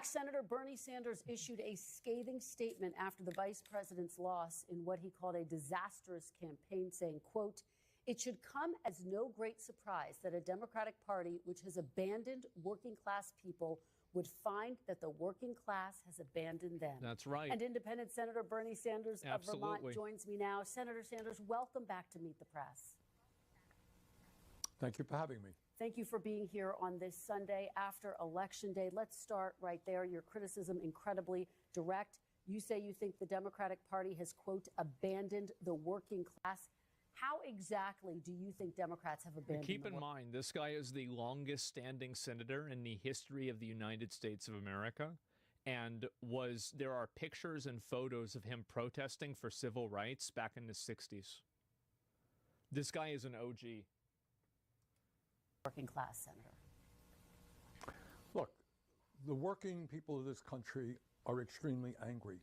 Senator Bernie Sanders issued a scathing statement after the vice president's loss in what he called a disastrous campaign, saying, quote, "It should come as no great surprise that a Democratic Party which has abandoned working class people would find that the working class has abandoned them." That's right. And Independent Senator Bernie Sanders Absolutely. of Vermont joins me now. Senator Sanders, welcome back to Meet the Press. Thank you for having me. Thank you for being here on this Sunday after Election Day. Let's start right there. Your criticism incredibly direct. You say you think the Democratic Party has, quote, abandoned the working class. How exactly do you think Democrats have abandoned Keep in mind, this guy is the longest standing senator in the history of the United States of America. And there are pictures and photos of him protesting for civil rights back in the 60s. This guy is an OG. Working class, Senator? Look, the working people of this country are extremely angry.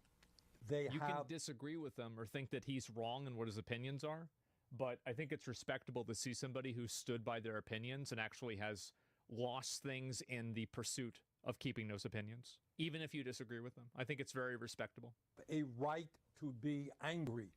You can disagree with them or think that he's wrong in what his opinions are, but I think it's respectable to see somebody who stood by their opinions and actually has lost things in the pursuit of keeping those opinions, even if you disagree with them. I think it's very respectable. A right to be angry.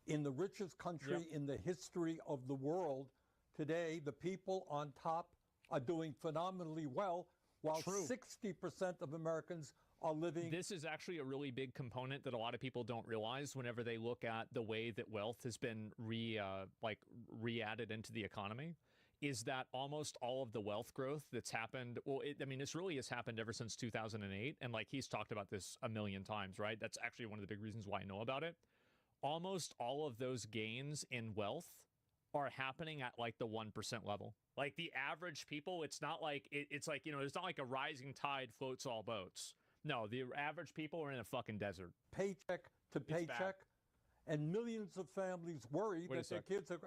In the richest country in the history of the world, today, the people on top are doing phenomenally well, while 60% of Americans are living. This is actually a really big component that a lot of people don't realize whenever they look at the way that wealth has been re-added into the economy, is that almost all of the wealth growth that's happened, this really has happened ever since 2008, and he's talked about this a million times, right? That's actually one of the big reasons why I know about it. Almost all of those gains in wealth are happening at the 1% level. The average people, it's not it's not like a rising tide floats all boats. No, the average people are in a fucking desert. Paycheck to paycheck, and millions of families worry that their kids are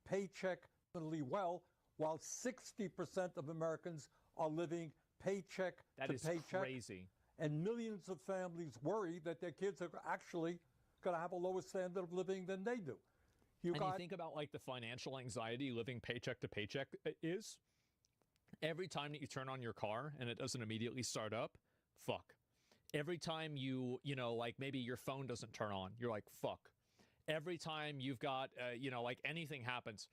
paycheck really well, while 60% of Americans are living paycheck to paycheck. That is crazy. And millions of families worry that their kids are actually going to have a lower standard of living than they do. You think about the financial anxiety living paycheck to paycheck is. Every time that you turn on your car and it doesn't immediately start up, fuck. Every time maybe your phone doesn't turn on, you're like, fuck. Every time you've got, anything happens,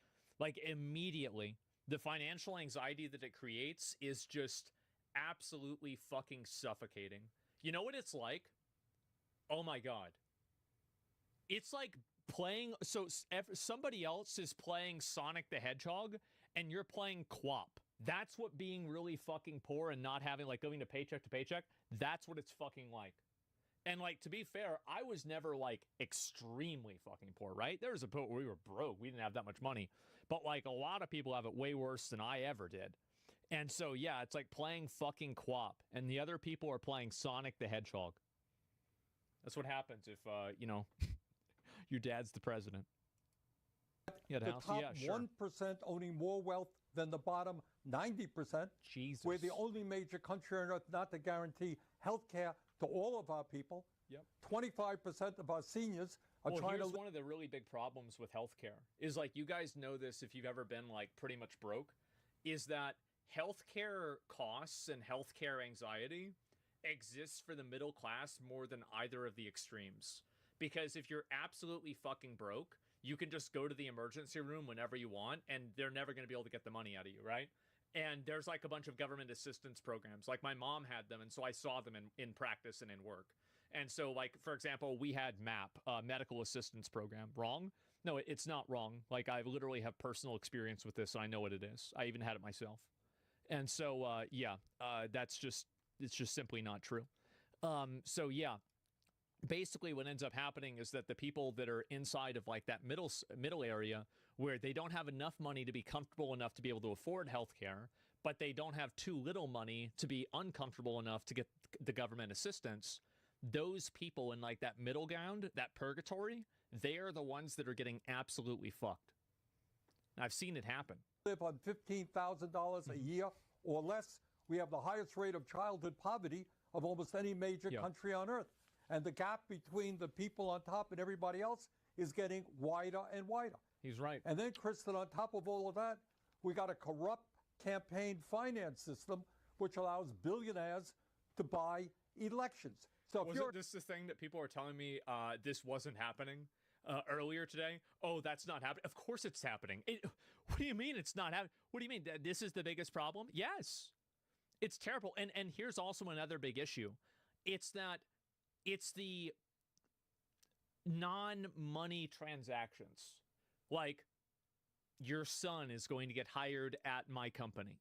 immediately, the financial anxiety that it creates is just absolutely fucking suffocating. You know what it's like? Oh my God. It's like somebody else is playing Sonic the Hedgehog and you're playing QWOP. That's what being really fucking poor and not having going to paycheck, that's what it's fucking like. And to be fair, I was never extremely fucking poor, right? There was a point where we were broke. We didn't have that much money. But a lot of people have it way worse than I ever did. And so, yeah, it's like playing fucking QWOP and the other people are playing Sonic the Hedgehog. That's what happens if, your dad's the president. The top 1% owning more wealth than the bottom 90%. Jesus. We're the only major country on earth not to guarantee health care to all of our people. Yep. 25% of our seniors are trying to... Here's one of the really big problems with health care is you guys know this if you've ever been pretty much broke, is that health care costs and health care anxiety exists for the middle class more than either of the extremes. Because if you're absolutely fucking broke, you can just go to the emergency room whenever you want, and they're never going to be able to get the money out of you, right? And there's a bunch of government assistance programs. My mom had them, and so I saw them in practice and in work. And so, for example, we had MAP, Medical Assistance Program. Wrong? No, it's not wrong. I literally have personal experience with this, and I know what it is. I even had it myself. And so, it's just simply not true. Basically what ends up happening is that the people that are inside of that middle area where they don't have enough money to be comfortable enough to be able to afford health care, but they don't have too little money to be uncomfortable enough to get the government assistance, those people in that middle ground, that purgatory, they are the ones that are getting absolutely fucked. I've seen it happen. Live on $15,000 a year or less. We have the highest rate of childhood poverty of almost any major country on earth. And the gap between the people on top and everybody else is getting wider and wider. He's right. And then, Kristen, on top of all of that, we got a corrupt campaign finance system which allows billionaires to buy elections. So if Wasn't this the thing that people are telling me this wasn't happening earlier today? Oh, that's not happening. Of course it's happening. What do you mean it's not happening? What do you mean? This is the biggest problem? Yes. It's terrible. And here's also another big issue. It's the non-money transactions. Like, your son is going to get hired at my company.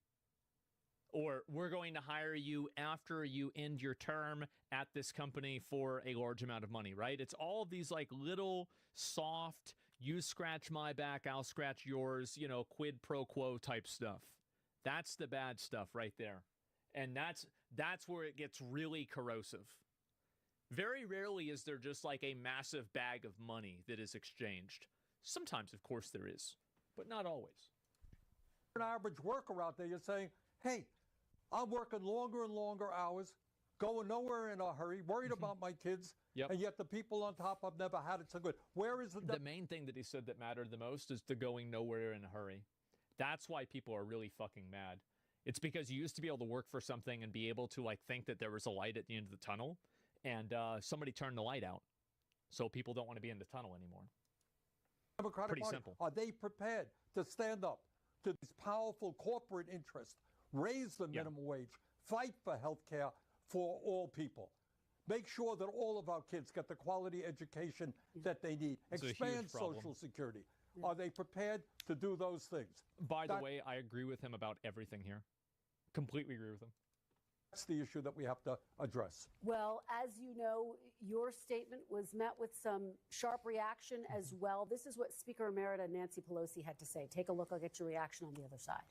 Or we're going to hire you after you end your term at this company for a large amount of money, right? It's all of these like little soft, you scratch my back, I'll scratch yours, you know, quid pro quo type stuff. That's the bad stuff right there. And that's where it gets really corrosive. Very rarely is there just like a massive bag of money that is exchanged. Sometimes, of course, there is, but not always. An average worker out there, you're saying, hey, I'm working longer and longer hours, going nowhere in a hurry, worried about my kids, and yet the people on top have never had it so good. Where is the main thing that he said that mattered the most is the going nowhere in a hurry. That's why people are really fucking mad. It's because you used to be able to work for something and be able to like think that there was a light at the end of the tunnel, and somebody turned the light out, so people don't want to be in the tunnel anymore. Democratic Pretty Party, simple. are they prepared to stand up to these powerful corporate interests, raise the minimum wage, fight for health care for all people, make sure that all of our kids get the quality education that they need, expand Social Security? Are they prepared to do those things? By the way, I agree with him about everything here. Completely agree with him. That's the issue that we have to address. Well, as you know, your statement was met with some sharp reaction as well. This is what Speaker Emerita Nancy Pelosi had to say. Take a look. I'll get your reaction on the other side.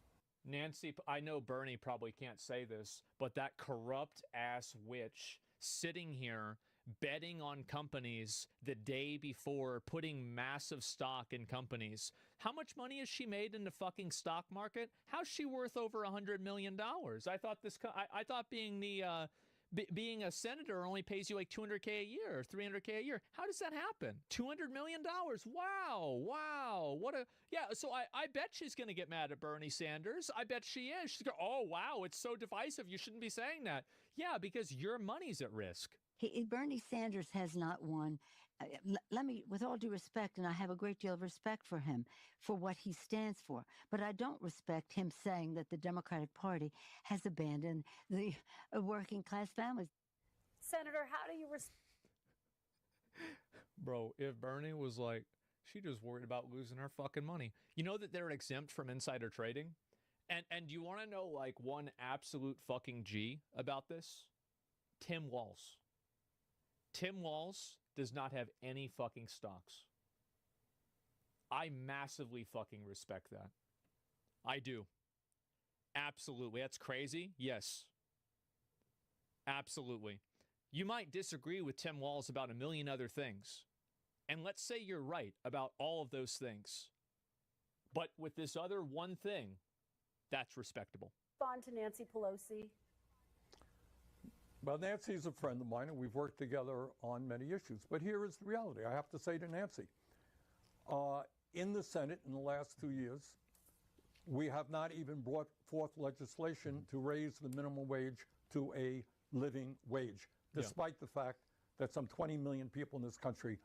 Nancy, I know Bernie probably can't say this, but that corrupt ass witch sitting here betting on companies the day before, putting massive stock in companies. How much money has she made in the fucking stock market? How's she worth over $100 million? I thought I thought being a senator only pays you like $200K a year or $300K a year. How does that happen? $200 million. Wow. So I bet she's going to get mad at Bernie Sanders. I bet she is. She's going, oh, wow, it's so divisive. You shouldn't be saying that. Yeah, because your money's at risk. Bernie Sanders has not won. Let me, with all due respect, and I have a great deal of respect for him, for what he stands for, but I don't respect him saying that the Democratic Party has abandoned the working class families. Senator, how do you Bro, if Bernie was like, she just worried about losing her fucking money. You know that they're exempt from insider trading? And you want to know like one absolute fucking G about this? Tim Walz. Tim Walz does not have any fucking stocks. I massively fucking respect that. I do. Absolutely. That's crazy. Yes. Absolutely. You might disagree with Tim Walz about a million other things. And let's say you're right about all of those things. But with this other one thing, that's respectable. Respond to Nancy Pelosi. Well, Nancy's a friend of mine, and we've worked together on many issues. But here is the reality. I have to say to Nancy, in the Senate in the last 2 years, we have not even brought forth legislation to raise the minimum wage to a living wage, despite the fact that some 20 million people in this country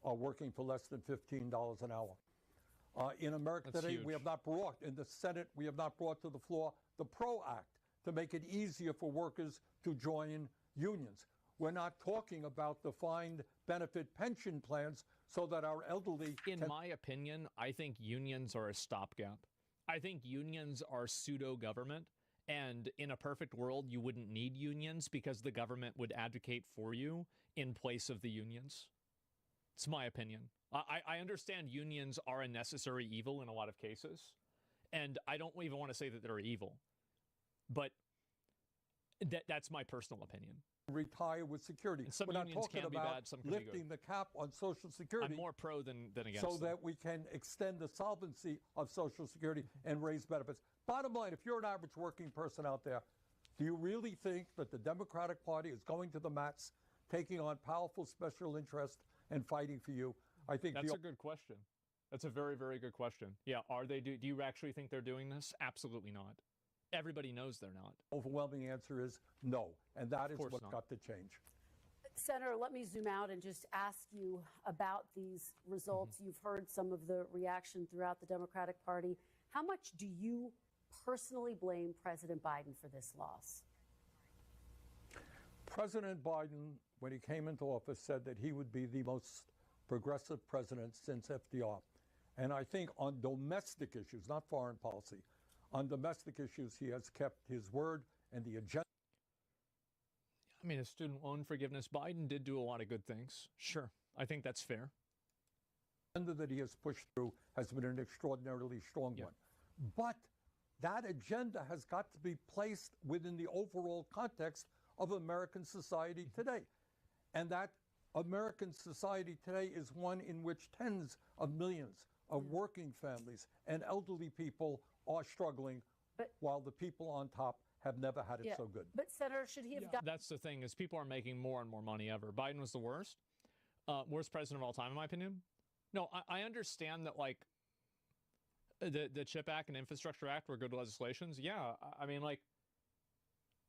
are working for less than $15 an hour. In America today, we have not brought, in the Senate, we have not brought to the floor the PRO Act to make it easier for workers to join unions. We're not talking about defined benefit pension plans so that our elderly In my opinion, I think unions are a stopgap. I think unions are pseudo-government, and in a perfect world, you wouldn't need unions because the government would advocate for you in place of the unions. It's my opinion. I understand unions are a necessary evil in a lot of cases, and I don't even want to say that they're evil. But that's my personal opinion. Retire with security. And some We're not unions talking can be about bad, some can be lifting good. the cap on Social Security. I'm more pro than against so them. that we can extend the solvency of Social Security and raise benefits. Bottom line, if you're an average working person out there, do you really think that the Democratic Party is going to the mats, taking on powerful special interests and fighting for you? I think that's a good question. That's a very, very good question. Yeah, are they? Do you actually think they're doing this? Absolutely not. Everybody knows they're not. Overwhelming answer is no, and that is what's not. got to change. Senator, let me zoom out and just ask you about these results. You've heard some of the reaction throughout the Democratic Party. How much do you personally blame President Biden for this loss? President Biden, when he came into office, said that he would be the most progressive president since FDR. And I think on domestic issues, not foreign policy, on domestic issues, he has kept his word and the agenda. I mean, as student loan forgiveness, Biden did do a lot of good things. Sure, I think that's fair. The agenda that he has pushed through has been an extraordinarily strong one. But that agenda has got to be placed within the overall context of American society today. And that American society today is one in which tens of millions of working families and elderly people are struggling, while the people on top have never had it so good. But Senator, should he have got... That's the thing, is people are making more and more money ever. Biden was the worst president of all time, in my opinion. No, I understand that, like, the CHIP Act and Infrastructure Act were good legislations. Yeah, I mean, like,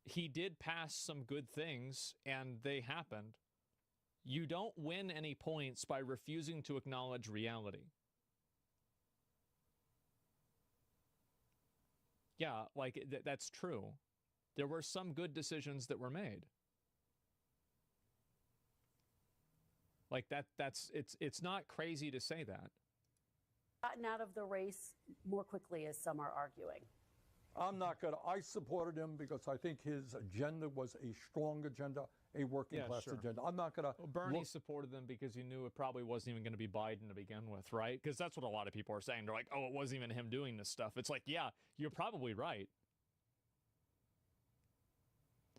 he did pass some good things, and they happened. You don't win any points by refusing to acknowledge reality. Yeah, like, that's true. There were some good decisions that were made. Like, it's not crazy to say that. Gotten out of the race more quickly, as some are arguing. I'm not going to. I supported him because I think his agenda was a strong agenda, a working class agenda. I'm not going to. Well, Bernie supported them because he knew it probably wasn't even going to be Biden to begin with, right? Because that's what a lot of people are saying. They're like, oh, it wasn't even him doing this stuff. It's like, yeah, you're probably right.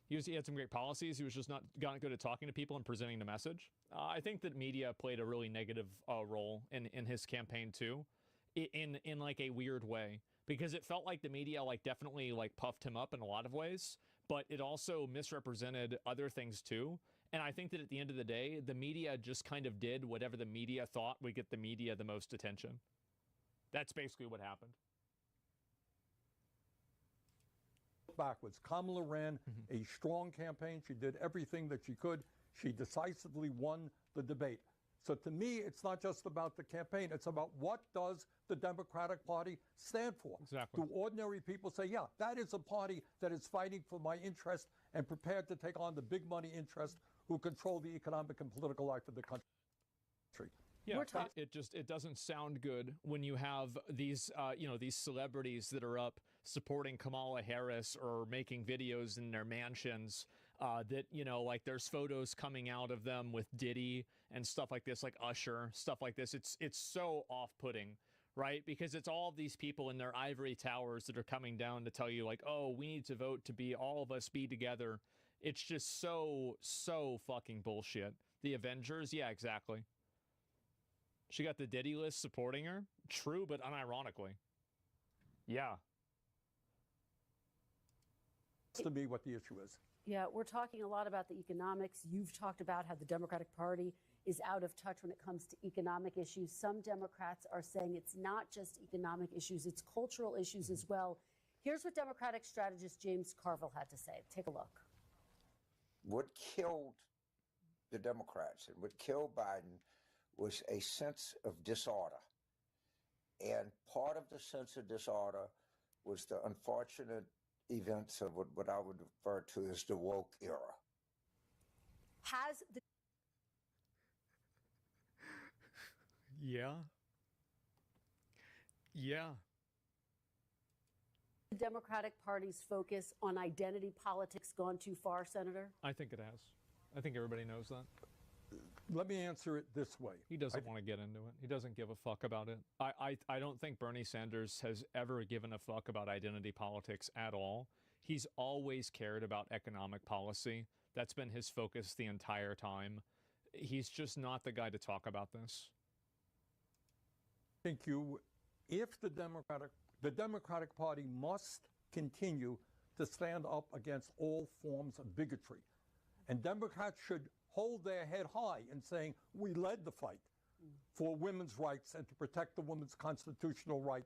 He had some great policies. He was just not good at talking to people and presenting the message. I think that media played a really negative role in his campaign too, in like a weird way. Because it felt like the media like definitely like puffed him up in a lot of ways, but it also misrepresented other things too. And I think that at the end of the day, the media just kind of did whatever the media thought would get the media the most attention. That's basically what happened. Backwards. Kamala ran a strong campaign. She did everything that she could. She decisively won the debate. So to me, it's not just about the campaign. It's about what does the Democratic Party stand for. Exactly. Do ordinary people say, yeah, that is a party that is fighting for my interest and prepared to take on the big money interests who control the economic and political life of the country? Yeah, it doesn't sound good when you have these these celebrities that are up supporting Kamala Harris or making videos in their mansions that, you know, like there's photos coming out of them with Diddy and stuff like this, like Usher, stuff like this. It's so off-putting, right? Because it's all of these people in their ivory towers that are coming down to tell you like, oh, we need to vote to be all of us be together. It's just so fucking bullshit. The Avengers, yeah, exactly. She got the Diddy list supporting her. True, but unironically. Yeah. To me, what the issue is. Yeah, we're talking a lot about the economics. You've talked about how the Democratic Party is out of touch when it comes to economic issues. Some Democrats are saying it's not just economic issues, it's cultural issues as well. Here's what Democratic strategist James Carville had to say. Take a look. What killed the Democrats and what killed Biden was a sense of disorder. And part of the sense of disorder was the unfortunate events of what I would refer to as the woke era. Has the the Democratic Party's focus on identity politics gone too far, Senator? I think it has. I think everybody knows that. Let me answer it this way. He doesn't want to get into it. He doesn't give a fuck about it. I don't think Bernie Sanders has ever given a fuck about identity politics at all. He's always cared about economic policy. That's been his focus the entire time. He's just not the guy to talk about this. If the Democratic Party must continue to stand up against all forms of bigotry. And Democrats should hold their head high in saying, we led the fight for women's rights and to protect the woman's constitutional right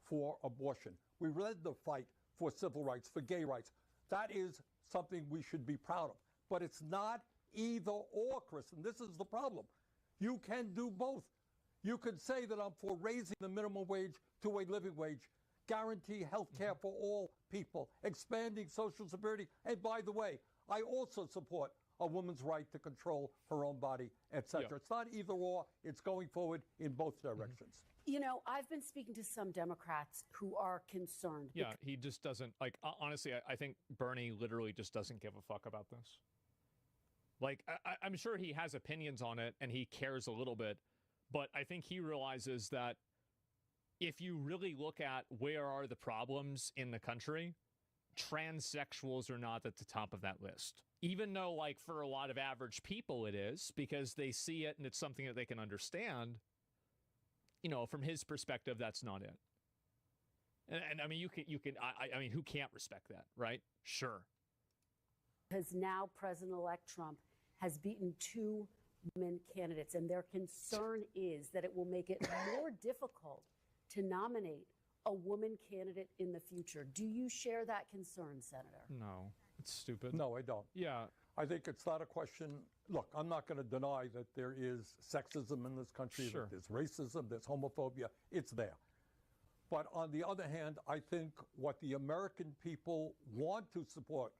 for abortion. We led the fight for civil rights, for gay rights. That is something we should be proud of. But it's not either or, Chris, and this is the problem. You can do both. You could say that I'm for raising the minimum wage to a living wage, guarantee health care for all people, expanding Social Security. And by the way, I also support a woman's right to control her own body, etc. Yeah. It's not either or. It's going forward in both directions. You know, I've been speaking to some Democrats who are concerned. Yeah, he just doesn't, like, honestly, I think Bernie literally just doesn't give a fuck about this. Like, I'm sure he has opinions on it and he cares a little bit, but I think he realizes that if you really look at where are the problems in the country, transsexuals are not at the top of that list. Even though, like, for a lot of average people it is, because they see it and it's something that they can understand, you know, from his perspective, that's not it. And I mean, I mean, who can't respect that, right? Sure. Because now President-elect Trump has beaten 2 women candidates, and their concern is that it will make it more difficult to nominate a woman candidate in the future. Do you share that concern, Senator? No, it's stupid. No, I don't. Yeah. I think it's not a question. Look, I'm not going to deny that there is sexism in this country, Sure. that there's racism, there's homophobia. It's there. But on the other hand, I think what the American people want to support,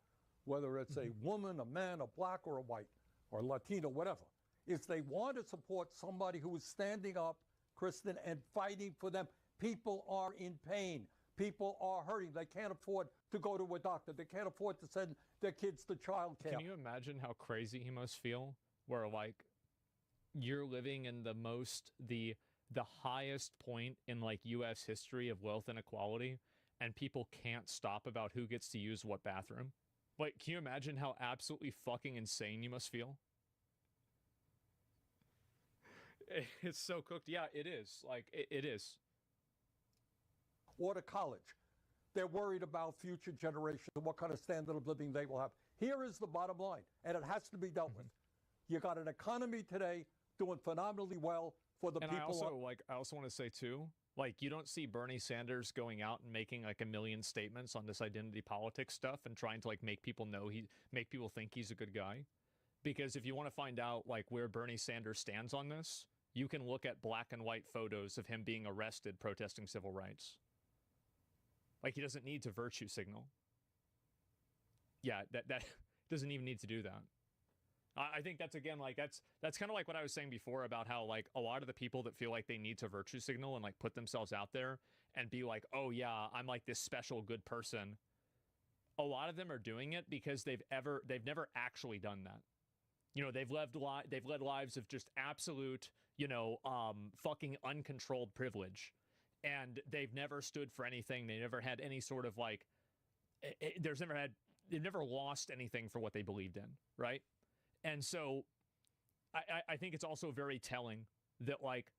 whether it's a woman, a man, a black or a white, or Latino, whatever, is they want to support somebody who is standing up, Kristen, and fighting for them. People are in pain. People are hurting. They can't afford to go to a doctor. They can't afford to send their kids to child care. Can you imagine how crazy he must feel? Where, like, you're living in the highest point in, like, U.S. history of wealth inequality, and people can't stop about who gets to use what bathroom? Like, can you imagine how absolutely fucking insane you must feel? It's so cooked. Yeah, it is. Like, it is. Or to college. They're worried about future generations and what kind of standard of living they will have. Here is the bottom line, and it has to be dealt with. You got an economy today doing phenomenally well for the people. I also want to say too, like, you don't see Bernie Sanders going out and making like a million statements on this identity politics stuff and trying to like make people think he's a good guy. Because if you want to find out like where Bernie Sanders stands on this, you can look at black and white photos of him being arrested protesting civil rights. Like, he doesn't need to virtue signal. Yeah, that doesn't even need to do that. I think that's, again, like, that's kind of like what I was saying before about how, like, a lot of the people that feel like they need to virtue signal and, like, put themselves out there and be like, oh, yeah, I'm, like, this special good person. A lot of them are doing it because they've never actually done that. You know, they've led lives of just absolute, you know, fucking uncontrolled privilege. And they've never stood for anything. They never had any sort of, like, they've never lost anything for what they believed in, right? And so I think it's also very telling that, like,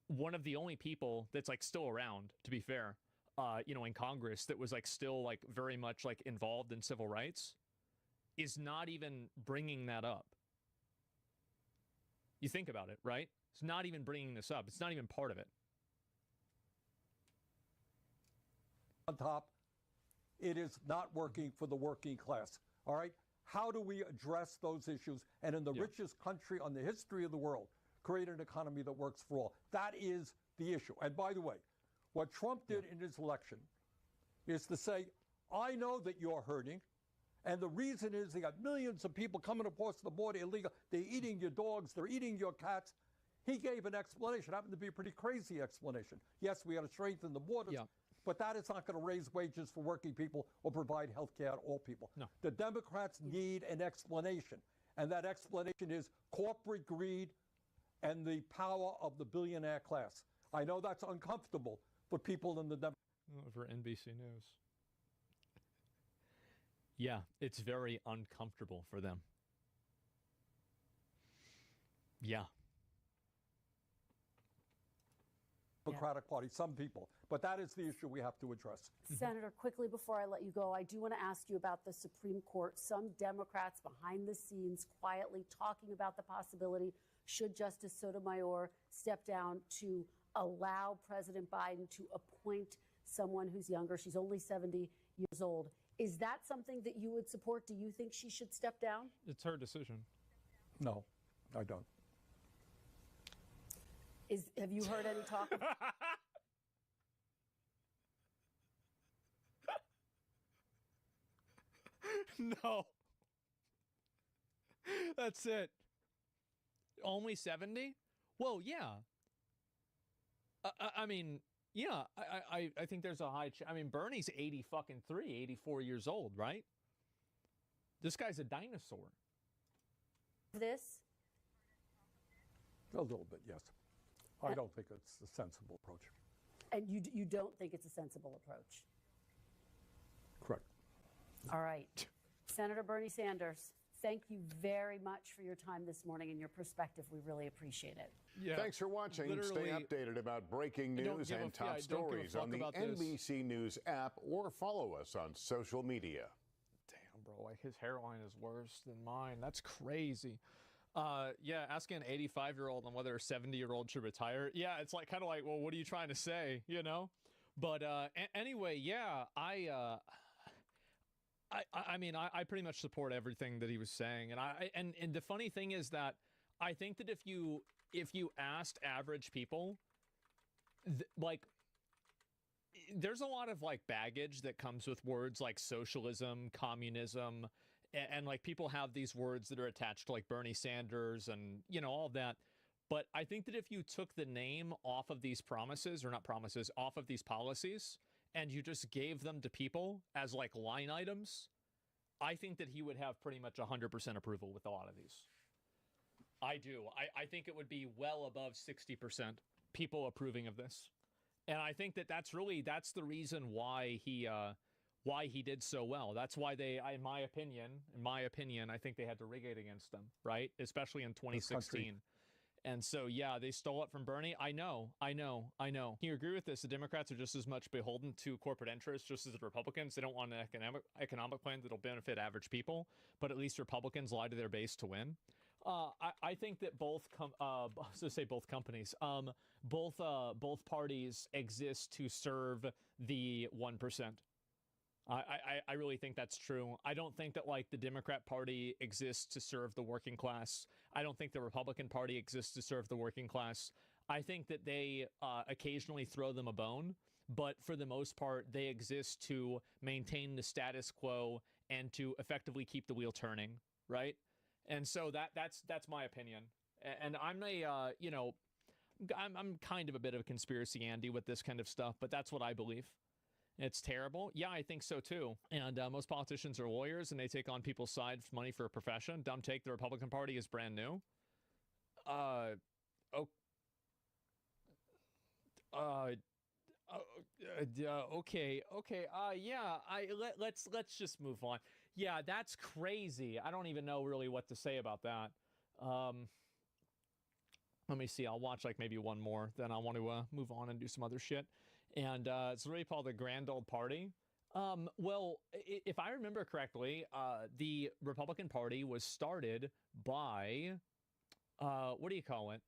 one of the only people that's, like, still around, to be fair, you know, in Congress that was, like, still, like, very much, like, involved in civil rights is not even bringing that up. You think about it, right? It's not even bringing this up. It's not even part of it. On top, it is not working for the working class. All right? How do we address those issues and in the richest country on the history of the world, create an economy that works for all? That is the issue. And by the way, what Trump did in his election is to say, I know that you're hurting, and the reason is they got millions of people coming across the border illegal. They're eating your dogs. They're eating your cats. He gave an explanation. It happened to be a pretty crazy explanation. Yes, we got to strengthen the borders. Yeah. But that is not going to raise wages for working people or provide health care to all people. No. The Democrats need an explanation. And that explanation is corporate greed and the power of the billionaire class. I know that's uncomfortable for people in the Democrats. For NBC News. Yeah, it's very uncomfortable for them. Yeah. Democratic Party, some people. But that is the issue we have to address. Senator, quickly before I let you go, I do want to ask you about the Supreme Court. Some Democrats behind the scenes quietly talking about the possibility, should Justice Sotomayor step down, to allow President Biden to appoint someone who's younger. She's only 70 years old. Is that something that you would support? Do you think she should step down? It's her decision. No, I don't. Have you heard any talk? No. That's it. Only 70? Well, yeah. I mean, yeah, I think there's a high I mean, Bernie's 84 years old, right? This guy's a dinosaur. This? A little bit, yes. I don't think it's a sensible approach. And you don't think it's a sensible approach? Correct. All right. Senator Bernie Sanders, thank you very much for your time this morning and your perspective. We really appreciate it. Yeah, thanks for watching. Stay updated about breaking news and top stories on the NBC News app or follow us on social media. Damn, bro, like his hairline is worse than mine. That's crazy. Yeah, asking an 85-year-old on whether a 70-year-old should retire. Yeah, it's like kind of like, well, what are you trying to say, you know? But anyway, yeah, I mean, I pretty much support everything that he was saying, and the funny thing is that I think that if you asked average people, like, there's a lot of like baggage that comes with words like socialism, communism, and like people have these words that are attached to like Bernie Sanders and, you know, all of that. But I think that if you took the name off of these promises, or not promises, off of these policies, and you just gave them to people as like line items, I think that he would have pretty much 100% approval with a lot of these. I do. I think it would be well above 60% people approving of this. And I think that that's the reason why he did so well. That's why they, in my opinion, I think they had to rig it against them, right? Especially in 2016. And so, yeah, they stole it from Bernie. I know. Can you agree with this? The Democrats are just as much beholden to corporate interests just as the Republicans. They don't want an economic plan that'll benefit average people, but at least Republicans lie to their base to win. I think that both companies, both parties exist to serve the 1%. I really think that's true. I don't think that like the Democrat Party exists to serve the working class. I don't think the Republican Party exists to serve the working class. I think that they occasionally throw them a bone, but for the most part, they exist to maintain the status quo and to effectively keep the wheel turning, right? And so that's my opinion. And I'm I'm kind of a bit of a conspiracy Andy with this kind of stuff, but that's what I believe. It's terrible. Yeah, I think so too. And most politicians are lawyers and they take on people's side for money for a profession. Dumb take, the Republican Party is brand new. Okay. Yeah, let's just move on. Yeah, that's crazy. I don't even know really what to say about that. Let me see. I'll watch like maybe one more. Then I want to move on and do some other shit. And it's really called the Grand Old Party. Well, if I remember correctly, the Republican Party was started by, what do you call it?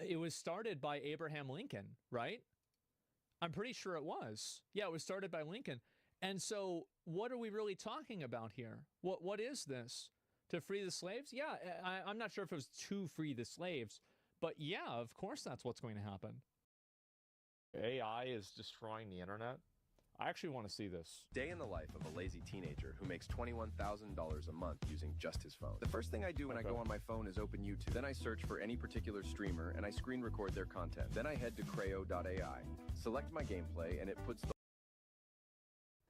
It was started by Abraham Lincoln, right? I'm pretty sure it was. Yeah, it was started by Lincoln. And so what are we really talking about here? What is this? To free the slaves? Yeah, I'm not sure if it was to free the slaves. But yeah, of course that's what's going to happen. AI is destroying the internet. I actually want to see this. Day in the life of a lazy teenager who makes $21,000 a month using just his phone. The first thing I do when I go on my phone is open YouTube. Then I search for any particular streamer and I screen record their content. Then I head to Creo.ai, select my gameplay, and it puts the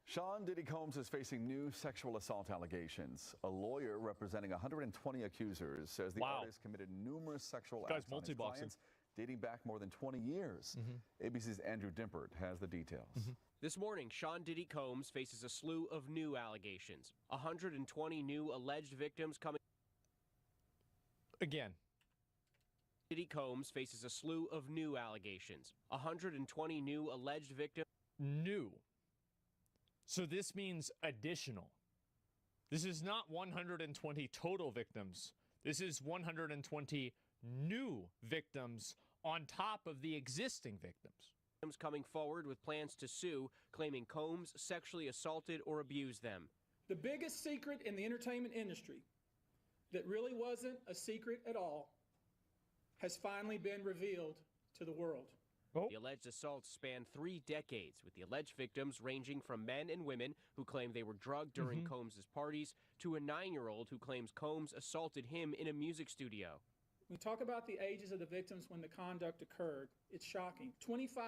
Sean Diddy Combs is facing new sexual assault allegations. A lawyer representing 120 accusers says the artist committed numerous sexual acts on his clients dating back more than 20 years. ABC's Andrew Dimpert has the details. This morning, Sean Diddy Combs faces a slew of new allegations. 120 new alleged victims coming. Again. Diddy Combs faces a slew of new allegations. 120 new alleged victims. New. So this means additional. This is not 120 total victims. This is 120 new victims on top of the existing victims. Coming forward with plans to sue, claiming Combs sexually assaulted or abused them. The biggest secret in the entertainment industry that really wasn't a secret at all has finally been revealed to the world. The alleged assaults span 3 decades, with the alleged victims ranging from men and women who claim they were drugged during Combs' parties to a 9-year-old who claims Combs assaulted him in a music studio. We talk about the ages of the victims when the conduct occurred. It's shocking. 25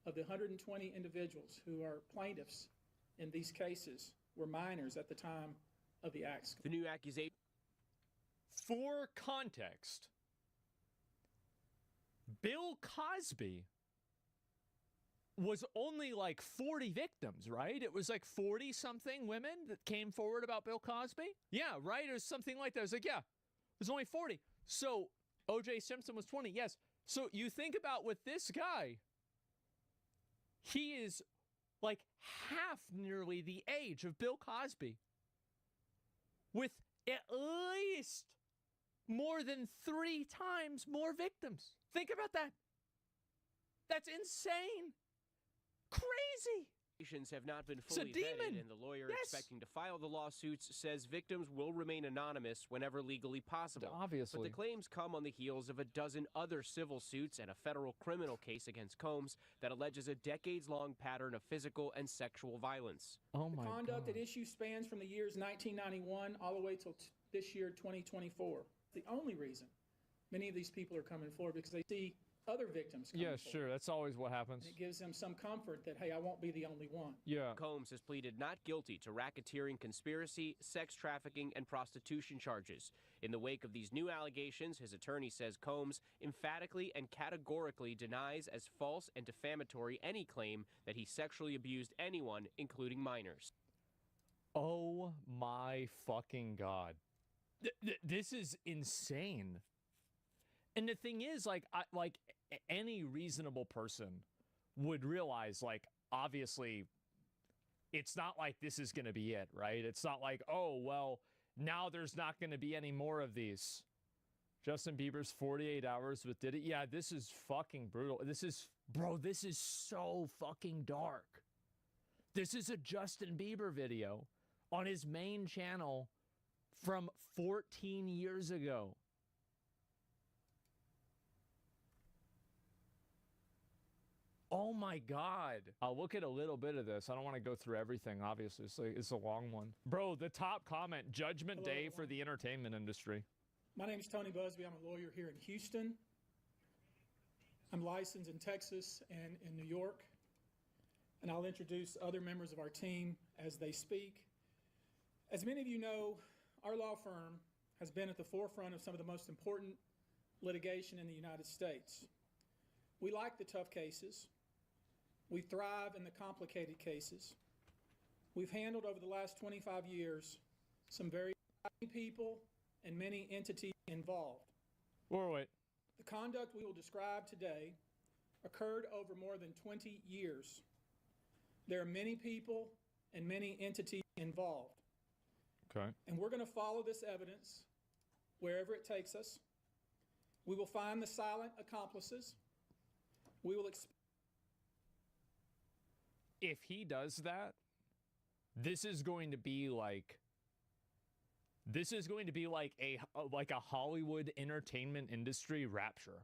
of the 120 individuals who are plaintiffs in these cases were minors at the time of the acts. The new accusation. For context, Bill Cosby was only like 40 victims, right? It was like 40-something women that came forward about Bill Cosby? Yeah, right? It was something like that. I was like, yeah, it was only 40. So O.J. Simpson was 20, yes. So you think about with this guy, he is like half nearly the age of Bill Cosby, with at least more than 3 times more victims. Think about that. That's insane. Crazy. Have not been fully vetted, and the lawyer expecting to file the lawsuits says victims will remain anonymous whenever legally possible. Obviously. But the claims come on the heels of a dozen other civil suits and a federal criminal case against Combs that alleges a decades-long pattern of physical and sexual violence. Oh my God. The conduct at issue spans from the years 1991 all the way till this year, 2024. The only reason many of these people are coming forward because they see other victims coming forward. Sure. That's always what happens. And it gives them some comfort that, hey, I won't be the only one. Yeah. Combs has pleaded not guilty to racketeering, conspiracy, sex trafficking, and prostitution charges. In the wake of these new allegations, his attorney says Combs emphatically and categorically denies as false and defamatory any claim that he sexually abused anyone, including minors. Oh my fucking God. This is insane. And the thing is, like any reasonable person would realize, like, obviously, it's not like this is going to be it, right? It's not like, oh, well, now there's not going to be any more of these. Justin Bieber's 48 Hours with Diddy. Yeah, this is fucking brutal. This is so fucking dark. This is a Justin Bieber video on his main channel from 14 years ago. Oh my God. I'll look at a little bit of this. I don't want to go through everything, obviously. It's a long one. Bro, the top comment, Judgment Day for the entertainment industry. My name is Tony Busby. I'm a lawyer here in Houston. I'm licensed in Texas and in New York. And I'll introduce other members of our team as they speak. As many of you know, our law firm has been at the forefront of some of the most important litigation in the United States. We like the tough cases. We thrive in the complicated cases. We've handled over the last 25 years some very people and many entities involved. Wait. The conduct we will describe today occurred over more than 20 years. There are many people and many entities involved. Okay. And we're going to follow this evidence wherever it takes us. We will find the silent accomplices. We will if he does that, this is going to be like a Hollywood entertainment industry rapture.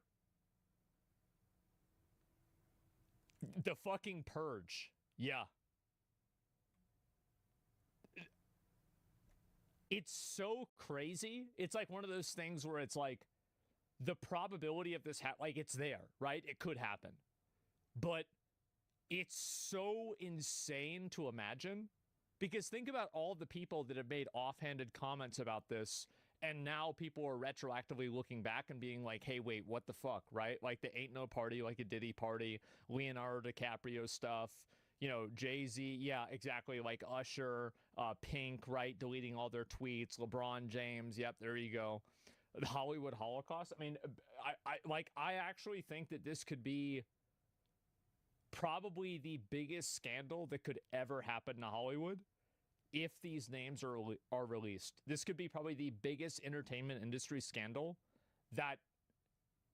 The fucking Purge. Yeah. It's so crazy. It's like one of those things where it's like the probability of this like it's there, right? It could happen. But it's so insane to imagine, because think about all the people that have made offhanded comments about this, and now people are retroactively looking back and being like, hey, wait, what the fuck, right? Like the Ain't No Party Like a Diddy Party, Leonardo DiCaprio stuff, you know, Jay-Z, yeah, exactly, like Usher, Pink, right, deleting all their tweets, LeBron James, yep, there you go. The Hollywood Holocaust. I mean, I actually think that this could be probably the biggest scandal that could ever happen to Hollywood if these names are released. This could be probably the biggest entertainment industry scandal that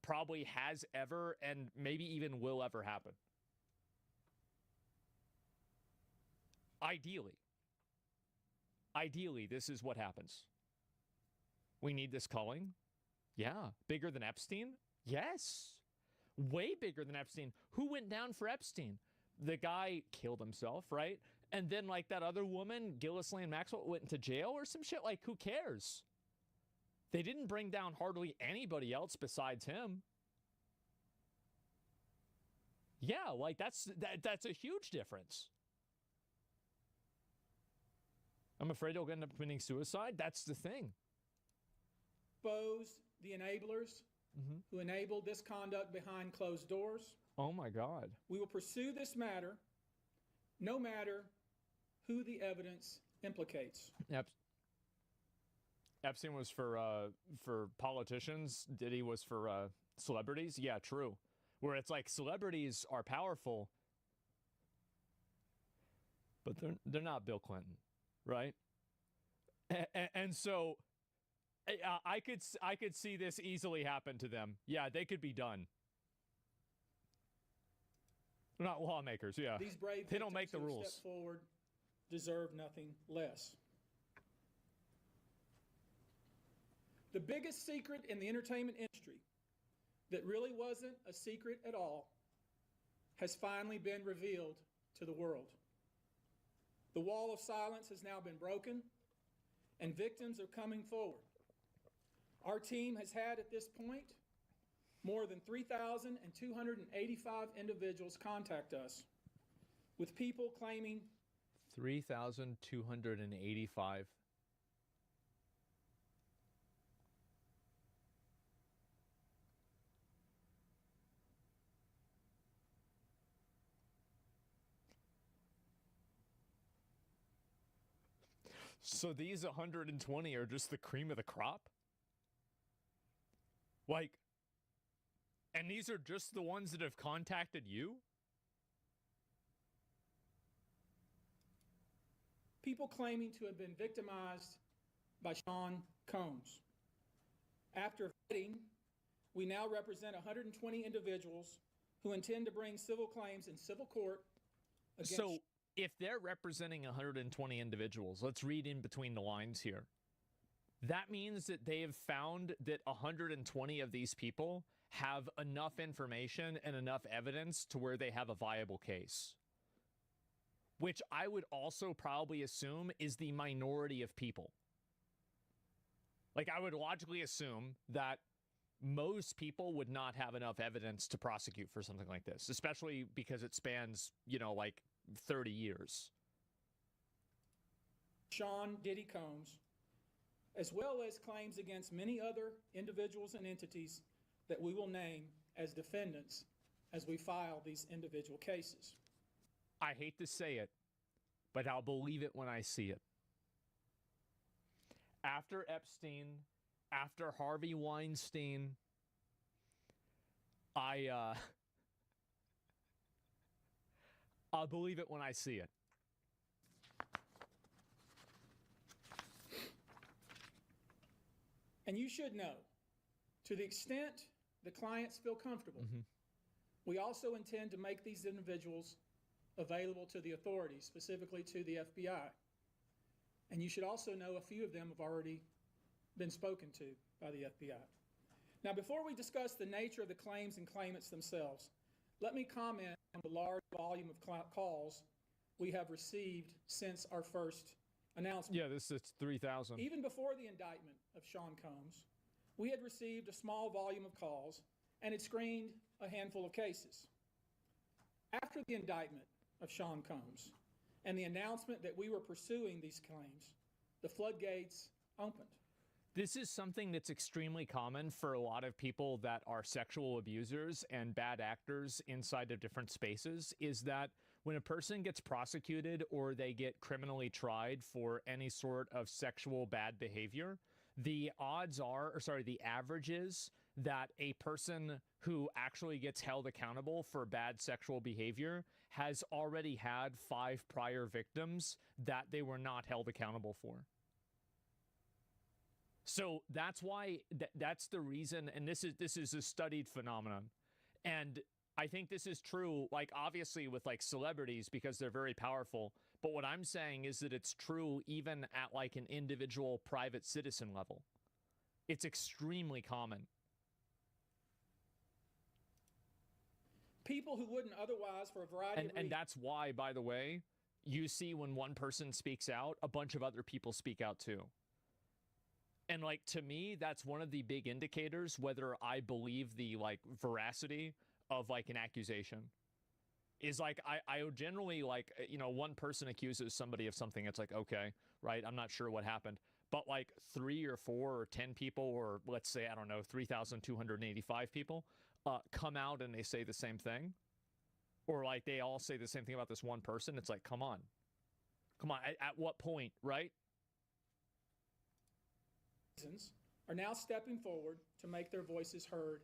probably has ever and maybe even will ever happen. Ideally, this is what happens. We need this culling. Yeah. Bigger than Epstein? Yes. Way bigger than Epstein. Who went down for Epstein? The guy killed himself, right? And then, like, that other woman, Ghislaine Maxwell, went into jail or some shit. Like, who cares? They didn't bring down hardly anybody else besides him. Yeah, like, that's a huge difference. I'm afraid he'll end up committing suicide. That's the thing. Expose the enablers who enabled this conduct behind closed doors. Oh, my God. We will pursue this matter no matter who the evidence implicates. Epstein was for politicians. Diddy was for celebrities. Yeah, true. Where it's like celebrities are powerful, but they're not Bill Clinton, right? And so I could see this easily happen to them. Yeah, they could be done. They're not lawmakers. Yeah, these brave they don't make the rules. Step forward, deserve nothing less. The biggest secret in the entertainment industry that really wasn't a secret at all has finally been revealed to the world. The wall of silence has now been broken, and victims are coming forward. Our team has had at this point more than 3,285 individuals contact us with people claiming 3,285. So these 120 are just the cream of the crop? Like, and these are just the ones that have contacted you? People claiming to have been victimized by Sean Combs. After vetting, we now represent 120 individuals who intend to bring civil claims in civil court against. So if they're representing 120 individuals, let's read in between the lines here. That means that they have found that 120 of these people have enough information and enough evidence to where they have a viable case. Which I would also probably assume is the minority of people. Like, I would logically assume that most people would not have enough evidence to prosecute for something like this, especially because it spans, like 30 years. Sean Diddy Combs, as well as claims against many other individuals and entities that we will name as defendants as we file these individual cases. I hate to say it, but I'll believe it when I see it. After Epstein, after Harvey Weinstein, I'll believe it when I see it. And you should know, to the extent the clients feel comfortable, we also intend to make these individuals available to the authorities, specifically to the FBI. And you should also know a few of them have already been spoken to by the FBI. Now, before we discuss the nature of the claims and claimants themselves, let me comment on the large volume of calls we have received since our first announcement. Yeah, this is 3,000. Even before the indictment of Sean Combs, we had received a small volume of calls and had screened a handful of cases. After the indictment of Sean Combs and the announcement that we were pursuing these claims, the floodgates opened. This is something that's extremely common for a lot of people that are sexual abusers and bad actors inside of different spaces, is that when a person gets prosecuted or they get criminally tried for any sort of sexual bad behavior, the average is that a person who actually gets held accountable for bad sexual behavior has already had 5 prior victims that they were not held accountable for. So that's why that's the reason, and this is a studied phenomenon, and I think this is true, like obviously with like celebrities because they're very powerful. But what I'm saying is that it's true even at like an individual private citizen level. It's extremely common. People who wouldn't otherwise for a variety of reasons. And that's why, by the way, you see when one person speaks out, a bunch of other people speak out too. And like, to me, that's one of the big indicators whether I believe the like veracity of like an accusation. Is like, I generally like, you know, one person accuses somebody of something. It's like, okay, right. I'm not sure what happened. But like 3 or 4 or 10 people, or let's say, I don't know, 3,285 people come out and they say the same thing. Or like they all say the same thing about this one person. It's like, come on. Come on. At what point, right? Are now stepping forward to make their voices heard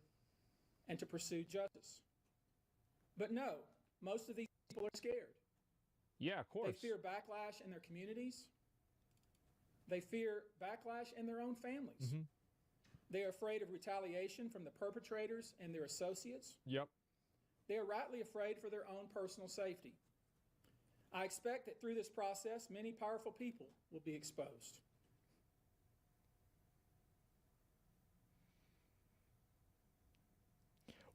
and to pursue justice. But no, most of these people are scared. Yeah, of course. They fear backlash in their communities. They fear backlash in their own families. Mm-hmm. They are afraid of retaliation from the perpetrators and their associates. Yep. They are rightly afraid for their own personal safety. I expect that through this process, many powerful people will be exposed.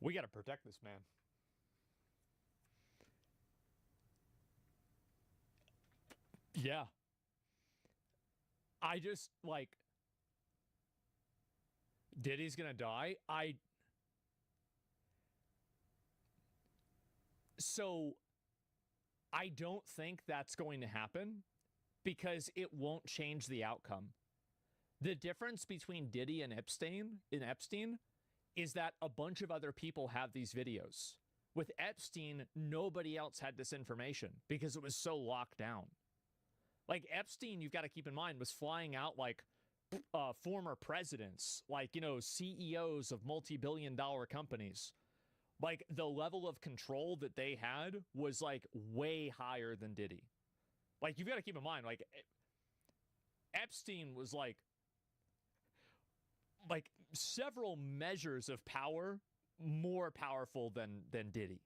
We got to protect this man. Yeah. I just, like, Diddy's gonna die. So, I don't think that's going to happen because it won't change the outcome. The difference between Diddy and Epstein is that a bunch of other people have these videos. With Epstein, nobody else had this information because it was so locked down. Like Epstein, you've got to keep in mind, was flying out like former presidents, like, you know, CEOs of multi-billion-dollar companies. Like the level of control that they had was like way higher than Diddy. Like you've got to keep in mind, like Epstein was like several measures of power more powerful than Diddy.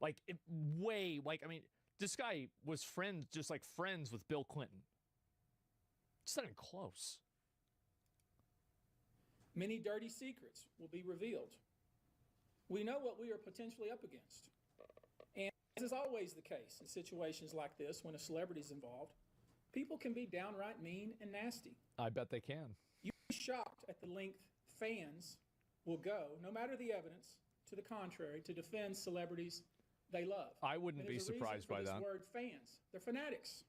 Like way, like, I mean, this guy was friends with Bill Clinton. It's not even close. Many dirty secrets will be revealed. We know what we are potentially up against. And as is always the case in situations like this, when a celebrity is involved, people can be downright mean and nasty. I bet they can. You'd be shocked at the length fans will go, no matter the evidence, to the contrary, to defend celebrities they love. I wouldn't be surprised by that. This word fans. They're fanatics.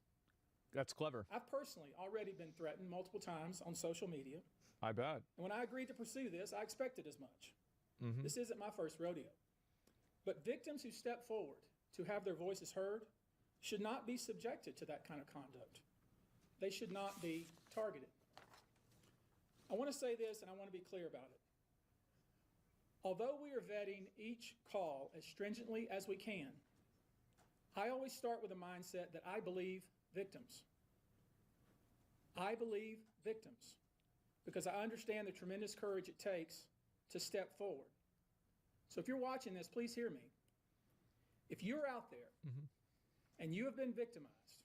That's clever. I've personally already been threatened multiple times on social media. I bet. And when I agreed to pursue this, I expected as much. Mm-hmm. This isn't my first rodeo. But victims who step forward to have their voices heard should not be subjected to that kind of conduct. They should not be targeted. I want to say this, and I want to be clear about it. Although we are vetting each call as stringently as we can, I always start with a mindset that I believe victims. I believe victims because I understand the tremendous courage it takes to step forward. So if you're watching this, please hear me. If you're out there and you have been victimized,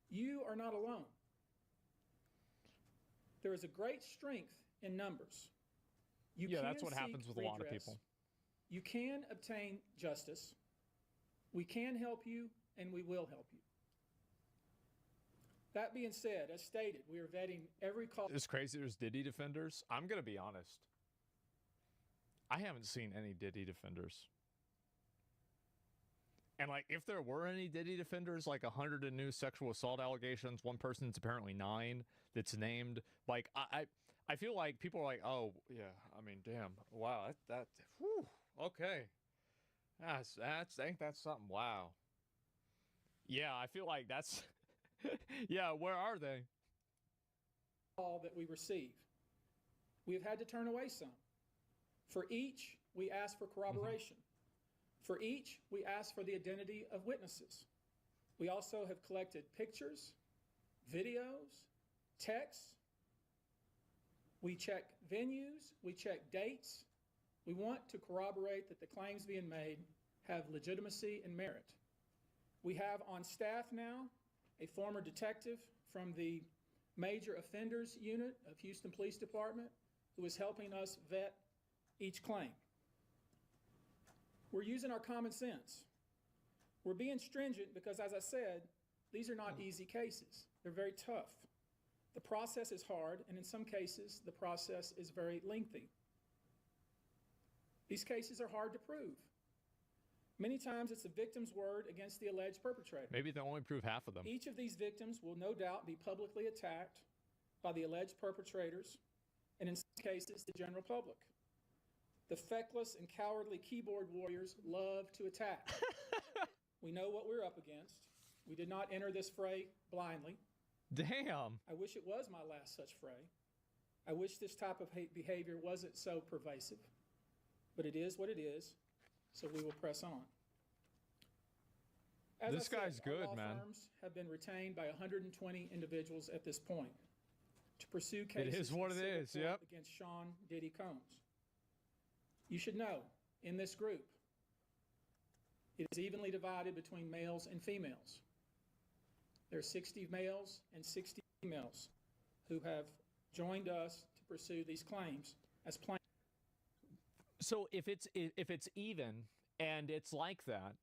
you are not alone. There is a great strength in numbers. That's what happens with a lot of people. You can obtain justice. We can help you, and we will help you. That being said, as stated, we are vetting every call. It's crazy there's Diddy defenders. I'm going to be honest. I haven't seen any Diddy defenders. And, like, if there were any Diddy defenders, like 100 new sexual assault allegations, one person's apparently 9 that's named. Like, I feel like people are like, oh, yeah, I mean, damn, wow, that whew, okay. Ain't that something? Wow. Yeah, I feel like that's, yeah, where are they? All that we receive. We have had to turn away some. For each, we ask for corroboration. For each, we ask for the identity of witnesses. We also have collected pictures, videos, texts, We check venues, we check dates. We want to corroborate that the claims being made have legitimacy and merit. We have on staff now a former detective from the Major Offenders Unit of Houston Police Department who is helping us vet each claim. We're using our common sense. We're being stringent because, as I said, these are not easy cases. They're very tough. The process is hard, and in some cases, the process is very lengthy. These cases are hard to prove. Many times it's the victim's word against the alleged perpetrator. Maybe they'll only prove half of them. Each of these victims will no doubt be publicly attacked by the alleged perpetrators, and in some cases, the general public. The feckless and cowardly keyboard warriors love to attack. We know what we're up against. We did not enter this fray blindly. Damn. I wish it was my last such fray. I wish this type of behavior wasn't so pervasive. But it is what it is, so we will press on. As this guy's good, our law man. Firms have been retained by 120 individuals at this point to pursue cases it is what it is. Yep. against Sean Diddy Combs. You should know, in this group, it is evenly divided between males and females. There are 60 males and 60 females who have joined us to pursue these claims as plaintiffs. So if it's even and it's like that,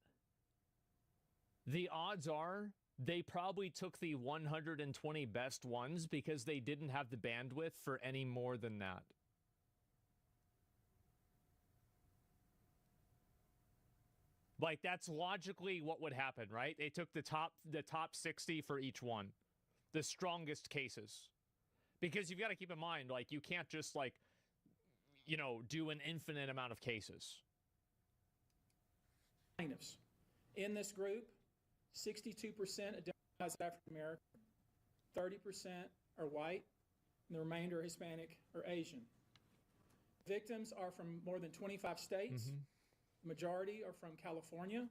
the odds are they probably took the 120 best ones because they didn't have the bandwidth for any more than that. Like, that's logically what would happen, right? They took the top 60 for each one, the strongest cases. Because you've got to keep in mind, like, you can't just, like, you know, do an infinite amount of cases. Plaintiffs. In this group, 62% identify as African American, 30% are white, and the remainder are Hispanic or Asian. Victims are from more than 25 states. Mm-hmm. The majority are from California,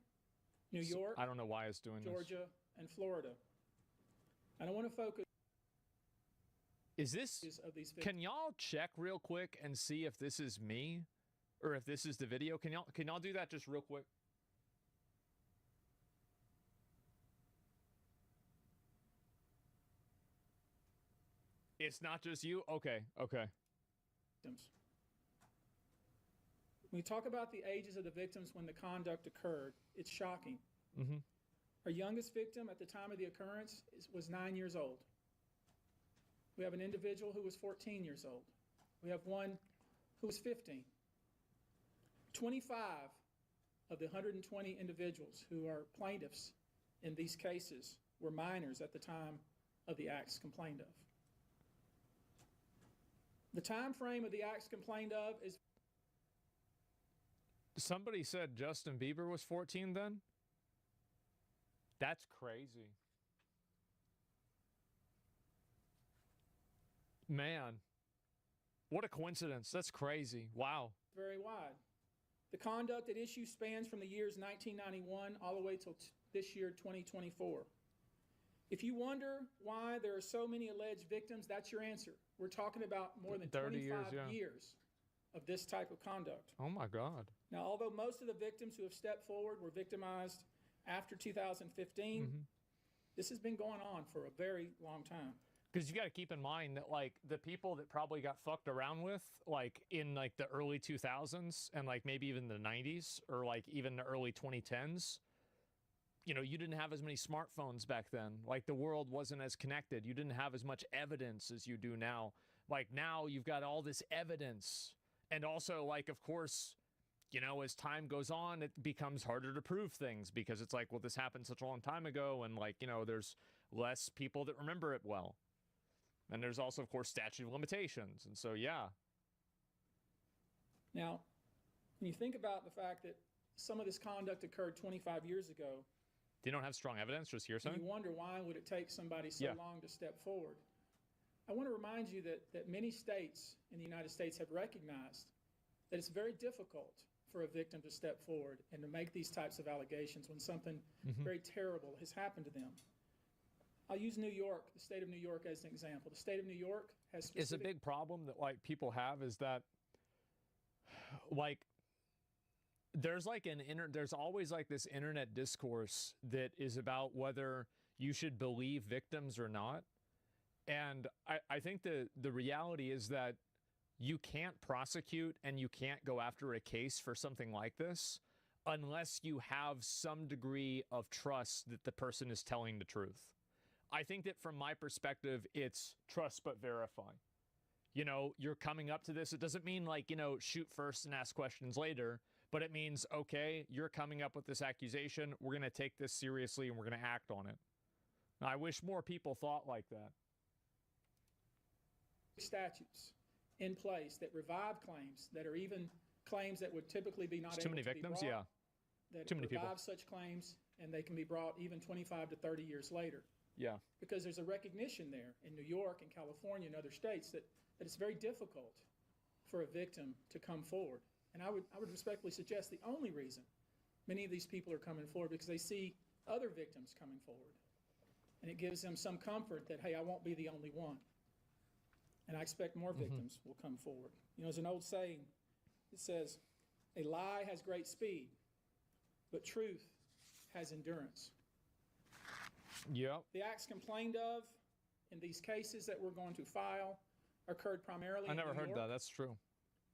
New York, I don't know why it's doing Georgia, and Florida. I don't want to focus. Is this? Can y'all check real quick and see if this is me, or if this is the video? Can y'all do that just real quick? It's not just you? Okay, okay. When we talk about the ages of the victims when the conduct occurred, it's shocking. Mm-hmm. Our youngest victim at the time of the occurrence was 9 years old. We have an individual who was 14 years old. We have one who was 15. 25 of the 120 individuals who are plaintiffs in these cases were minors at the time of the acts complained of. The time frame of the acts complained of is... Somebody said Justin Bieber was 14 then? That's crazy. Man, what a coincidence. That's crazy. Wow. Very wide. The conduct at issue spans from the years 1991 all the way till this year, 2024. If you wonder why there are so many alleged victims, that's your answer. We're talking about more than 25 years of this type of conduct. Oh my God. Now, although most of the victims who have stepped forward were victimized after 2015, this has been going on for a very long time. Because you got to keep in mind that, like, the people that probably got fucked around with, like, in, like, the early 2000s and, like, maybe even the 90s or, like, even the early 2010s, you know, you didn't have as many smartphones back then. Like, the world wasn't as connected. You didn't have as much evidence as you do now. Like, now you've got all this evidence. And also, like, of course, you know, as time goes on, it becomes harder to prove things because it's like, well, this happened such a long time ago. And, like, you know, there's less people that remember it well. And there's also, of course, statute of limitations. And so, yeah. Now, when you think about the fact that some of this conduct occurred 25 years ago. They don't have strong evidence, just hearsay? You wonder why would it take somebody so long to step forward. I want to remind you that many states in the United States have recognized that it's very difficult for a victim to step forward and to make these types of allegations when something very terrible has happened to them. I'll use New York, the state of New York, as an example. The state of New York has specific... It's a big problem that like people have is that like there's always like this internet discourse that is about whether you should believe victims or not. And I think the reality is that you can't prosecute and you can't go after a case for something like this unless you have some degree of trust that the person is telling the truth. I think that from my perspective, it's trust but verify. You know, you're coming up to this. It doesn't mean like, you know, shoot first and ask questions later, but it means, okay, you're coming up with this accusation. We're going to take this seriously and we're going to act on it. Now, I wish more people thought like that. Statutes in place that revive claims that are even claims that would typically be not able to be brought. Too many victims, yeah. That too many people. Revive such claims and they can be brought even 25 to 30 years later. Yeah. Because there's a recognition there in New York and California and other states that it's very difficult for a victim to come forward. And I would respectfully suggest the only reason many of these people are coming forward because they see other victims coming forward. And it gives them some comfort that, hey, I won't be the only one. And I expect more victims will come forward. You know, there's an old saying that says, a lie has great speed, but truth has endurance. Yep. The acts complained of in these cases that we're going to file occurred primarily in New York. I never heard that. That's true.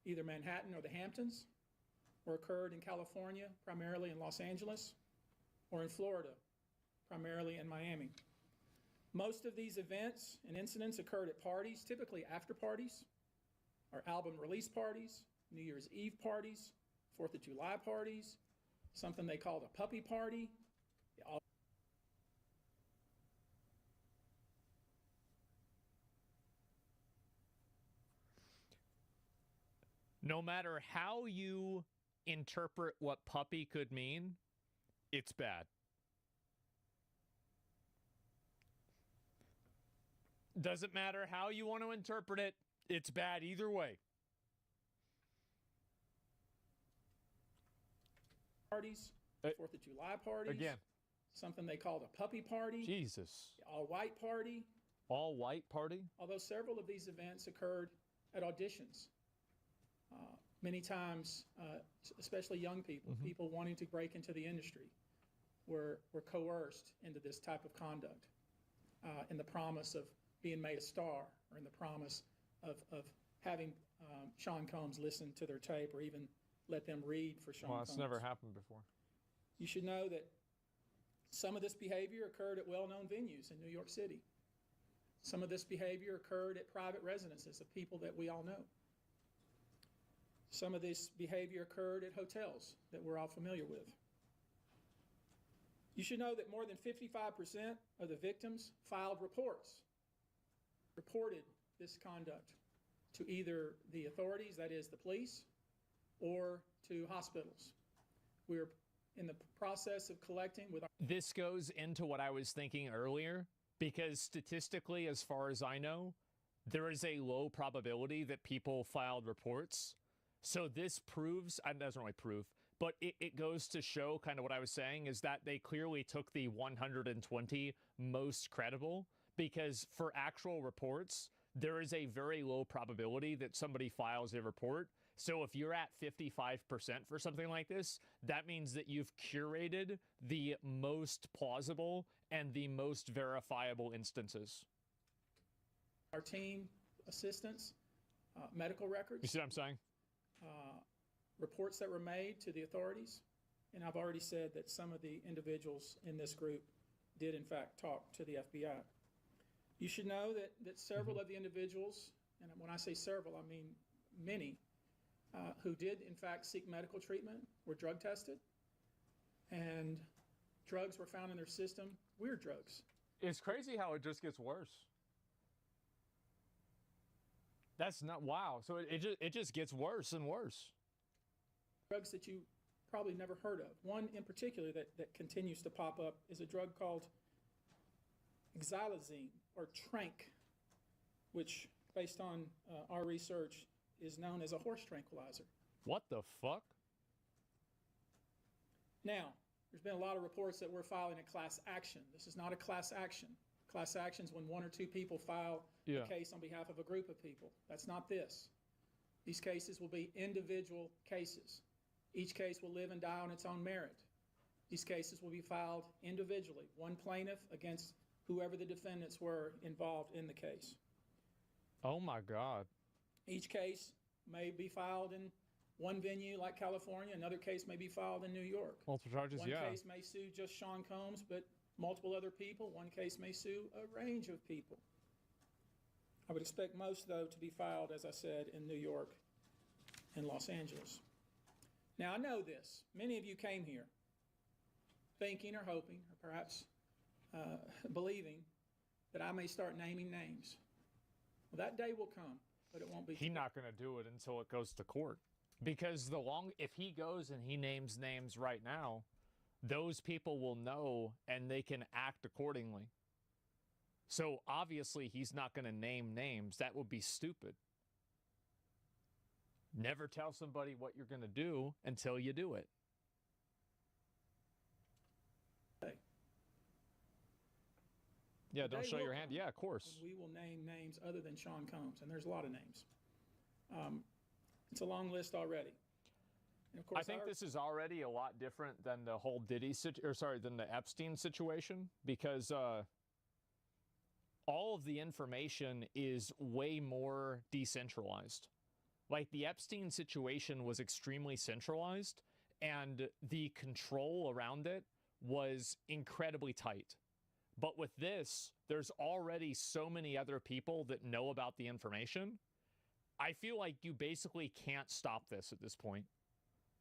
Either Manhattan or the Hamptons, or occurred in California, primarily in Los Angeles, or in Florida, primarily in Miami. Most of these events and incidents occurred at parties, typically after parties, or album release parties, New Year's Eve parties, 4th of July parties, something they called a puppy party. No matter how you interpret what puppy could mean, it's bad. Doesn't matter how you want to interpret it, it's bad either way. Parties, 4th of July parties. Again. Something they called a puppy party. Jesus. The all-white party. All-white party? Although several of these events occurred at auditions. Many times, especially young people, people wanting to break into the industry, were coerced into this type of conduct in the promise of being made a star or in the promise of having Sean Combs listen to their tape or even let them read for Sean Combs. Well, that's never happened before. You should know that some of this behavior occurred at well-known venues in New York City. Some of this behavior occurred at private residences of people that we all know. Some of this behavior occurred at hotels that we're all familiar with. You should know that more than 55% of the victims filed reported this conduct to either the authorities, that is the police, or to hospitals. We're in the process of collecting with our... This goes into what I was thinking earlier, because statistically, as far as I know, there is a low probability that people filed reports. So this proves, it doesn't really prove, but it goes to show kind of what I was saying is that they clearly took the 120 most credible, because for actual reports, there is a very low probability that somebody files a report. So if you're at 55% for something like this, that means that you've curated the most plausible and the most verifiable instances. Our team assistants, medical records. You see what I'm saying? Reports that were made to the authorities, and I've already said that some of the individuals in this group did in fact talk to the FBI. You should know that several of the individuals, and when I say several, I mean many, who did in fact seek medical treatment were drug tested, and drugs were found in their system, weird drugs. It's crazy how it just gets worse. That's not, wow. So it just gets worse and worse. Drugs that you probably never heard of. One in particular that continues to pop up is a drug called xylazine, or Trank, which, based on our research, is known as a horse tranquilizer. What the fuck? Now, there's been a lot of reports that we're filing a class action. This is not a class action. Class actions when one or two people file a case on behalf of a group of people. That's not this. These cases will be individual cases. Each case will live and die on its own merit. These cases will be filed individually, one plaintiff against whoever the defendants were involved in the case. Oh my God. Each case may be filed in one venue like California. Another case may be filed in New York. Multiple charges, One case may sue just Sean Combs, but multiple other people. One case may sue a range of people. I would expect most, though, to be filed, as I said, in New York and Los Angeles. Now, I know this. Many of you came here thinking or hoping or perhaps believing that I may start naming names. Well, that day will come, but it won't be today. He's not going to do it until it goes to court. Because if he goes and he names names right now, those people will know and they can act accordingly. So obviously he's not going to name names. That would be stupid. Never tell somebody what you're going to do until you do it. Yeah, don't show your hand. Yeah, of course. We will name names other than Sean Combs, and there's a lot of names. It's a long list already. And of course, I think this is already a lot different than the whole than the Epstein situation, because all of the information is way more decentralized. Like, the Epstein situation was extremely centralized, and the control around it was incredibly tight. But with this, there's already so many other people that know about the information. I feel like you basically can't stop this at this point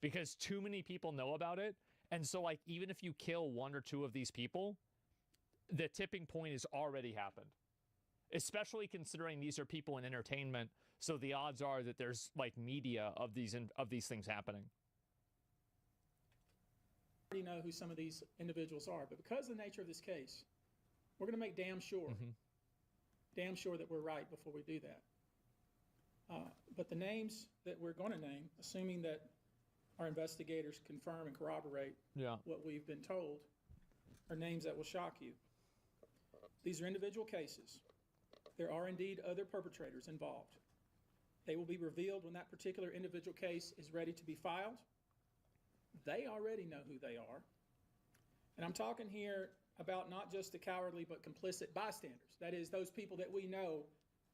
because too many people know about it. And so, like, even if you kill one or two of these people, the tipping point has already happened, especially considering these are people in entertainment. So the odds are that there's like media of these things happening. I already know who some of these individuals are, but because of the nature of this case, we're going to make damn sure that we're right before we do that. But the names that we're going to name, assuming that our investigators confirm and corroborate what we've been told, are names that will shock you. These are individual cases. There are indeed other perpetrators involved. They will be revealed when that particular individual case is ready to be filed. They already know who they are. And I'm talking here about not just the cowardly but complicit bystanders. That is, those people that we know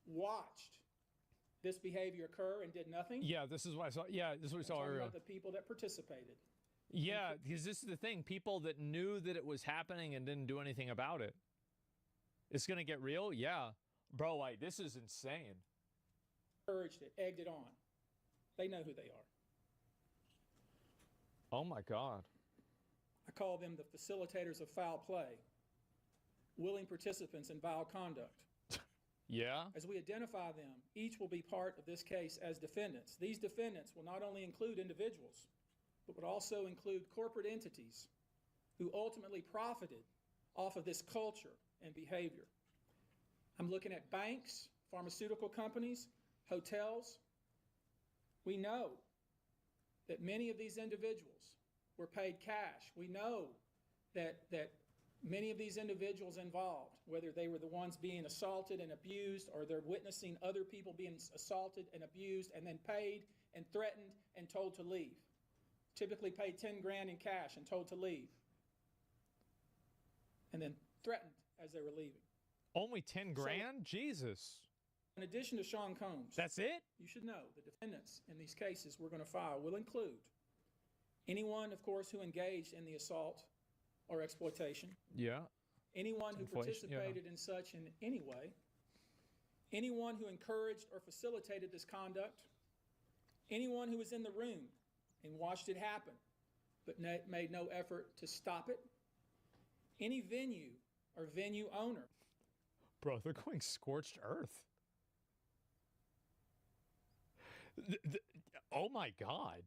watched this behavior occur and did nothing. Yeah, this is what I saw. Yeah, this is what we saw earlier. About the people that participated. Yeah, because this is the thing. People that knew that it was happening and didn't do anything about it. It's going to get real? Yeah. Bro, like, this is insane. Encouraged it, egged it on. They know who they are. Oh, my God. I call them the facilitators of foul play, willing participants in vile conduct. Yeah. As we identify them, each will be part of this case as defendants. These defendants will not only include individuals, but would also include corporate entities who ultimately profited off of this culture and behavior. I'm looking at banks, pharmaceutical companies, hotels. We know that many of these individuals were paid cash. We know that many of these individuals involved, whether they were the ones being assaulted and abused or they're witnessing other people being assaulted and abused and then paid and threatened and told to leave. Typically paid 10 grand in cash and told to leave. And then threatened as they were leaving. Only 10 grand? So, Jesus. In addition to Sean Combs. That's it? You should know the defendants in these cases we're going to file will include anyone, of course, who engaged in the assault or exploitation. Yeah. Anyone who participated in such in any way. Anyone who encouraged or facilitated this conduct. Anyone who was in the room and watched it happen but made no effort to stop it. Any venue or venue owner. Bro, they're going scorched earth. Oh my God.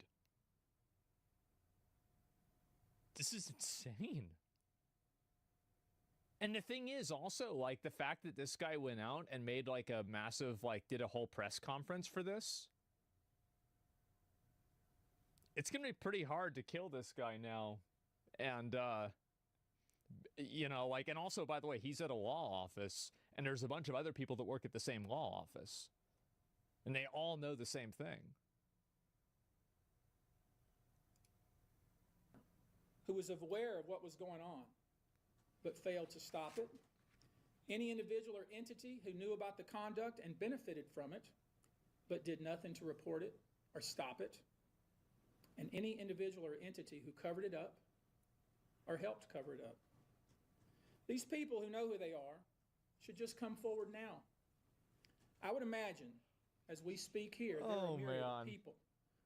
This is insane. And the thing is also, like, the fact that this guy went out and made like a massive, like, did a whole press conference for this. It's going to be pretty hard to kill this guy now. And you know, like, and also, by the way, he's at a law office, and there's a bunch of other people that work at the same law office, and they all know the same thing. Who was aware of what was going on, but failed to stop it. Any individual or entity who knew about the conduct and benefited from it, but did nothing to report it or stop it. And any individual or entity who covered it up or helped cover it up. These people who know who they are should just come forward now. I would imagine, as we speak here, there are a myriad of people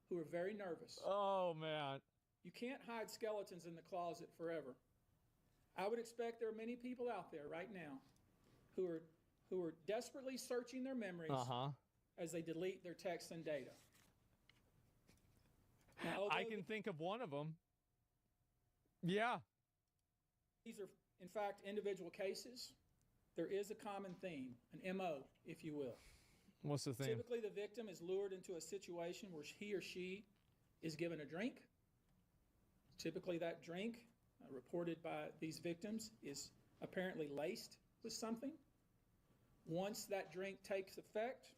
who are very nervous. Oh, man. You can't hide skeletons in the closet forever. I would expect there are many people out there right now who are desperately searching their memories as they delete their texts and data. Now, I can think of one of them. Yeah. These are, in fact, individual cases. There is a common theme, an MO, if you will. What's the theme? Typically, the victim is lured into a situation where he or she is given a drink. Typically, that drink, reported by these victims, is apparently laced with something. Once that drink takes effect,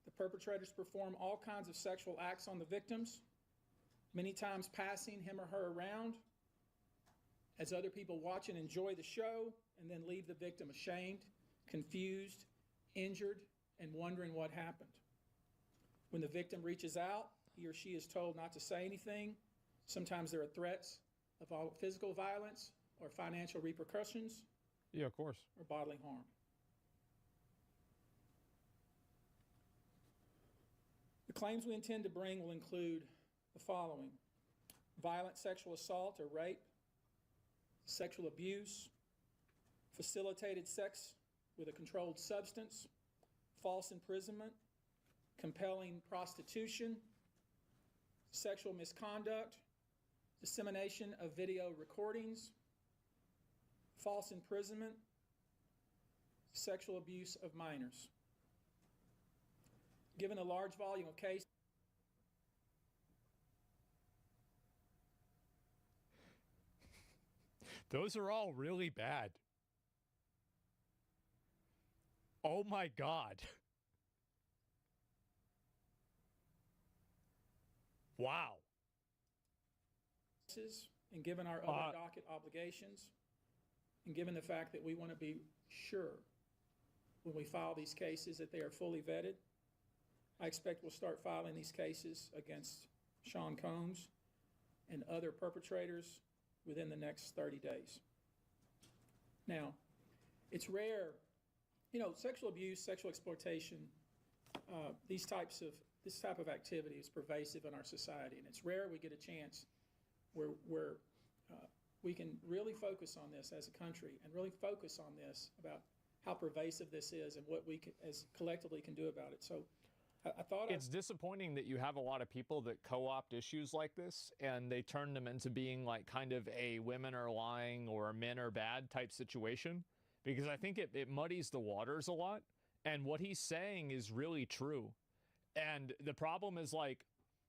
the perpetrators perform all kinds of sexual acts on the victims, many times passing him or her around as other people watch and enjoy the show, and then leave the victim ashamed, confused, injured, and wondering what happened. When the victim reaches out, he or she is told not to say anything. Sometimes there are threats of physical violence or financial repercussions. Yeah, of course. Or bodily harm. The claims we intend to bring will include the following: violent sexual assault or rape, sexual abuse, facilitated sex with a controlled substance, false imprisonment, compelling prostitution, sexual misconduct, dissemination of video recordings, false imprisonment, sexual abuse of minors. Given a large volume of cases, those are all really bad. Oh my God. Wow. And given our other docket obligations, and given the fact that we want to be sure when we file these cases that they are fully vetted, I expect we'll start filing these cases against Sean Combs and other perpetrators within the next 30 days. Now, it's rare, you know, sexual abuse, sexual exploitation, this type of activity is pervasive in our society, and it's rare we get a chance where we can really focus on this as a country and really focus on this about how pervasive this is and what we can, as collectively can do about it. So I thought it's disappointing that you have a lot of people that co-opt issues like this and they turn them into being like kind of a women are lying or men are bad type situation, because I think it muddies the waters a lot. And what he's saying is really true. And the problem is, like,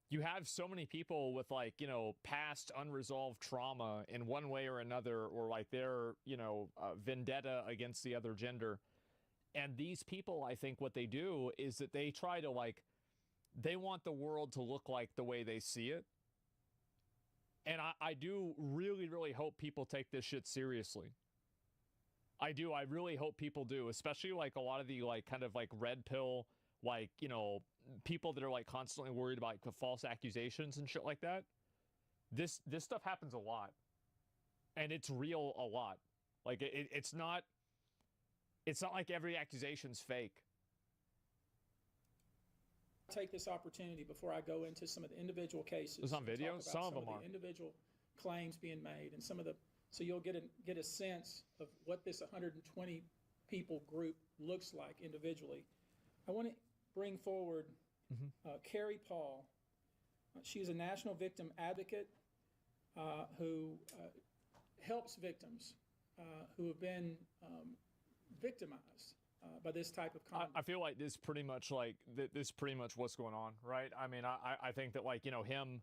you have so many people with, like, you know, past unresolved trauma in one way or another, or like their, you know, vendetta against the other gender. And these people, I think what they do is that they try to, like, they want the world to look like the way they see it. And I do really, really hope people take this shit seriously. I do. I really hope people do, especially like a lot of the like kind of like red pill, like, you know, people that are like constantly worried about like, false accusations and shit like that. This stuff happens a lot, and it's real a lot. Like it's not like every accusation's fake. Take this opportunity before I go into some of the individual cases. It's on video. Some of them are. The individual claims being made, and some of the, so you'll get a sense of what this 120 people group looks like individually. I want to bring forward Carrie Paul. She is a national victim advocate who helps victims who have been victimized by this type of conduct. I feel like this pretty much what's going on, right? I mean, I think that, like, you know, him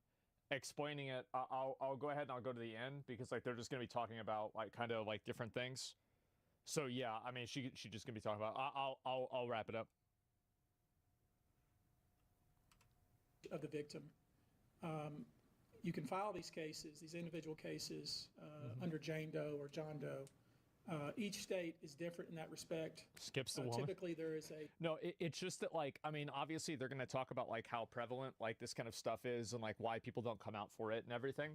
explaining it. I'll go ahead and I'll go to the end because like they're just gonna be talking about like kind of like different things. So yeah, I mean she just gonna be talking about. I'll wrap it up. Of the victim, you can file these cases, these individual cases, under Jane Doe or John Doe. Each state is different in that respect. Skips the woman. Typically, there is a no. It's just that, like, I mean, obviously they're going to talk about like how prevalent like this kind of stuff is and like why people don't come out for it and everything.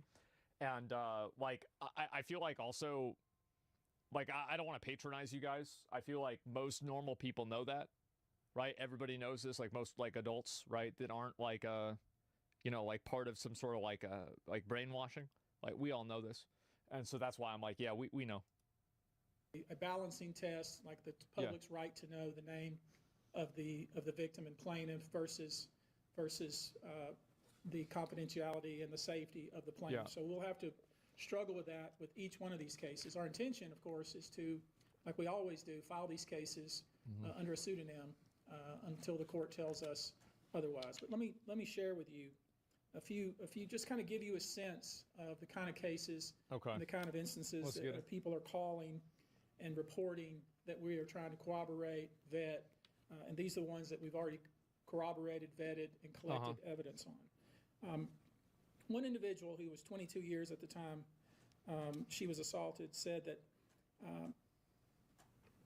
And like, I feel like also, like, I don't want to patronize you guys. I feel like most normal people know that, right? Everybody knows this. Like most like adults, right? That aren't like you know, like part of some sort of like brainwashing. Like we all know this, and so that's why I'm like, yeah, we know. A balancing test, like the public's right to know the name of the victim and plaintiff versus the confidentiality and the safety of the plaintiff. Yeah. So we'll have to struggle with that with each one of these cases. Our intention, of course, is to, like we always do, file these cases under a pseudonym until the court tells us otherwise. But let me share with you a few, just kind of give you a sense of the kind of cases and the kind of instances that people are calling and reporting that we are trying to corroborate, vet, and these are the ones that we've already corroborated, vetted, and collected evidence on. One individual who was 22 years at the time she was assaulted said that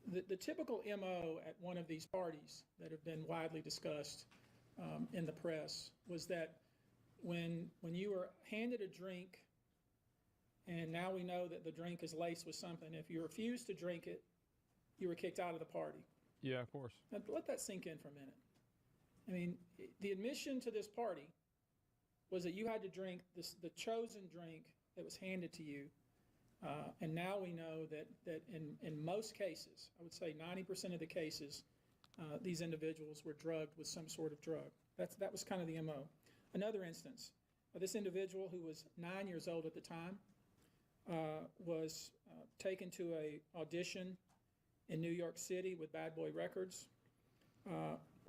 the typical MO at one of these parties that have been widely discussed in the press was that when you were handed a drink, and now we know that the drink is laced with something, if you refused to drink it, you were kicked out of the party. Yeah, of course. Now, let that sink in for a minute. I mean, the admission to this party was that you had to drink the chosen drink that was handed to you. And now we know that in most cases, I would say 90% of the cases, these individuals were drugged with some sort of drug. That was kind of the MO. Another instance, this individual who was 9 years old at the time was taken to an audition in New York City with Bad Boy Records.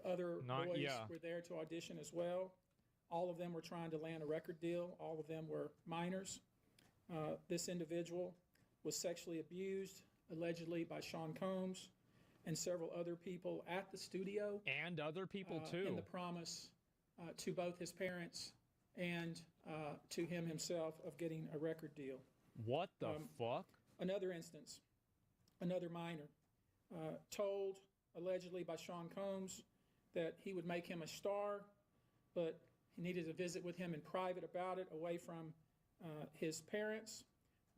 Other boys were there to audition as well. All of them were trying to land a record deal. All of them were minors. This individual was sexually abused, allegedly by Sean Combs and several other people at the studio. And other people too. In the promise to both his parents and to him himself of getting a record deal. What the fuck? Another instance, another minor, told allegedly by Sean Combs that he would make him a star, but he needed to visit with him in private about it, away from his parents.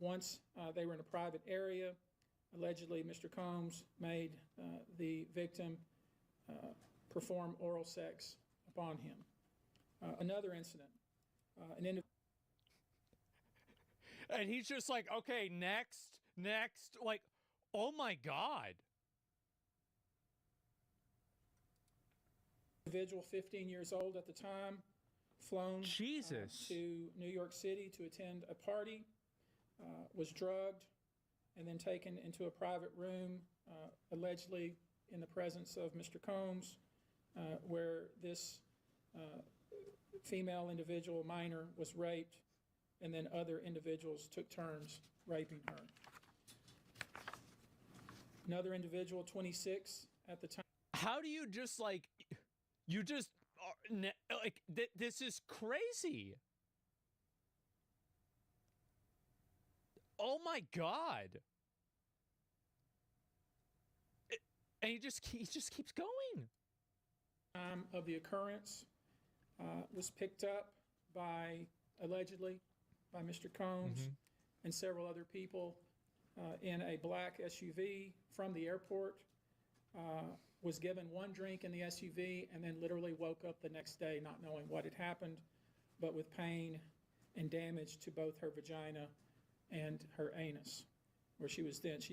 Once they were in a private area, allegedly Mr. Combs made the victim perform oral sex upon him. Another incident, an individual. And he's just like, okay, next, like, oh my God. Individual 15 years old at the time, flown to New York City to attend a party, was drugged, and then taken into a private room, allegedly in the presence of Mr. Combs, where this female individual, minor, was raped, and then other individuals took turns raping her. Another individual, 26 at the time. How do you just like, you just, like, this is crazy. Oh my God. And he just keeps going. Of the occurrence was picked up by, allegedly, by Mr. Combs and several other people in a black SUV from the airport, was given one drink in the SUV, and then literally woke up the next day not knowing what had happened, but with pain and damage to both her vagina and her anus, where she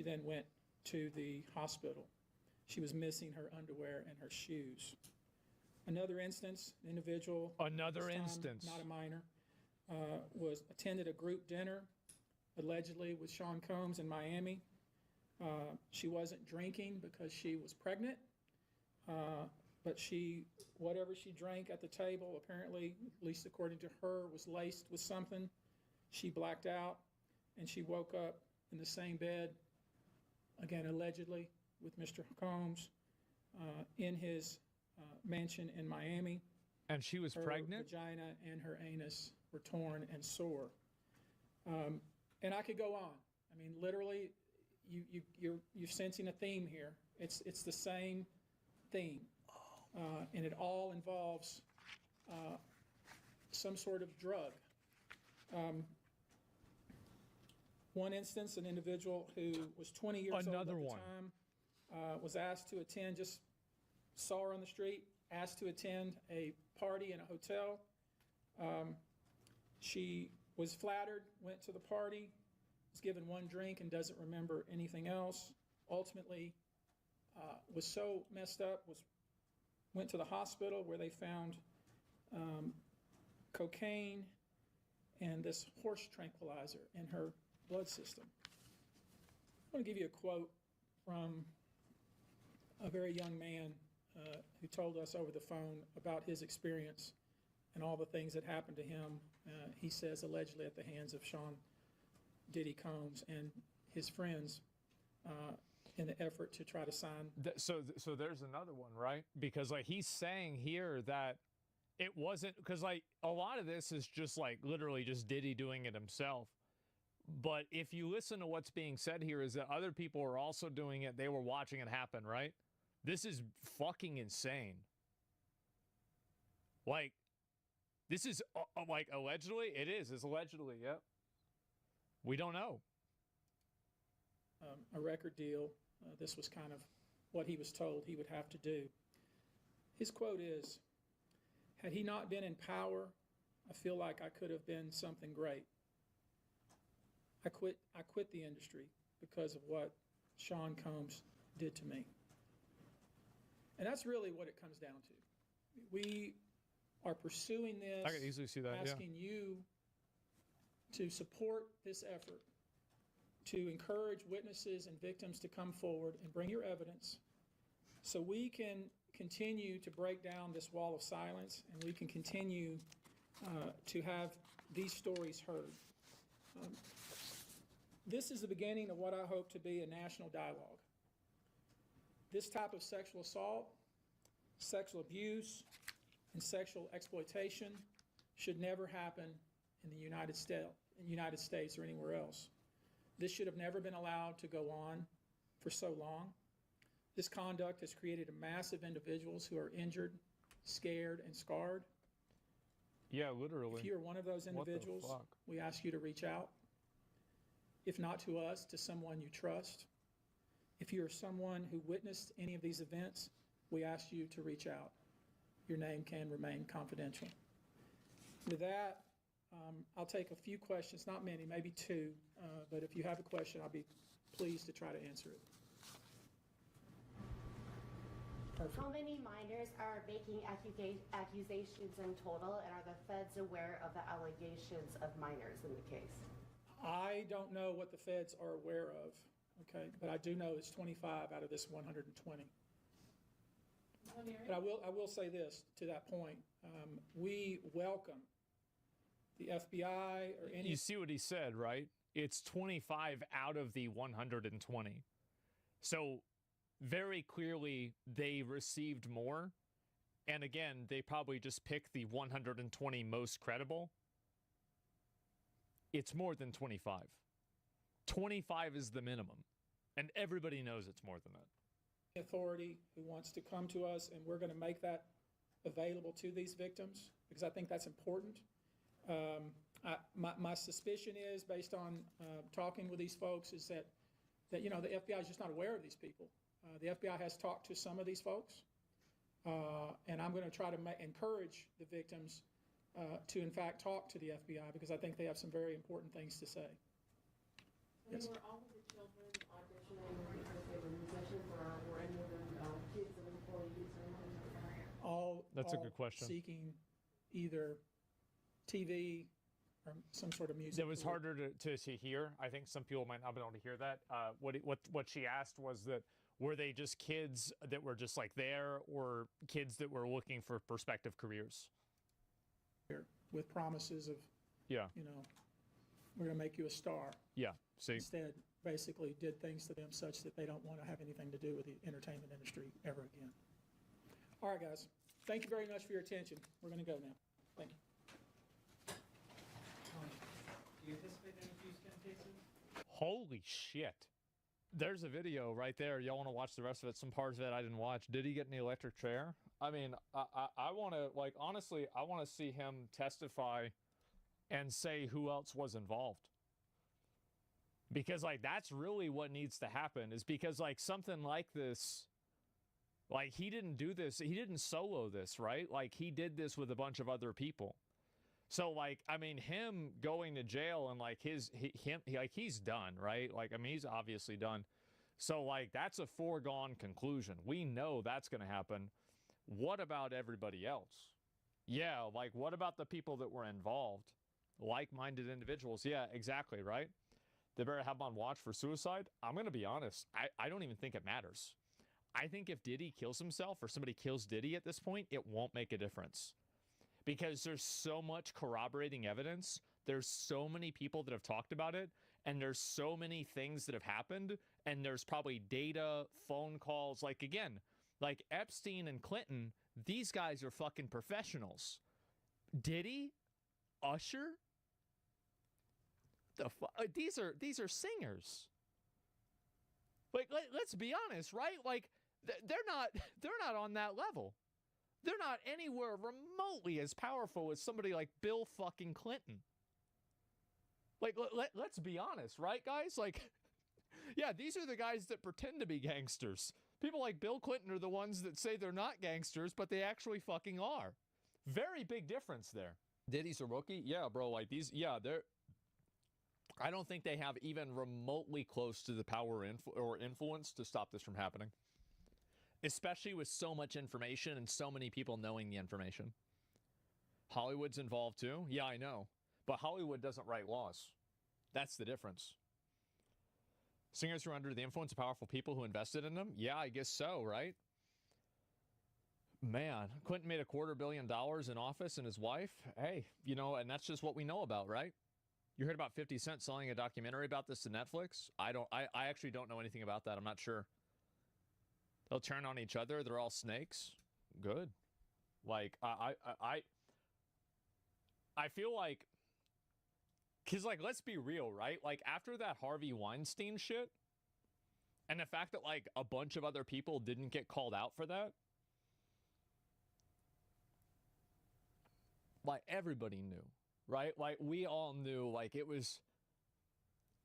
then went to the hospital. She was missing her underwear and her shoes. Another instance, an individual, not a minor, was attended a group dinner, allegedly with Sean Combs in Miami. She wasn't drinking because she was pregnant. but whatever she drank at the table, apparently, at least according to her, was laced with something. She blacked out, and she woke up in the same bed, again, allegedly, with Mr. Combs in his mansion in Miami. And she was pregnant? Her vagina and her anus were torn and sore. And I could go on. I mean, literally, you're sensing a theme here. It's the same theme, and it all involves some sort of drug. One instance, an individual who was 20 years old at the time was asked to attend, just saw her on the street, asked to attend a party in a hotel. She was flattered, went to the party, was given one drink and doesn't remember anything else. Ultimately, was so messed up, went to the hospital where they found cocaine and this horse tranquilizer in her blood system. I want to give you a quote from a very young man who told us over the phone about his experience and all the things that happened to him, he says, allegedly at the hands of Sean Diddy Combs and his friends in the effort to try to sign. So there's another one, right? Because like he's saying here that it wasn't, because like a lot of this is just like literally just Diddy doing it himself. But if you listen to what's being said here is that other people are also doing it. They were watching it happen, right? This is fucking insane. Like, this is like allegedly, it is. It's allegedly, yep. We don't know. A record deal. This was kind of what he was told he would have to do. His quote is, "Had he not been in power, I feel like I could have been something great. I quit the industry because of what Sean Combs did to me." And that's really what it comes down to. We are pursuing this. I can easily see that, asking you to support this effort, to encourage witnesses and victims to come forward and bring your evidence so we can continue to break down this wall of silence and we can continue to have these stories heard. This is the beginning of what I hope to be a national dialogue. This type of sexual assault, sexual abuse, and sexual exploitation should never happen in the United States or anywhere else. This should have never been allowed to go on for so long. This conduct has created a mass of individuals who are injured, scared, and scarred. Yeah, literally. If you are one of those individuals, we ask you to reach out. If not to us, to someone you trust. If you are someone who witnessed any of these events, we ask you to reach out. Your name can remain confidential. With that, I'll take a few questions, not many, maybe two, but if you have a question, I'll be pleased to try to answer it. Perfect. How many minors are making accusations in total, and are the feds aware of the allegations of minors in the case? I don't know what the feds are aware of, okay, but I do know it's 25 out of this 120. But I will say this to that point. We welcome the FBI or any... You see what he said, right? It's 25 out of the 120. So very clearly they received more. And again, they probably just picked the 120 most credible. It's more than 25. 25 is the minimum. And everybody knows it's more than that. Authority who wants to come to us, and we're going to make that available to these victims because I think that's important. My suspicion is, based on talking with these folks, is that the FBI is just not aware of these people. The FBI has talked to some of these folks, and I'm going to try to encourage the victims to, in fact, talk to the FBI because I think they have some very important things to say. Yes. Were all of the children auditioning because they were musicians, or were any of them kids of employees or anything like that? That's a good question. Seeking either TV or some sort of music. It was harder to hear. I think some people might not be able to hear that. What she asked was that Were they just kids that were just like there, or kids that were looking for prospective careers? With promises of, yeah, you know, we're going to make you a star. Yeah. See? Instead, basically did things to them such that they don't want to have anything to do with the entertainment industry ever again. All right, guys. Thank you very much for your attention. We're going to go now. Thank you. Do you anticipate any Houston cases? Holy shit. There's a video right there. Y'all want to watch the rest of it? Some parts of it I didn't watch. Did he get in the electric chair? I mean, I want to, like, honestly, I want to see him testify and say who else was involved. Because, like, that's really what needs to happen, is because, like, something like this, like, he didn't do this. He didn't solo this, right? Like, he did this with a bunch of other people. So, like, I mean, him going to jail and, like, he's done, right? Like, I mean, he's obviously done. So, like, that's a foregone conclusion. We know that's going to happen. What about everybody else? Yeah, like, what about the people that were involved? Like-minded individuals. Yeah, exactly, right? They better have them on watch for suicide. I'm going to be honest. I don't even think it matters. I think if Diddy kills himself or somebody kills Diddy at this point, it won't make a difference. Because there's so much corroborating evidence. There's so many people that have talked about it. And there's so many things that have happened. And there's probably data, phone calls. Like, again, like Epstein and Clinton, these guys are fucking professionals. Diddy? Usher? These are singers. Like, let's be honest, right? Like, they're not on that level. They're not anywhere remotely as powerful as somebody like Bill fucking Clinton. Like, let's be honest, right, guys? Like, yeah, these are the guys that pretend to be gangsters. People like Bill Clinton are the ones that say they're not gangsters, but they actually fucking are. Very big difference there. Diddy's a rookie? Yeah, bro, like these, yeah, they're... I don't think they have even remotely close to the power or influence to stop this from happening. Especially with so much information and so many people knowing the information. Hollywood's involved too? Yeah, I know. But Hollywood doesn't write laws. That's the difference. Singers who are under the influence of powerful people who invested in them? Yeah, I guess so, right? Man, Clinton made $250 million in office and his wife? Hey, you know, and that's just what we know about, right? You heard about 50 Cent selling a documentary about this to Netflix? I actually don't know anything about that. I'm not sure. They'll turn on each other. They're all snakes. Good. Like, I feel like, because, like, let's be real, right? Like, after that Harvey Weinstein shit, and the fact that, like, a bunch of other people didn't get called out for that, like, everybody knew, right? Like, we all knew, like, it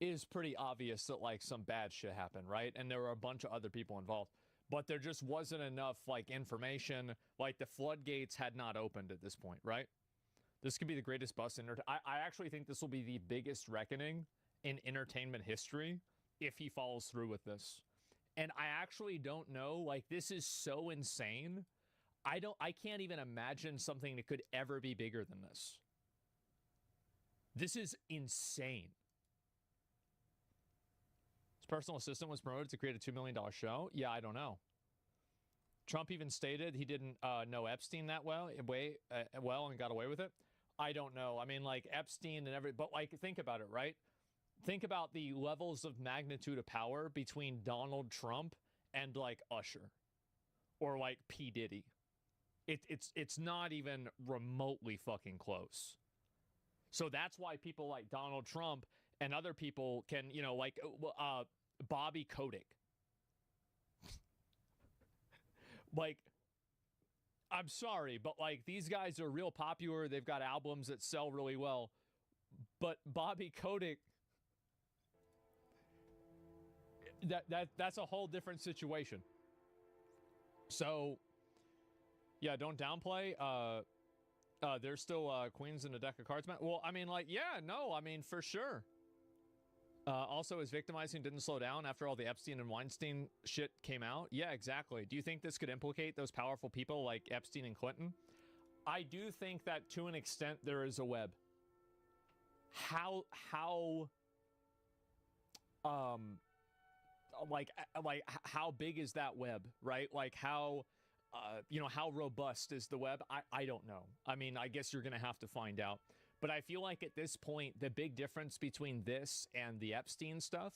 is pretty obvious that, like, some bad shit happened, right? And there were a bunch of other people involved. But there just wasn't enough, like, information. Like, the floodgates had not opened at this point, right? This could be the greatest bust in... I actually think this will be the biggest reckoning in entertainment history if he follows through with this. And I actually don't know. Like, this is so insane. I can't even imagine something that could ever be bigger than this. This is insane. His personal assistant was promoted to create a $2 million show. Yeah, I don't know. Trump even stated he didn't know Epstein that well and got away with it. I don't know. I mean, like, Epstein and but, like, think about it, right? Think about the levels of magnitude of power between Donald Trump and, like, Usher or, like, P. Diddy. It's not even remotely fucking close. So that's why people like Donald Trump and other people can, you know, like Bobby Kotick. Like, I'm sorry, but, like, these guys are real popular. They've got albums that sell really well. But Bobby Kotick, that's a whole different situation. So, yeah, don't downplay. There's still queens in a deck of cards, man. Well, I mean, like, yeah, no, I mean, for sure. Also, his victimizing didn't slow down after all the Epstein and Weinstein shit came out. Yeah, exactly. Do you think this could implicate those powerful people like Epstein and Clinton? I do think that to an extent there is a web. How how big is that web, right? Like how how robust is the web? I don't know. I mean, I guess you're going to have to find out. But I feel like at this point, the big difference between this and the Epstein stuff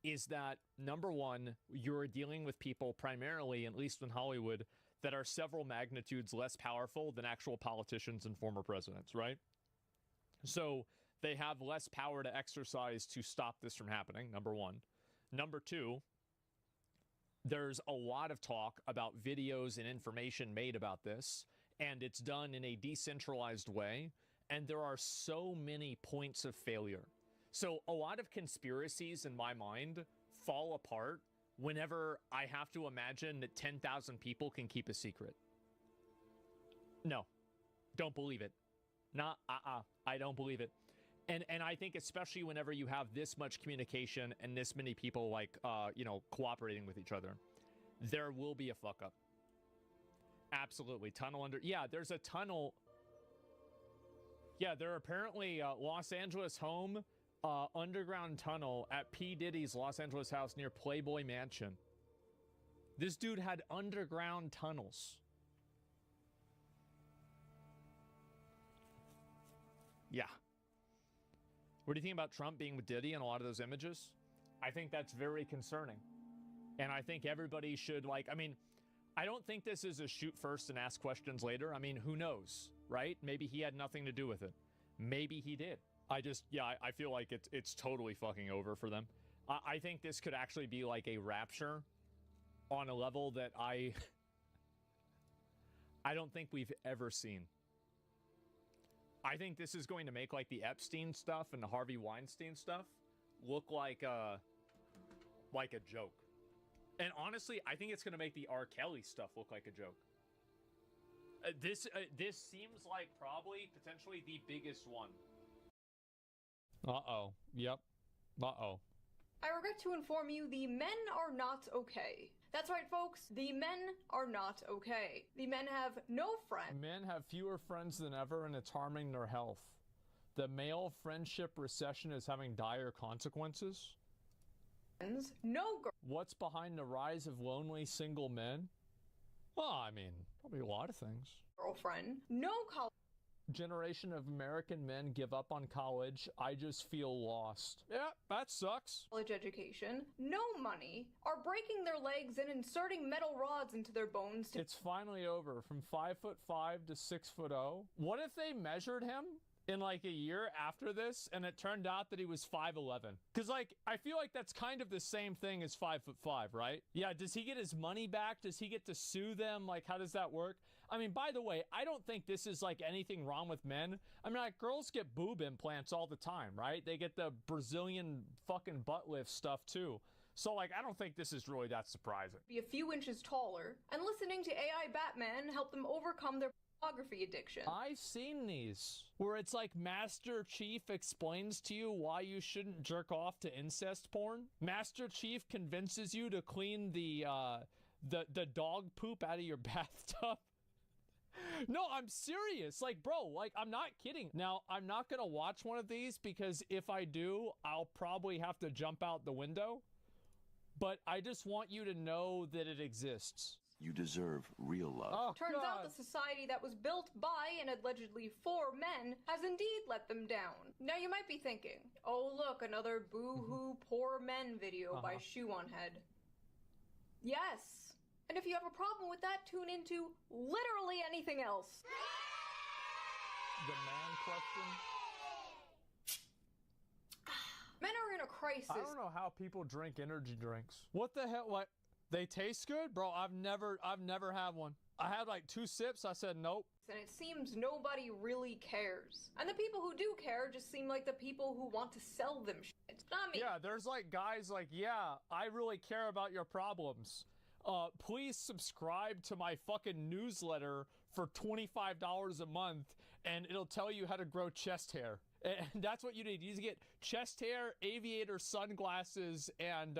is that, number one, you're dealing with people primarily, at least in Hollywood, that are several magnitudes less powerful than actual politicians and former presidents, right? So they have less power to exercise to stop this from happening, number one. Number two, there's a lot of talk about videos and information made about this, and it's done in a decentralized way, and there are so many points of failure. So a lot of conspiracies in my mind fall apart whenever I have to imagine that 10,000 people can keep a secret. No, don't believe it. I don't believe it. And I think especially whenever you have this much communication and this many people cooperating with each other, there will be a fuck up. Absolutely. Tunnel under. Yeah, there's a tunnel. Yeah, there are apparently Los Angeles home underground tunnel at P. Diddy's Los Angeles house near Playboy Mansion. This dude had underground tunnels. Yeah. What do you think about Trump being with Diddy in a lot of those images? I think that's very concerning. And I think everybody should, I don't think this is a shoot first and ask questions later. I mean, who knows, right? Maybe he had nothing to do with it. Maybe he did. I feel like it's totally fucking over for them. I think this could actually be like a rapture on a level that I don't think we've ever seen. I think this is going to make like the Epstein stuff and the Harvey Weinstein stuff look like a joke. And honestly, I think it's going to make the R. Kelly stuff look like a joke. This seems like probably potentially the biggest one. Uh-oh. Yep. Uh-oh. I regret to inform you the men are not okay. That's right, folks. The men are not okay. The men have no friends. Men have fewer friends than ever, and it's harming their health. The male friendship recession is having dire consequences. No girl. What's behind the rise of lonely single men? Well, I mean, probably a lot of things. Girlfriend. No college. Generation of American men give up on college. I just feel lost. Yeah, that sucks. College education, no money, are breaking their legs and inserting metal rods into their bones. It's finally over. From 5'5" to 6'0". What if they measured him in like a year after this and it turned out that he was 5'11"? Because I feel like that's kind of the same thing as 5'5", right? Yeah, does he get his money back? Does he get to sue them? Like, how does that work? I mean, by the way, I don't think this is like anything wrong with men. I mean, girls get boob implants all the time, right? They get the Brazilian fucking butt lift stuff too. So I don't think this is really that surprising. Be a few inches taller, and listening to AI Batman help them overcome their pornography addiction. I've seen these where it's like Master Chief explains to you why you shouldn't jerk off to incest porn. Master Chief convinces you to clean the dog poop out of your bathtub. No, I'm serious. Bro, I'm not kidding. Now, I'm not gonna watch one of these because if I do, I'll probably have to jump out the window. But I just want you to know that it exists. You deserve real love. Oh, Turns out the society that was built by and allegedly for men has indeed let them down. Now you might be thinking, oh look, another boo-hoo poor men video by Shoe on Head. Yes. And if you have a problem with that, tune into literally anything else. The man question? Men are in a crisis. I don't know how people drink energy drinks. What the hell? They taste good? Bro, I've never had one. I had 2 sips. I said nope. And it seems nobody really cares. And the people who do care just seem like the people who want to sell them shit. Not me. Yeah, there's guys yeah, I really care about your problems. Please subscribe to my fucking newsletter for $25 a month, and it'll tell you how to grow chest hair. And that's what you need. You need to get chest hair, aviator sunglasses, and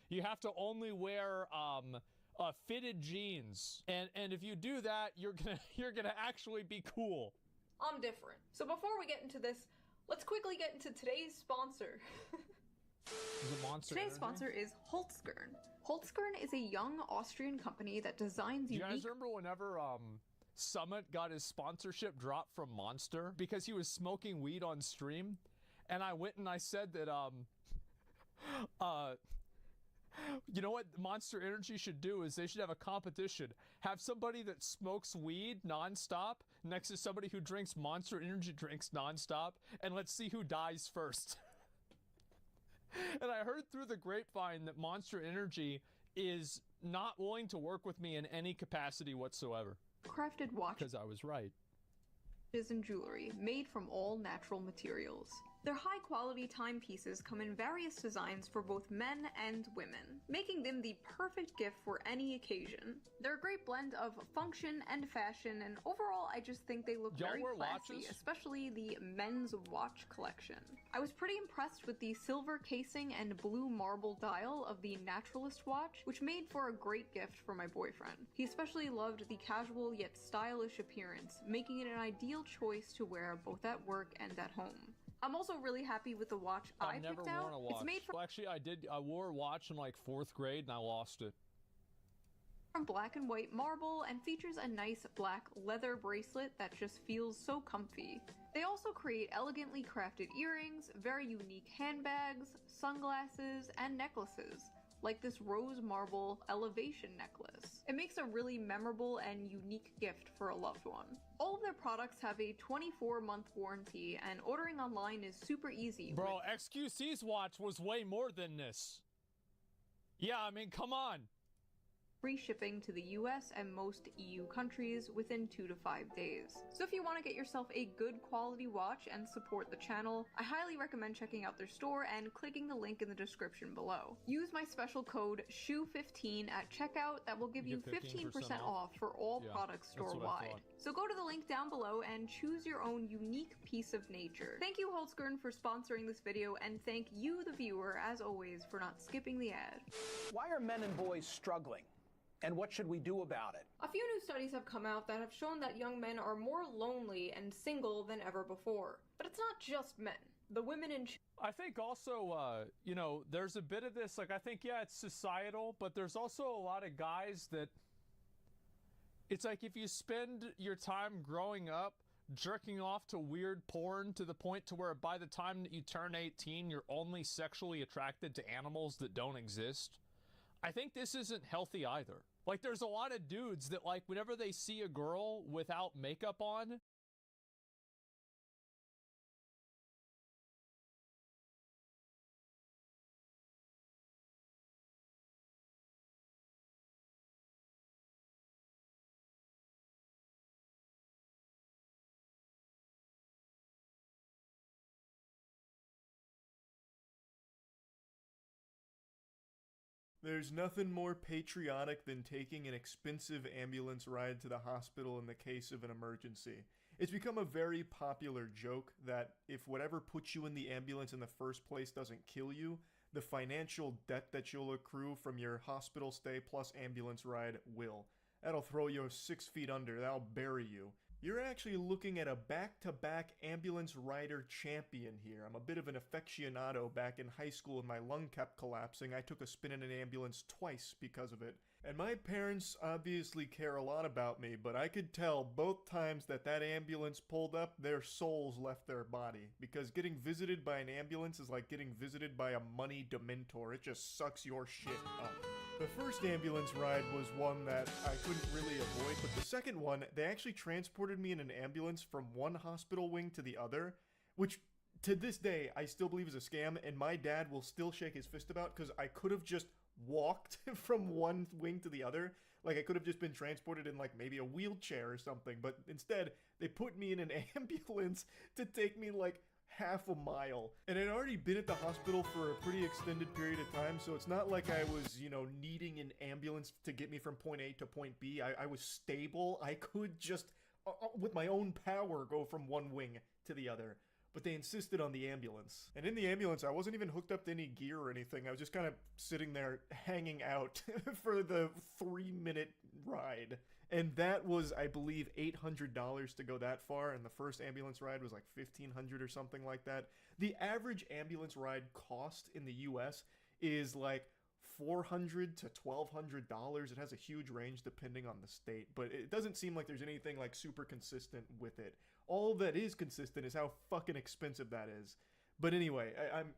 you have to only wear fitted jeans. And if you do that, you're gonna actually be cool. I'm different. So before we get into this, let's quickly get into today's sponsor. Today's sponsor is Holzkern. Holzkern is a young Austrian company that designs unique... Do you guys remember whenever Summit got his sponsorship dropped from Monster because he was smoking weed on stream? And I went and I said that, you know what Monster Energy should do is they should have a competition. Have somebody that smokes weed nonstop next to somebody who drinks Monster Energy drinks nonstop, and let's see who dies first. And I heard through the grapevine that Monster Energy is not willing to work with me in any capacity whatsoever. Crafted watches. Because I was right. And jewelry made from all natural materials. Their high-quality timepieces come in various designs for both men and women, making them the perfect gift for any occasion. They're a great blend of function and fashion, and overall I just think they look very classy, especially the men's watch collection. I was pretty impressed with the silver casing and blue marble dial of the Naturalist watch, which made for a great gift for my boyfriend. He especially loved the casual yet stylish appearance, making it an ideal choice to wear both at work and at home. I'm also really happy with the watch I picked out. I've never worn a watch. It's made from actually, I wore a watch in like 4th grade and I lost it. From black and white marble and features a nice black leather bracelet that just feels so comfy. They also create elegantly crafted earrings, very unique handbags, sunglasses, and necklaces, like this rose marble elevation necklace. It makes a really memorable and unique gift for a loved one. All of their products have a 24-month warranty, and ordering online is super easy. Bro, XQC's watch was way more than this. Yeah, I mean, come on. Free shipping to the US and most EU countries within 2 to 5 days. So if you want to get yourself a good quality watch and support the channel, I highly recommend checking out their store and clicking the link in the description below. Use my special code SHOE15 at checkout that will give you 15% off for all products store-wide. So go to the link down below and choose your own unique piece of nature. Thank you Holzkern for sponsoring this video, and thank you the viewer as always for not skipping the ad. Why are men and boys struggling? And what should we do about it? A few new studies have come out that have shown that young men are more lonely and single than ever before. But it's not just men. The women in... I think also, you know, there's a bit of this, like, I think, yeah, it's societal, but there's also a lot of guys that... It's like if you spend your time growing up jerking off to weird porn to the point to where by the time that you turn 18, you're only sexually attracted to animals that don't exist. I think this isn't healthy either. Like, there's a lot of dudes that, like, whenever they see a girl without makeup on, There's nothing more patriotic than taking an expensive ambulance ride to the hospital in the case of an emergency. It's become a very popular joke that if whatever puts you in the ambulance in the first place doesn't kill you, the financial debt that you'll accrue from your hospital stay plus ambulance ride will. That'll throw you 6 feet under, that'll bury you. You're actually looking at a back-to-back ambulance rider champion here. I'm a bit of an aficionado. Back in high school when my lung kept collapsing, I took a spin in an ambulance twice because of it. And my parents obviously care a lot about me, but I could tell both times that that ambulance pulled up, their souls left their body. Because getting visited by an ambulance is like getting visited by a money dementor. It just sucks your shit up. The first ambulance ride was one that I couldn't really avoid, but the second one, they actually transported me in an ambulance from one hospital wing to the other, which to this day I still believe is a scam, and my dad will still shake his fist about, because I could have just walked from one wing to the other. Like, I could have just been transported in, like, maybe a wheelchair or something, but instead they put me in an ambulance to take me, like, half a mile. And I'd already been at the hospital for a pretty extended period of time, so it's not like I was, you know, needing an ambulance to get me from point A to point B. I was stable. I could just, with my own power, go from one wing to the other. But they insisted on the ambulance. And in the ambulance, I wasn't even hooked up to any gear or anything. I was just kind of sitting there hanging out for the 3-minute ride. And that was, I believe, $800 to go that far, and the first ambulance ride was like $1,500 or something like that. The average ambulance ride cost in the US is like $400 to $1,200. It has a huge range depending on the state, but it doesn't seem like there's anything like super consistent with it. All that is consistent is how fucking expensive that is. But anyway,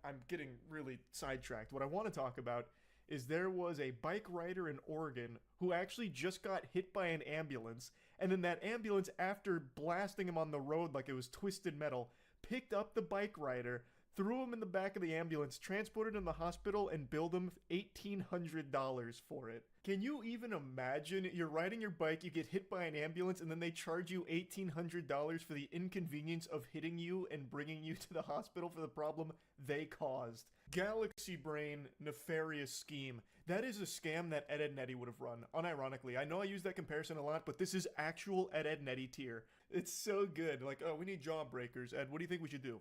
I'm getting really sidetracked. What I want to talk about is there was a bike rider in Oregon who actually just got hit by an ambulance, and then that ambulance, after blasting him on the road like it was twisted metal, picked up the bike rider, threw him in the back of the ambulance, transported him to the hospital, and billed him $1,800 for it. Can you even imagine? You're riding your bike, you get hit by an ambulance, and then they charge you $1,800 for the inconvenience of hitting you and bringing you to the hospital for the problem they caused. Galaxy Brain nefarious scheme. That is a scam that Ed, Edd n Eddy would have run, unironically. I know I use that comparison a lot, but this is actual Ed, Edd n Eddy tier. It's so good. Like, oh, we need jawbreakers. Ed, what do you think we should do?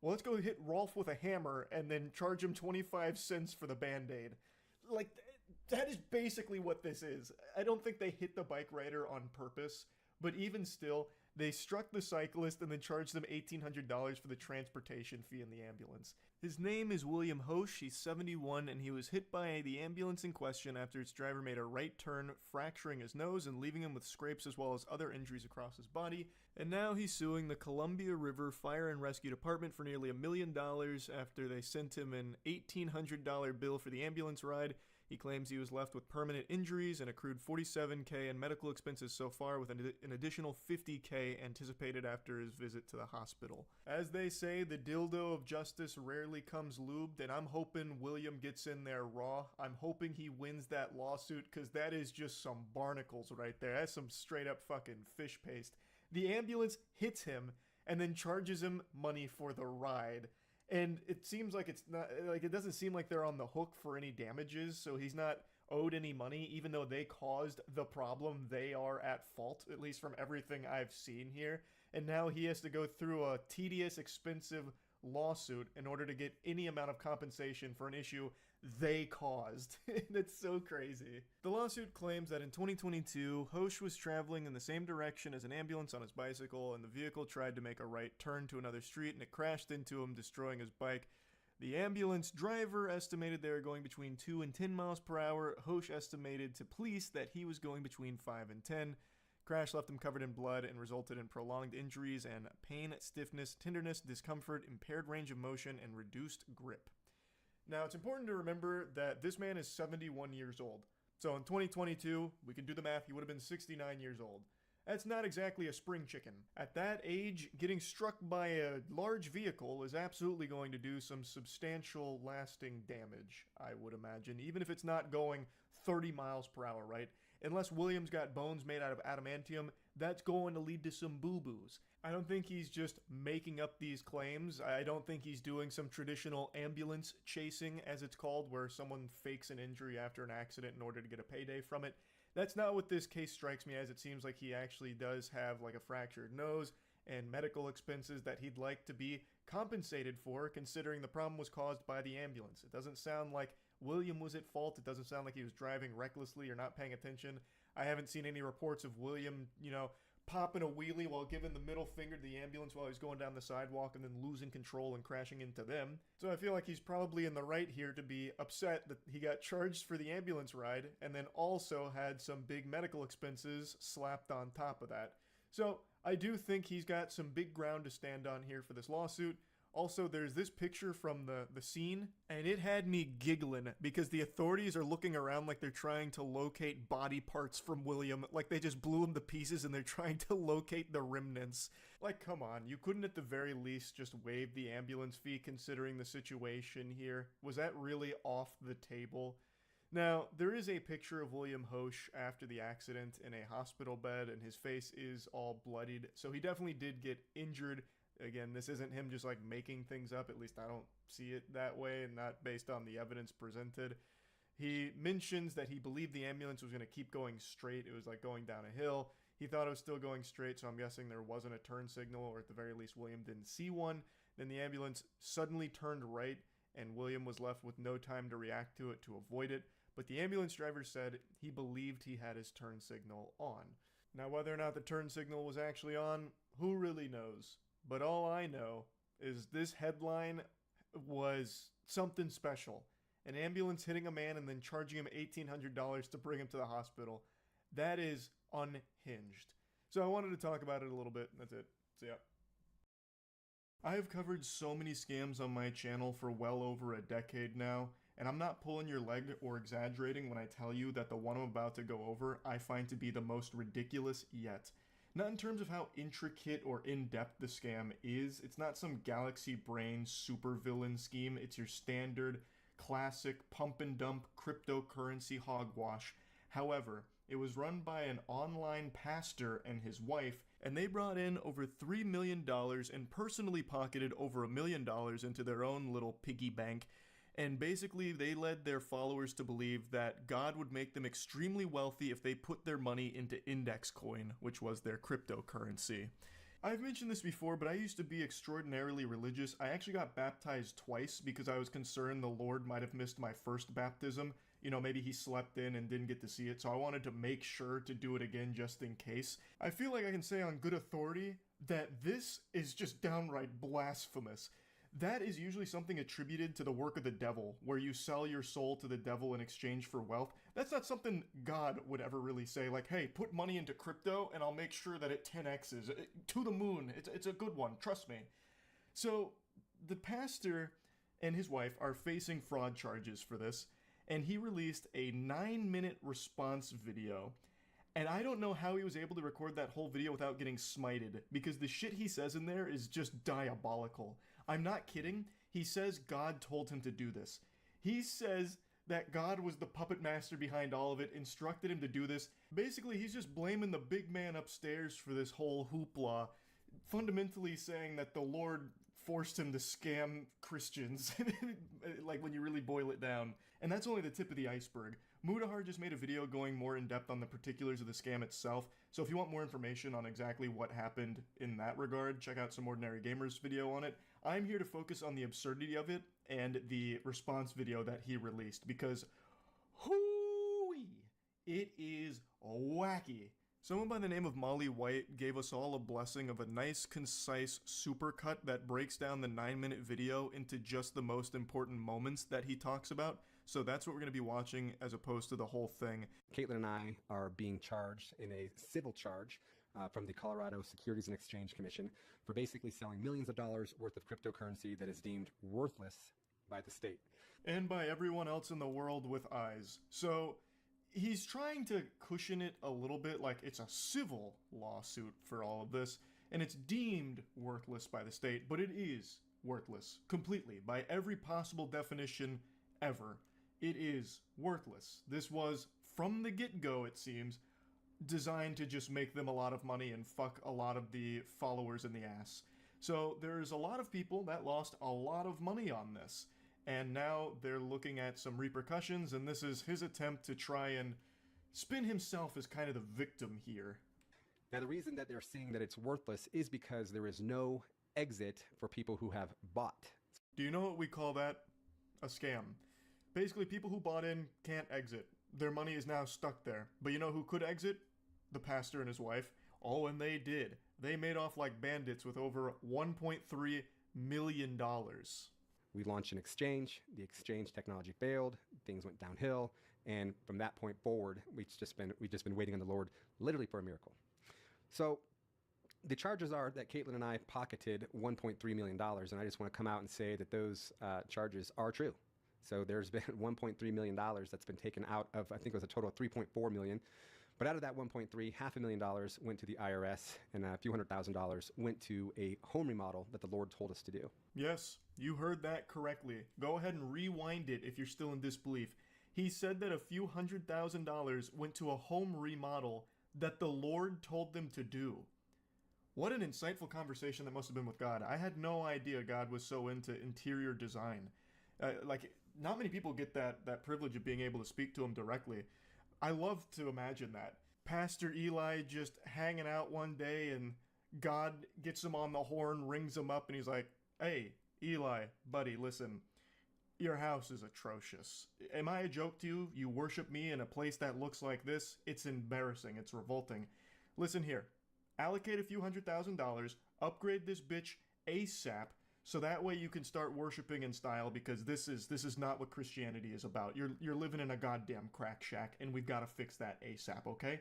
Well, let's go hit Rolf with a hammer and then charge him 25 cents for the Band-Aid. Like, that is basically what this is. I don't think they hit the bike rider on purpose, but even still, they struck the cyclist and then charged them $1,800 for the transportation fee in the ambulance. His name is William Hosch, he's 71, and he was hit by the ambulance in question after its driver made a right turn, fracturing his nose and leaving him with scrapes as well as other injuries across his body. And now he's suing the Columbia River Fire and Rescue Department for nearly $1 million after they sent him an $1,800 bill for the ambulance ride. He claims he was left with permanent injuries and accrued $47,000 in medical expenses so far, with an additional $50,000 anticipated after his visit to the hospital. As they say, the dildo of justice rarely comes lubed, and I'm hoping William gets in there raw. I'm hoping he wins that lawsuit, because that is just some barnacles right there. That's some straight up fucking fish paste. The ambulance hits him and then charges him money for the ride. And it seems like it's not, like, it doesn't seem like they're on the hook for any damages, so he's not owed any money, even though they caused the problem. They are at fault, at least from everything I've seen here. And now he has to go through a tedious, expensive lawsuit in order to get any amount of compensation for an issue they caused. That's so crazy. The lawsuit claims that in 2022, Hosch was traveling in the same direction as an ambulance on his bicycle, and the vehicle tried to make a right turn to another street, and it crashed into him, destroying his bike. The ambulance driver estimated they were going between 2 and 10 miles per hour. Hosch estimated to police that he was going between 5 and 10. Crash left him covered in blood and resulted in prolonged injuries and pain, stiffness, tenderness, discomfort, impaired range of motion, and reduced grip. Now, it's important to remember that this man is 71 years old. So in 2022, we can do the math, he would have been 69 years old. That's not exactly a spring chicken. At that age, getting struck by a large vehicle is absolutely going to do some substantial lasting damage, I would imagine, even if it's not going 30 miles per hour, right? Unless William's got bones made out of adamantium, that's going to lead to some boo-boos. I don't think he's just making up these claims. I don't think he's doing some traditional ambulance chasing, as it's called, where someone fakes an injury after an accident in order to get a payday from it. That's not what this case strikes me as. It seems like he actually does have like a fractured nose and medical expenses that he'd like to be compensated for, considering the problem was caused by the ambulance. It doesn't sound like William was at fault. It doesn't sound like he was driving recklessly or not paying attention. I haven't seen any reports of William, popping a wheelie while giving the middle finger to the ambulance while he's going down the sidewalk and then losing control and crashing into them. So I feel like he's probably in the right here to be upset that he got charged for the ambulance ride and then also had some big medical expenses slapped on top of that. So I do think he's got some big ground to stand on here for this lawsuit. Also, there's this picture from the scene, and it had me giggling because the authorities are looking around like they're trying to locate body parts from William, like they just blew him to pieces and they're trying to locate the remnants. Like, come on, you couldn't at the very least just waive the ambulance fee considering the situation here? Was that really off the table? Now, there is a picture of William Hosch after the accident in a hospital bed, and his face is all bloodied, so he definitely did get injured. Again, this isn't him just like making things up, at least I don't see it that way, and not based on the evidence presented. He mentions that he believed the ambulance was going to keep going straight. It was like going down a hill. He thought it was still going straight, so I'm guessing there wasn't a turn signal, or at the very least William didn't see one. Then the ambulance suddenly turned right, and William was left with no time to react to it to avoid it. But the ambulance driver said he believed he had his turn signal on. Now, whether or not the turn signal was actually on, who really knows? But all I know is this headline was something special. An ambulance hitting a man and then charging him $1,800 to bring him to the hospital. That is unhinged. So I wanted to talk about it a little bit. That's it. So yeah. I have covered so many scams on my channel for well over a decade now, and I'm not pulling your leg or exaggerating when I tell you that the one I'm about to go over I find to be the most ridiculous yet. Not in terms of how intricate or in-depth the scam is. It's not some galaxy brain supervillain scheme. It's your standard, classic pump and dump cryptocurrency hogwash. However, it was run by an online pastor and his wife, and they brought in over $3 million and personally pocketed over $1 million into their own little piggy bank. And basically, they led their followers to believe that God would make them extremely wealthy if they put their money into Index Coin, which was their cryptocurrency. I've mentioned this before, but I used to be extraordinarily religious. I actually got baptized twice because I was concerned the Lord might have missed my first baptism. You know, maybe he slept in and didn't get to see it, so I wanted to make sure to do it again just in case. I feel like I can say on good authority that this is just downright blasphemous. That is usually something attributed to the work of the devil, where you sell your soul to the devil in exchange for wealth. That's not something God would ever really say, like, hey, put money into crypto and I'll make sure that it 10x's to the moon. It's a good one, trust me. So the pastor and his wife are facing fraud charges for this, and he released a 9-minute response video. And I don't know how he was able to record that whole video without getting smited, because the shit he says in there is just diabolical. I'm not kidding. He says God told him to do this. He says that God was the puppet master behind all of it, instructed him to do this. Basically, he's just blaming the big man upstairs for this whole hoopla, fundamentally saying that the Lord forced him to scam Christians, like when you really boil it down. And that's only the tip of the iceberg. Mudahar just made a video going more in depth on the particulars of the scam itself, so if you want more information on exactly what happened in that regard, check out some Ordinary Gamers video on it. I'm here to focus on the absurdity of it and the response video that he released, because hooey, it is wacky. Someone by the name of Molly White gave us all a blessing of a nice, concise supercut that breaks down the 9-minute video into just the most important moments that he talks about. So that's what we're going to be watching as opposed to the whole thing. Caitlin and I are being charged in a civil charge from the Colorado Securities and Exchange Commission for basically selling millions of dollars worth of cryptocurrency that is deemed worthless by the state. And by everyone else in the world with eyes. So he's trying to cushion it a little bit, like it's a civil lawsuit for all of this, and it's deemed worthless by the state, but it is worthless completely by every possible definition ever. It is worthless. This was, from the get-go, it seems, designed to just make them a lot of money and fuck a lot of the followers in the ass. So there's a lot of people that lost a lot of money on this, and now they're looking at some repercussions, and this is his attempt to try and spin himself as kind of the victim here. Now, the reason that they're saying that it's worthless is because there is no exit for people who have bought. Do you know what we call that? A scam. Basically, people who bought in can't exit. Their money is now stuck there. But you know who could exit? The pastor and his wife. Oh, and they did. They made off like bandits with over $1.3 million. We launched an exchange. The exchange technology failed. Things went downhill. And from that point forward, we've just been waiting on the Lord literally for a miracle. So the charges are that Caitlin and I pocketed $1.3 million. And I just want to come out and say that those charges are true. So there's been $1.3 million that's been taken out of, I think it was a total of $3.4 million. But out of that 1.3, $500,000 went to the IRS, and a few $100,000 went to a home remodel that the Lord told us to do. Yes, you heard that correctly. Go ahead and rewind it if you're still in disbelief. He said that a few $100,000 went to a home remodel that the Lord told them to do. What an insightful conversation that must have been with God. I had no idea God was so into interior design. Not many people get that privilege of being able to speak to him directly. I love to imagine that. Pastor Eli just hanging out one day and God gets him on the horn, rings him up, and he's like, hey, Eli, buddy, listen, your house is atrocious. Am I a joke to you? You worship me in a place that looks like this? It's embarrassing. It's revolting. Listen here. Allocate a few $100,000, upgrade this bitch ASAP, so that way you can start worshiping in style, because this is not what Christianity is about. You're living in a goddamn crack shack, and we've got to fix that ASAP, okay?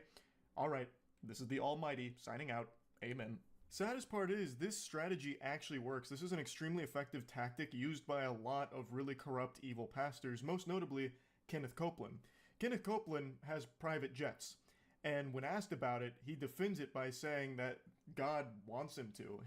All right, this is the Almighty signing out. Amen. Saddest part is, this strategy actually works. This is an extremely effective tactic used by a lot of really corrupt, evil pastors, most notably Kenneth Copeland. Kenneth Copeland has private jets, and when asked about it, he defends it by saying that God wants him to.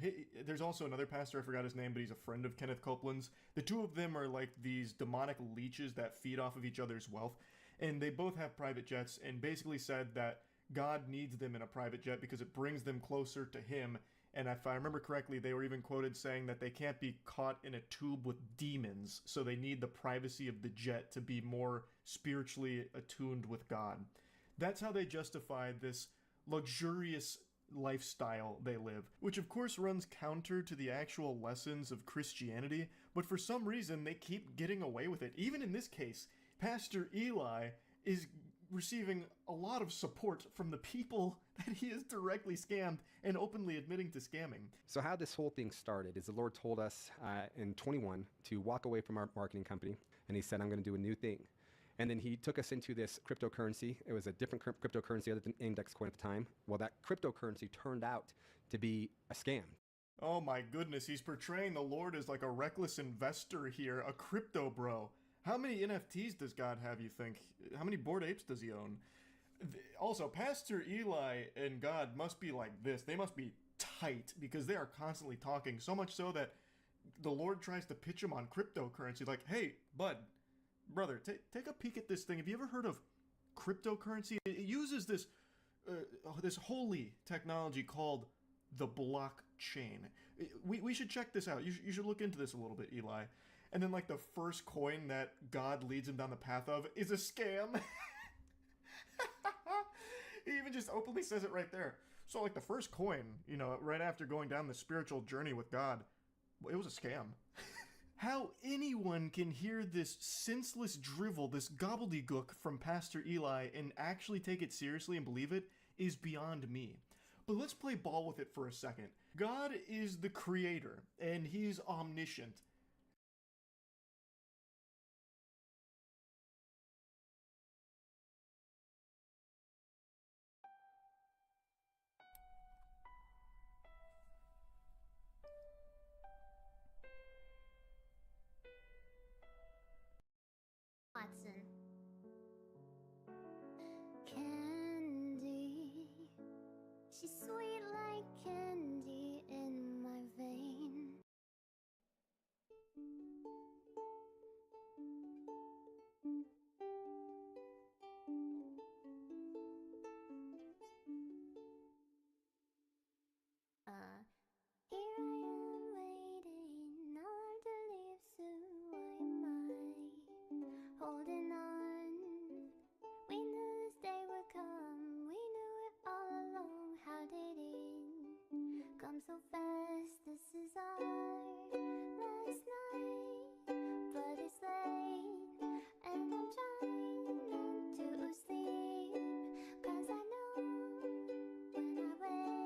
There's also another pastor, I forgot his name, but he's a friend of Kenneth Copeland's. The two of them are like these demonic leeches that feed off of each other's wealth, and they both have private jets, and basically said that God needs them in a private jet because it brings them closer to him. And if I remember correctly, they were even quoted saying that they can't be caught in a tube with demons, so they need the privacy of the jet to be more spiritually attuned with God. That's how they justify this luxurious lifestyle they live, which of course runs counter to the actual lessons of Christianity, but for some reason they keep getting away with it. Even in this case, Pastor Eli is receiving a lot of support from the people that he has directly scammed and openly admitting to scamming. So how this whole thing started is the Lord told us in 21 to walk away from our marketing company, and he said, I'm going to do a new thing. And then he took us into this cryptocurrency. It was a different cryptocurrency other than index coin at the time. Well, that cryptocurrency turned out to be a scam. Oh my goodness, he's portraying the Lord as like a reckless investor here, a crypto bro. How many NFTs does God have, you think? How many Bored Apes does he own? Also, Pastor Eli and God must be like this. They must be tight, because they are constantly talking, so much so that the Lord tries to pitch him on cryptocurrency. Like, hey, bud, brother, take a peek at this thing. Have you ever heard of cryptocurrency? It uses this holy technology called the blockchain. We should check this out. You should look into this a little bit, Eli. And then, like, the first coin that God leads him down the path of is a scam. He even just openly says it right there. So, like, the first coin, you know, right after going down the spiritual journey with God, it was a scam. How anyone can hear this senseless drivel, this gobbledygook from Pastor Eli and actually take it seriously and believe it is beyond me. But let's play ball with it for a second. God is the creator, and he's omniscient. Watson. Candy, she's sweet like candy in my vein. Here I am waiting, I'll have to leave soon. Why am I holding on? We knew this day would come, we knew it all along. How did it come so fast? This is our last night, but it's late, and I'm trying not to sleep, 'cause I know when I wake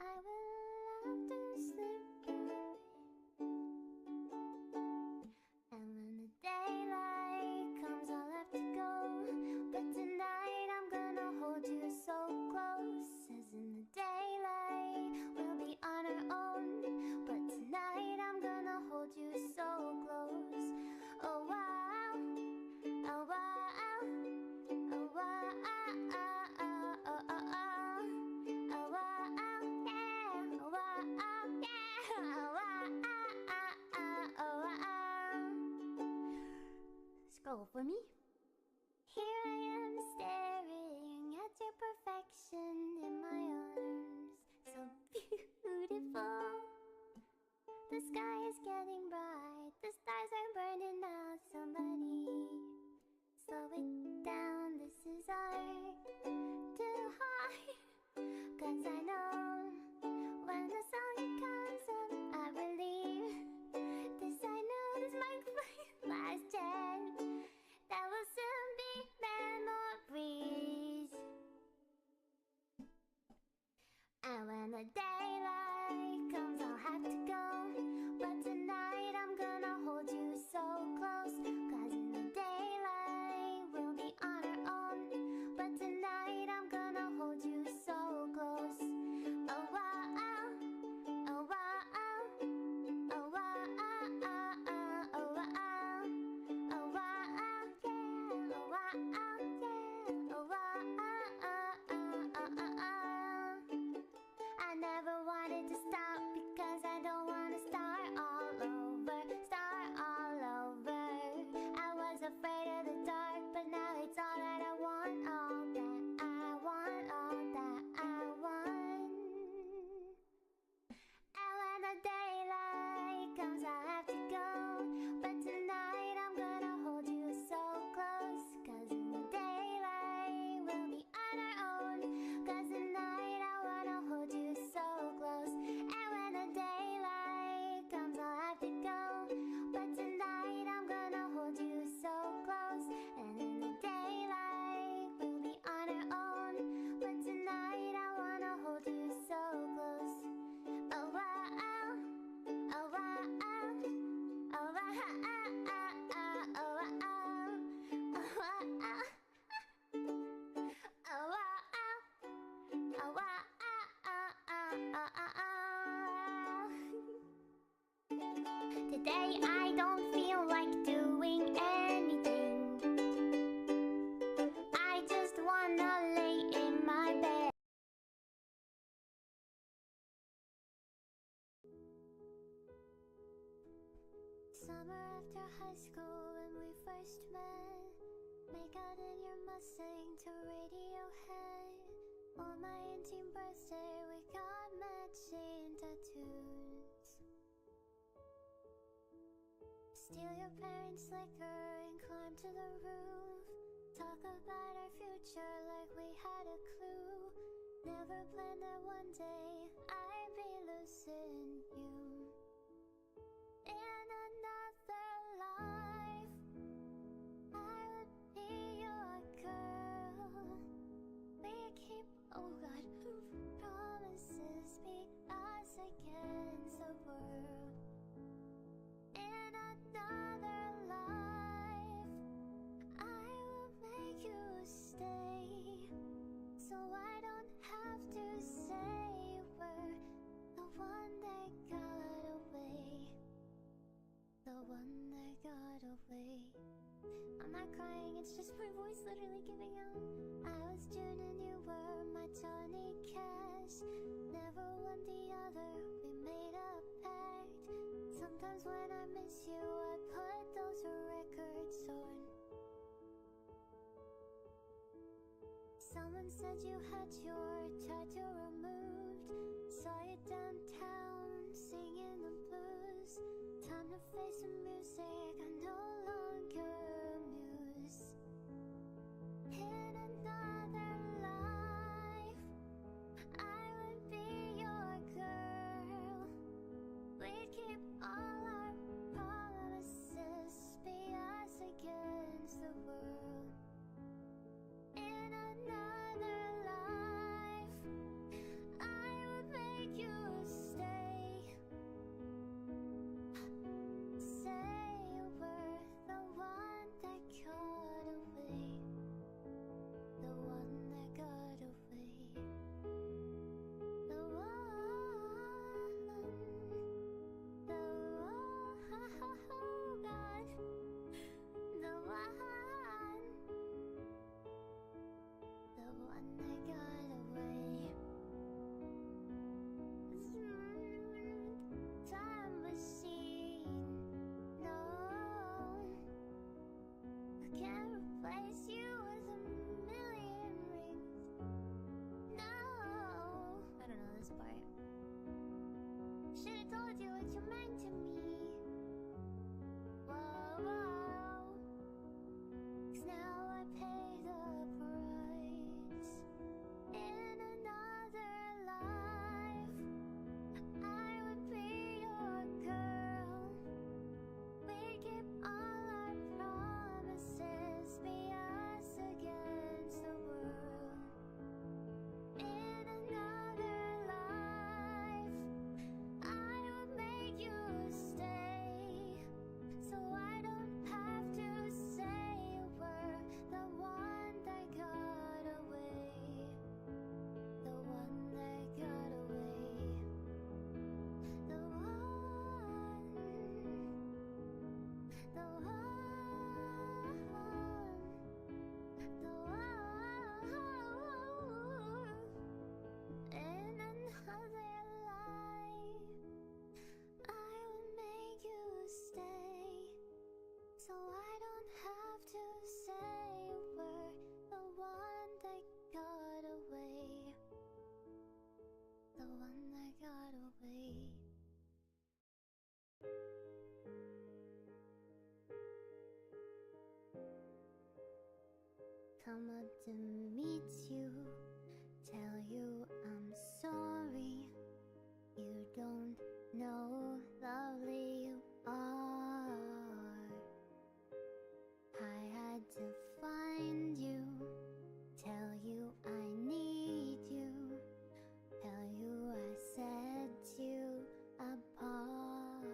I will have to sleep. And when the daylight comes, I'll have to go. But tonight I'm gonna hold you so close. As in the daylight, we'll be on our own. But tonight I'm gonna hold you so close. Oh wow, oh wow, oh wow, oh oh oh oh, oh wow, yeah, oh wow, yeah, oh wow, oh wow. Scroll for me. Here I am staring at your perfection in my arms, so beautiful. The sky is getting bright, the stars are burning out. Somebody slow it down, this is art too hard. 'Cause I know when the song comes up, I will leave. This I know, this might be my last chance. That was day I don't feel like doing anything. I just wanna lay in my bed. Summer after high school when we first met. Make out in your Mustang to Radiohead. On my 18th birthday we got matching tattoos. Steal your parents' liquor and climb to the roof. Talk about our future like we had a clue. Never planned that one day I'd be losing you. In another life, I would be your girl. We keep, oh God, promises be us against the world. In another life, I will make you stay, so I don't have to say we're the one that got away. The one that got away. I'm not crying, it's just my voice literally giving out. I was June and you were my Johnny Cash. Never one the other, we made a pact. Sometimes when I miss you, I put those records on. Someone said you had your tattoo removed. Saw you downtown singing the blues. Time to face the music I no longer amuse. In another life, I would be your girl. We'd keep all our promises, be us against the world. In another life, I would make you stay. Say we're the one that got away. The one that got away. The one. The one. Oh God. The one. The one that got away. Time machine. No, I can't replace you with a million rings. No, I don't know this part. Should've told you what you meant to me. Whoa, whoa. 'Cause now I pay the price. In another life, I would be your girl. We'd keep all our promises, be us against the world. In another life, I would make you stay, so I don't have to say we're the one that got away. The one that got away. The one. The one. The one. In another life, I will make you stay, so I don't have to say we're the one that got away. The one that got away. Come up to meet you, tell you I'm sorry. You don't know lovely you are. I had to find you, tell you I need you, tell you I set you apart.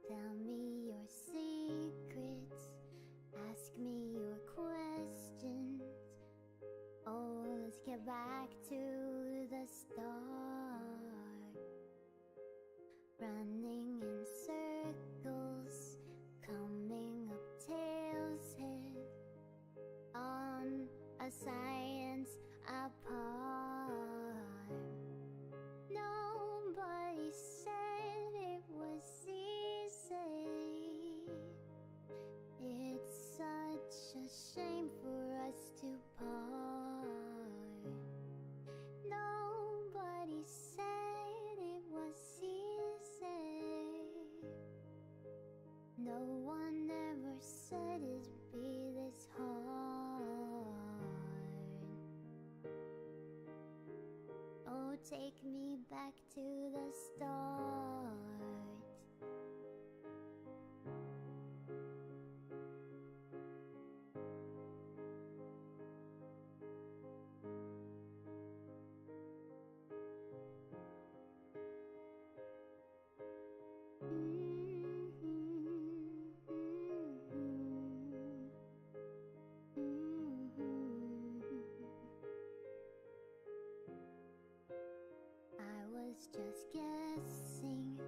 Tell me your secrets, ask me your questions. take me back to the start. I was just guessing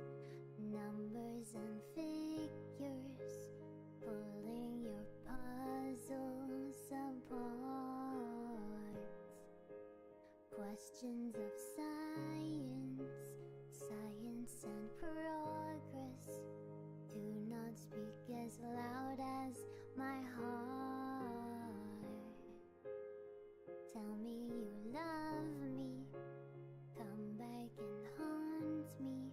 numbers and figures, pulling your puzzles apart. Questions of science, science and progress do not speak as loud as my heart. Tell me you love me, come back and haunt me.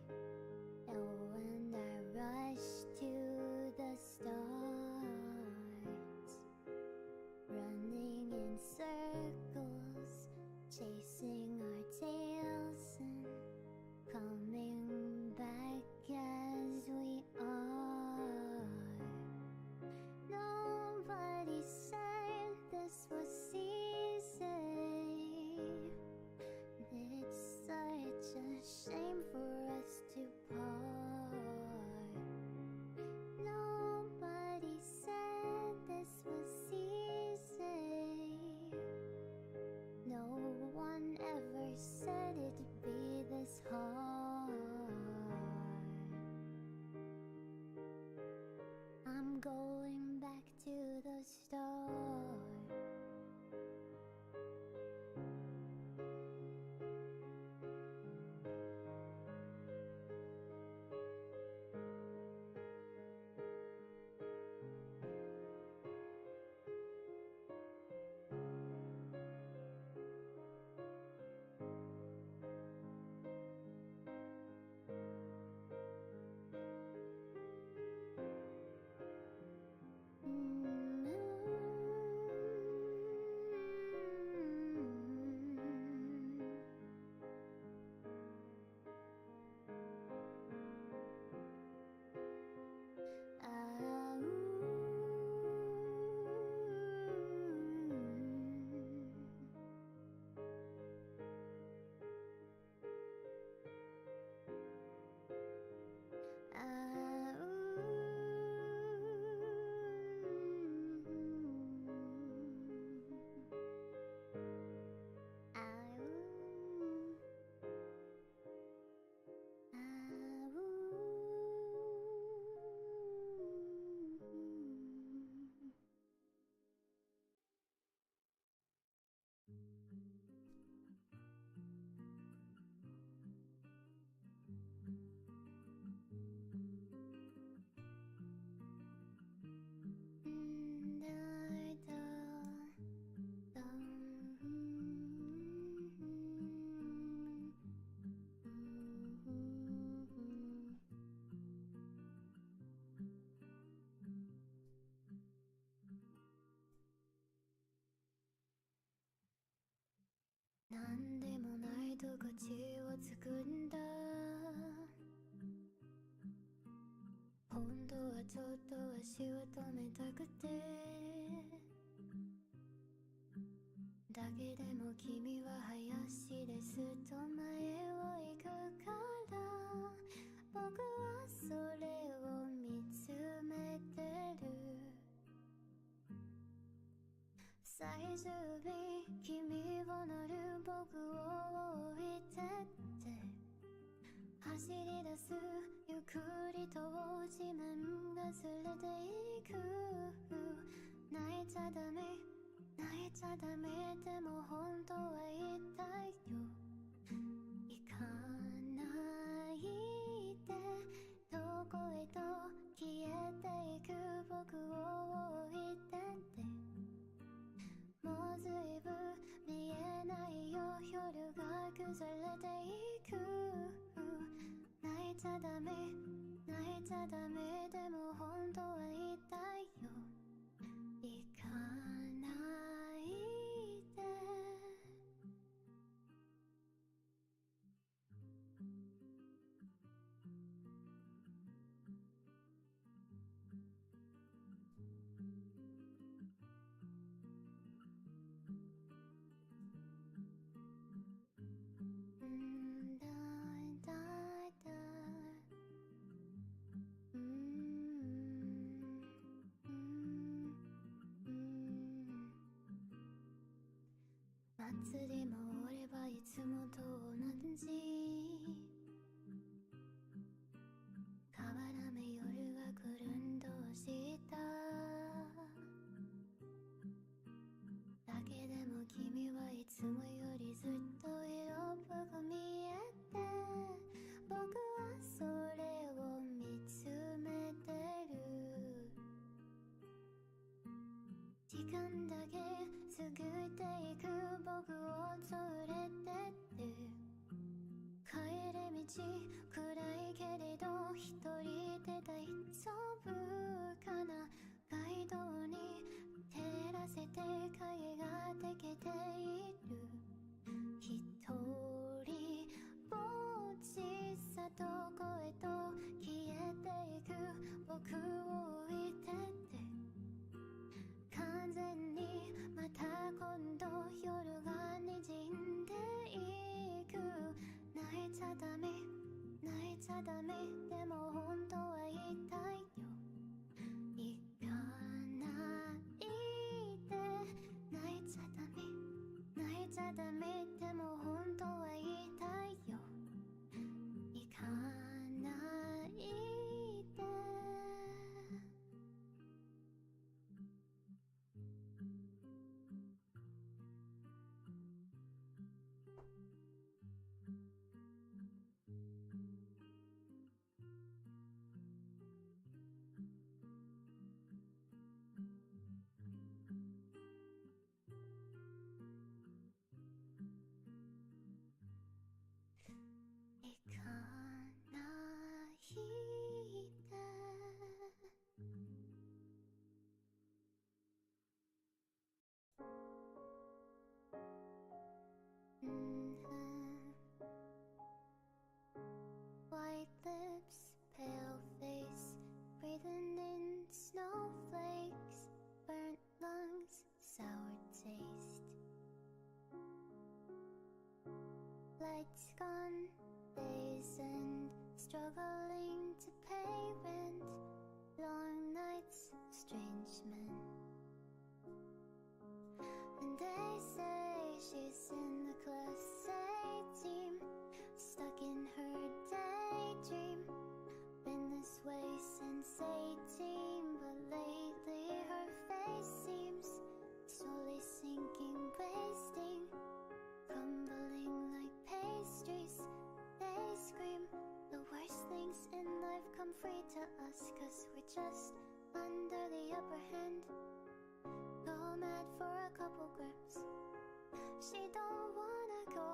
Oh, and I rush to the start, running in circles, chasing our tails and coming back as we are. Nobody said this was easy. It's such a shame for us to part. Nobody said this was easy. No one ever said it'd be this hard. I'm going back to the start.なんでもないとこ地をつくんだ。本当はちょっと足を止めたくて、だけでも君は林ですと前を行くから僕はそれを見つめてる。最終日君を乗る僕を置いてって走り出すゆっくりと地面がずれていく。泣いちゃダメ泣いちゃダメでも本当は言いたいよ。行かないでどこへと消えていく僕を置いてってもうずいぶん見えないよ夜が崩れていく。泣いちゃダメ泣いちゃダメでも本当は言いたいよ。行かないでつでも俺はいつもと同じ変わらぬ夜が来るんどしただけでも君はいつもよりずっと色っぽく見えて僕はそれを見つめてる時間だけ過ぎていく僕を連れてって帰り道暗いけれど一人で大丈夫かな街道に照らせて影ができている一人ぼっちさどこへと消えていく僕を置いてって完全にまた今度夜が滲んでいく泣いちゃダメ泣いちゃダメでも本当は言いたいよ行かないで泣いちゃダメ泣いちゃダメでも本当は言いたいよ行かないで行かないでWhite lips, pale face, breathing in snowflakes, burnt lungs, sour taste. Lights gone, days end, struggling to pay rent, long nights, strange men. And they say she's in the class A team, stuck in her daydream. Been this way since 18, but lately her face seems slowly sinking, wasting, crumbling like pastries. They scream the worst things in life come free to us, 'cause we're just under the upper hand. Go mad for a couple grips. She don't wanna go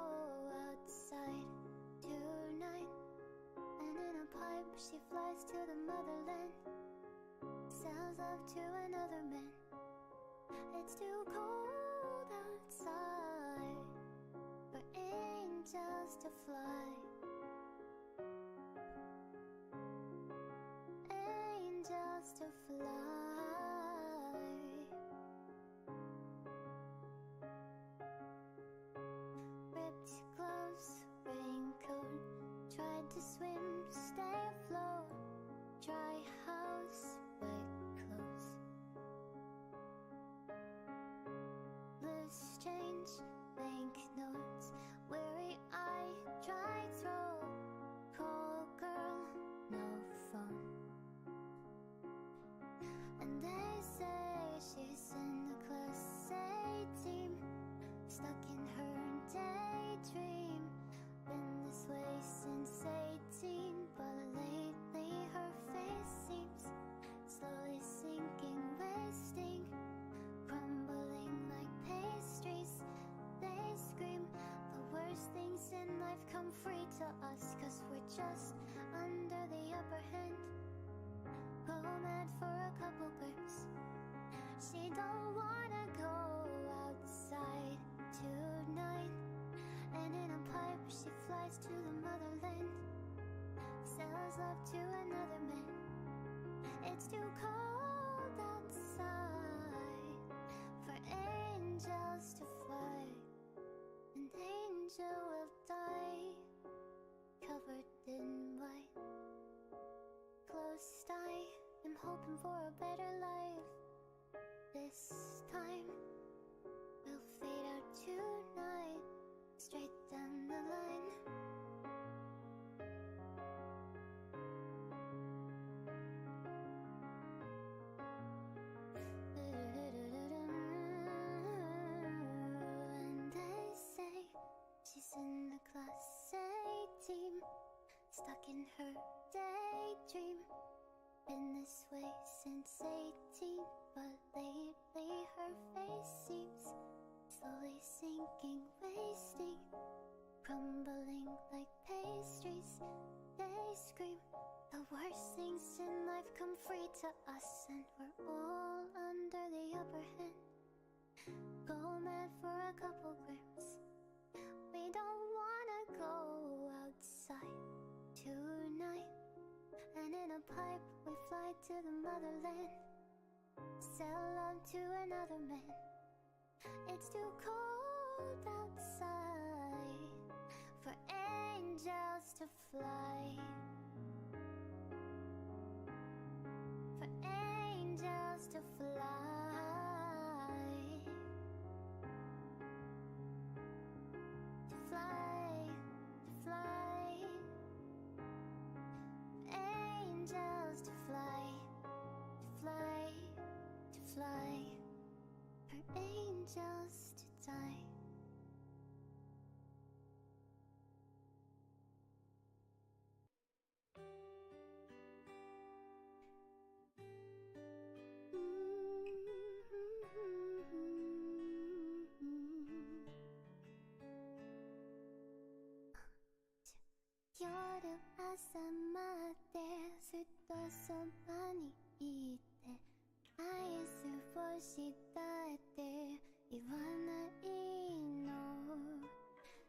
outside tonight. And in a pipe she flies to the motherland, sells love to another man. It's too cold outside for angels to fly. Angels to fly. Ripped gloves, raincoat, tried to swim, stay afloat. Dry house, wet clothes. Loose change, banknotes, weary eye, dry throat. Call girl, no phone. And they say she's in the class A team, stuck in her daydream. Been this way since 18, but lately her face seems slowly sinking, wasting, crumbling like pastries. They scream the worst things in life come free to us, 'cause we're just under the upper hand. Go mad for a couple grips. She don't wanna go outside tonight. And in a pipe she flies to the motherland, sells love to another man. It's too cold outside for angels to fly. An angel will die, covered in white. Closed eye, I'm hoping for a better life. This time we'll fade out tonight. straight down the line. And they say she's in the class A team, stuck in her daydream. Been this way since 18, but lately her face seems slowly sinking, wasting, crumbling like pastries. They scream the worst things in life come free to us, and we're all under the upper hand. Go mad for a couple grams. We don't wanna go outside tonight. And in a pipe we fly to the motherland, sell love to another man. It's too cold outside for angels to fly, for angels to fly, to fly, to fly. Angels to fly, to fly, to fly, for angels to die.夜朝までずっとそばにいて、アイスをしたって言わないの。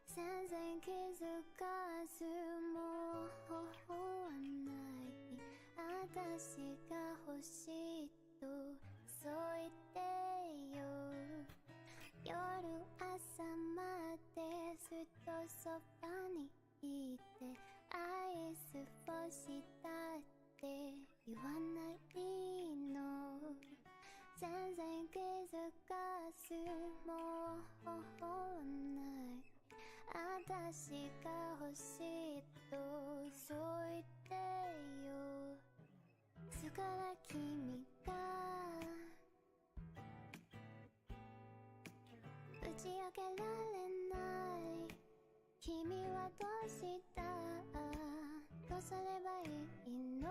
全然気づかずもう微笑んない。私が欲しいとそう言ってよ。夜朝までずっとそばにいて、アイスをしたって言わないの。全然気づかずもう微笑んない。私が欲しいとそう言ってよ。だから君が打ち明けられない。君はどうした？どうすればいいの？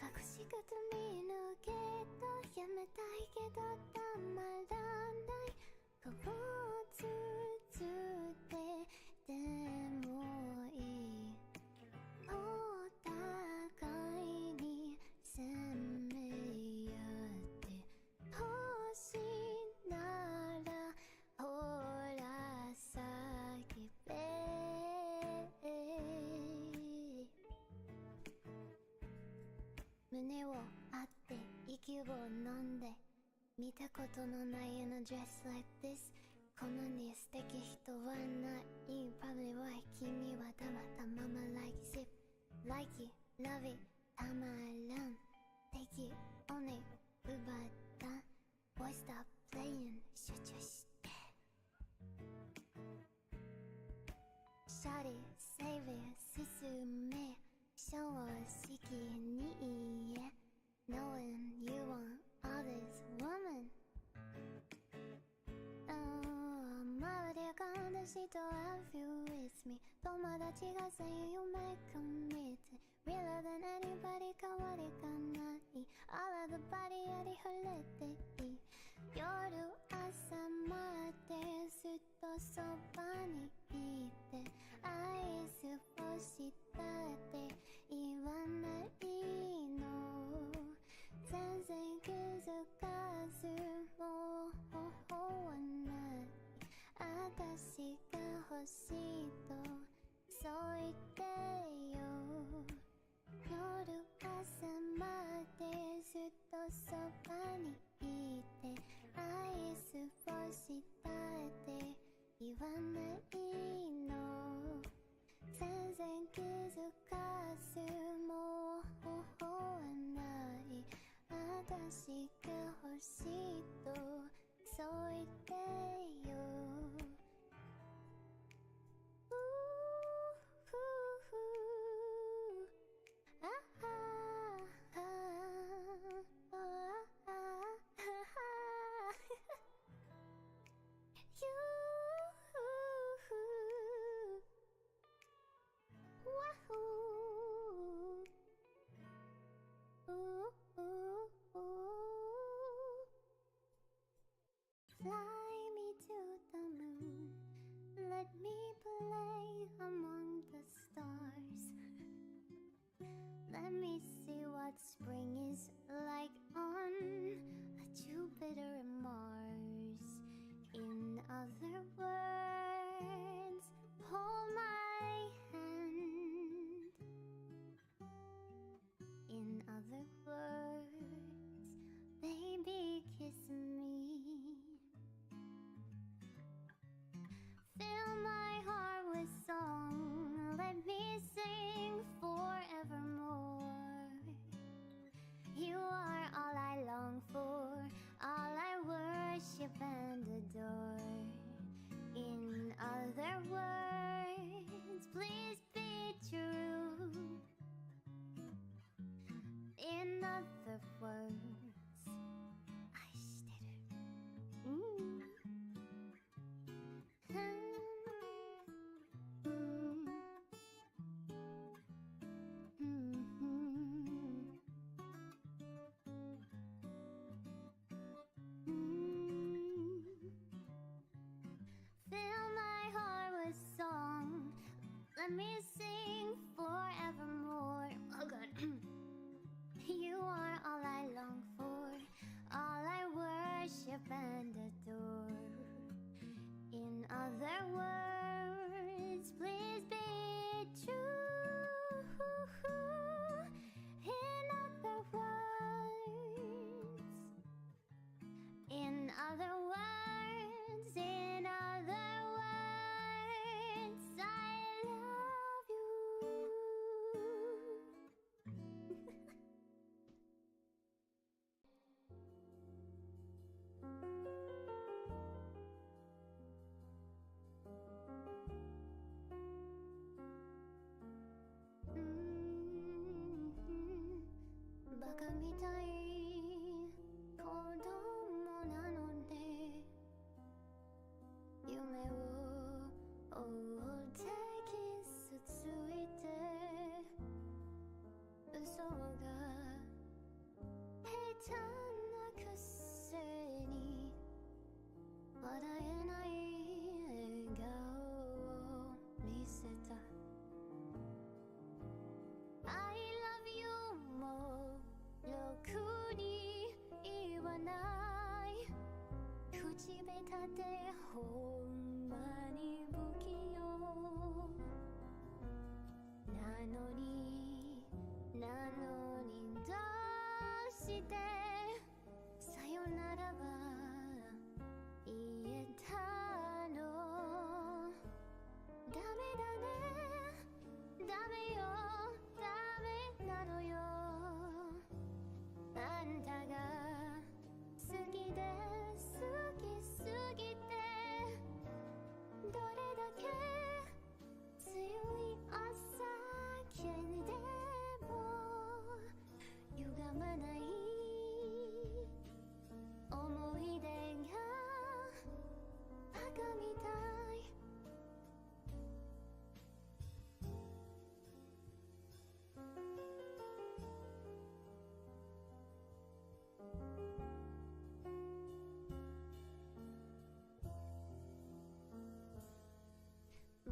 隠し方見抜けどやめたいけどたまらない。顔をつつってでもいい。お互いに責め合って欲しいならほら叫べ。胸を張って息を飲んで、見たことのないような dress like this。 こんなに素敵人はない。 Probably why 君はたまたまま like zip like it love it たまらん。 Take it only 奪った。 Boy stop playing 集中して。 Shawty save it 進め。正直に言え。 Knowing you want all this woman。 周りが悲しいと I feel with me。 友達が say you make a meet realer than anybody 変わりがない。 All of the body より触れていい。夜朝までずっとそばにいて、アイスをしたって言わないの。全然気づかずもう微笑んない。私が欲しいとそう言ってよ。夜朝までずっとそばにいて、アイスをしたって言わないの。全然気づかずもう微笑んない。私が欲しいとそう言って of words. 愛してる。Fill my heart with song. Let me sing forevermore. Oh God. You are all I long for, all I worship and adore. In other words, please be true. In other words, in other words, in other words, I love you. Baka mitai kodomo nanode, yume wo oute kisu tsuite, uso ga heta na kuse ni wadaenai egao wo miseta. I love you もろくに言わない口下手でほんまに不器用なのにどうしてさよならは言えたのダメだねダメよダメなのよあんたが好きで好きすぎてどれだけ強い朝けでも歪まない思い出がバカみたい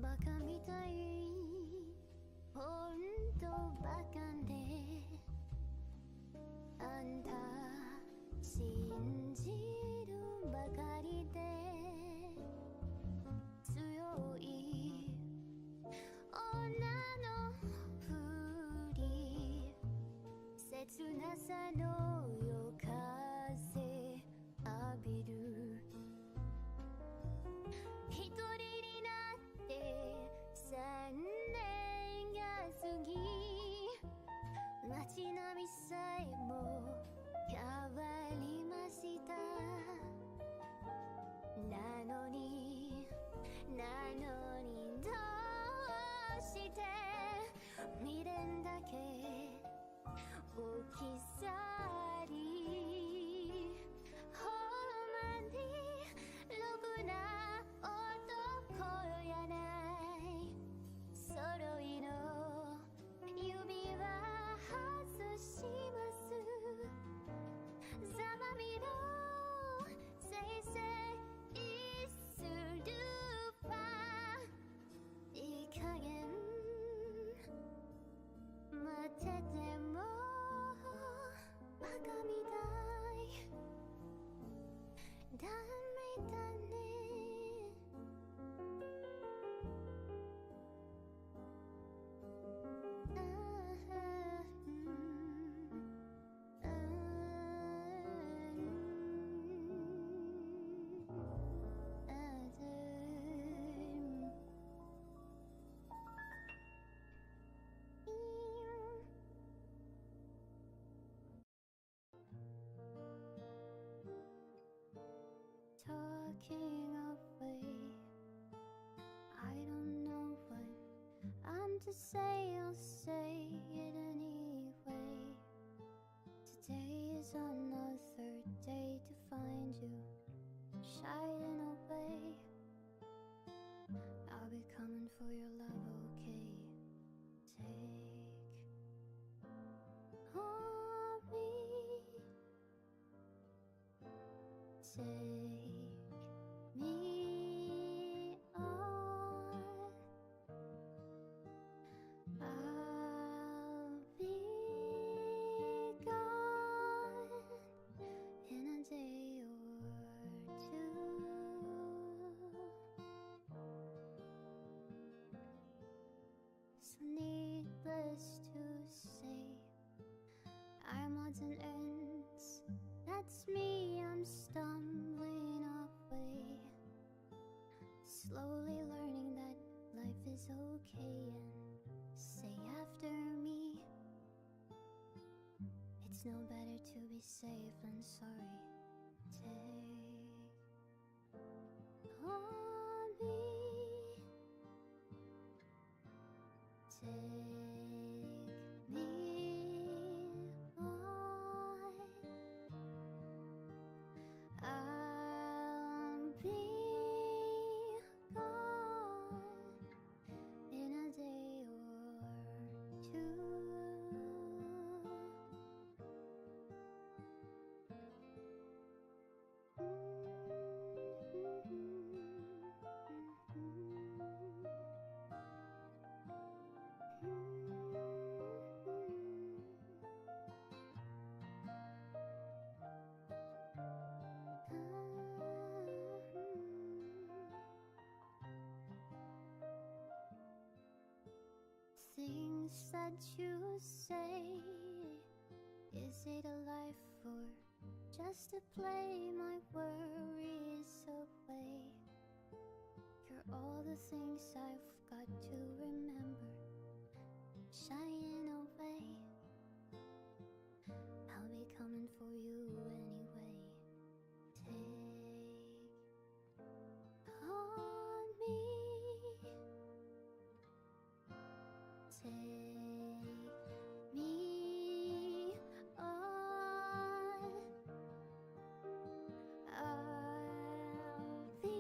バカみたいほんとバカであんた信じるばかりで強い女のふり切なさの夜風浴びる一人になって3年が過ぎ街並みさえも変わりましたなのにどうして未練だけ置き去りほんまにろくな男やない揃いの指輪外しますざまみろ先生するわいい加減待っててもバカみたいダメだねTalking away I don't know what I'm to say I'll say it anyway Today shying away. I'll be coming for your love, okay? Take on me. Take me on. I'll be gone in a day or two. So needless to say, I'm odds and ends. That's me, I'm stumbling away, slowly learning that life is okay. And say after me, it's no better to be safe than sorry. Take on me. Take me on. I'll be gone in a day or two. Things that you say, is it a life or just to play my worries away? You're all the things I've got to remember, shying away. I'll be coming for you anyway. Take on me. Take me on. I'll be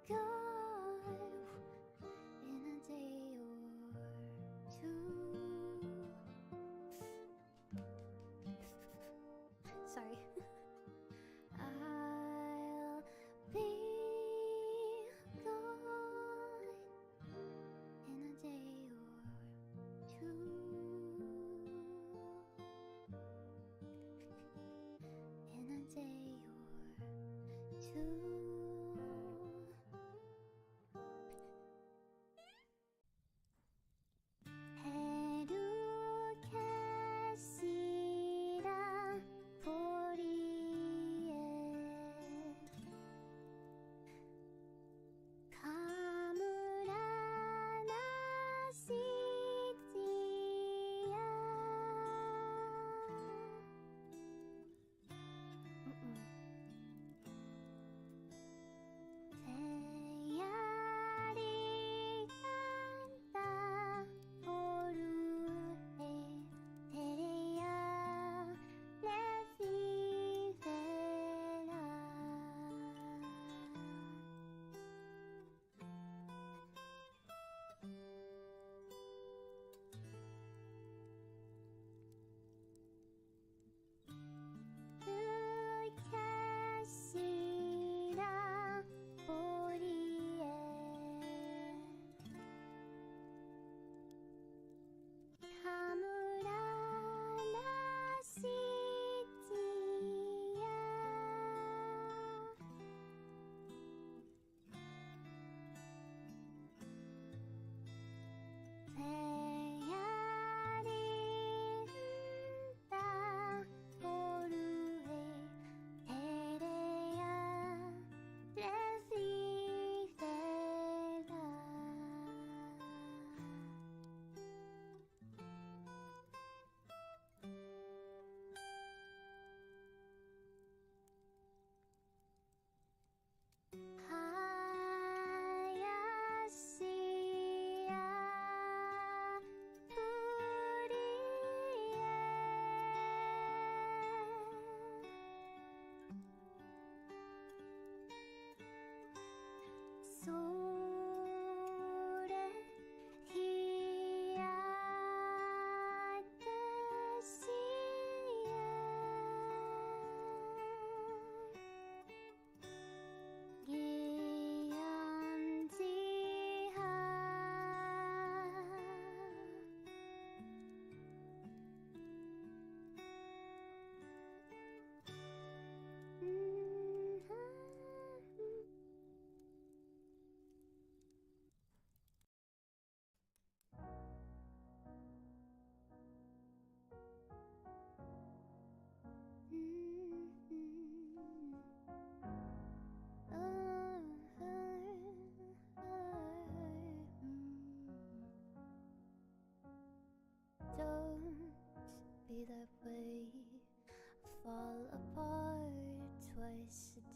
gone in a day or two.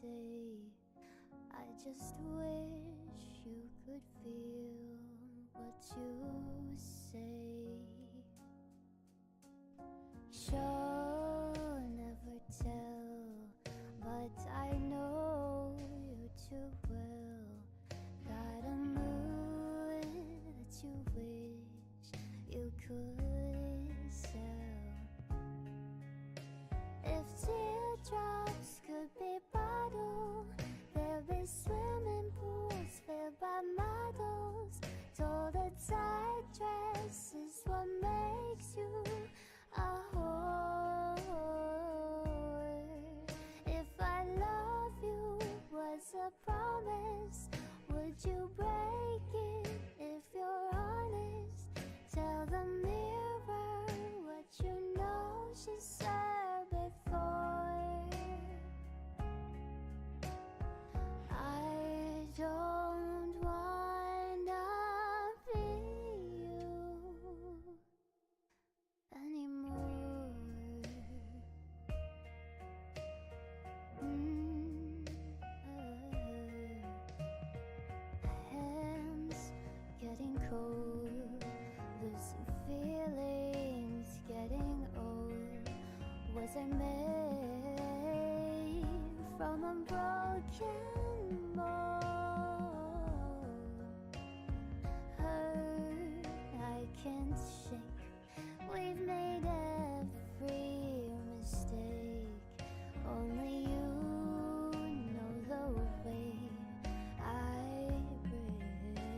day. I just wish you could feel what you say. Sure, never tell, but I know you too well. Got a mood that you wish you could sell. If teardrops could be bottled, there'd be swimming pools filled by models. Told a tight dress is what makes you a whore. If I love you was a promise, would you break it if you're honest? Tell the mirror what you know she said before. I don't wanna be you anymore. Hands getting cold, losing feelings, getting old. Was I made from a broken mold? Hurt I can't shake. We've made every mistake. Only you know the way I break.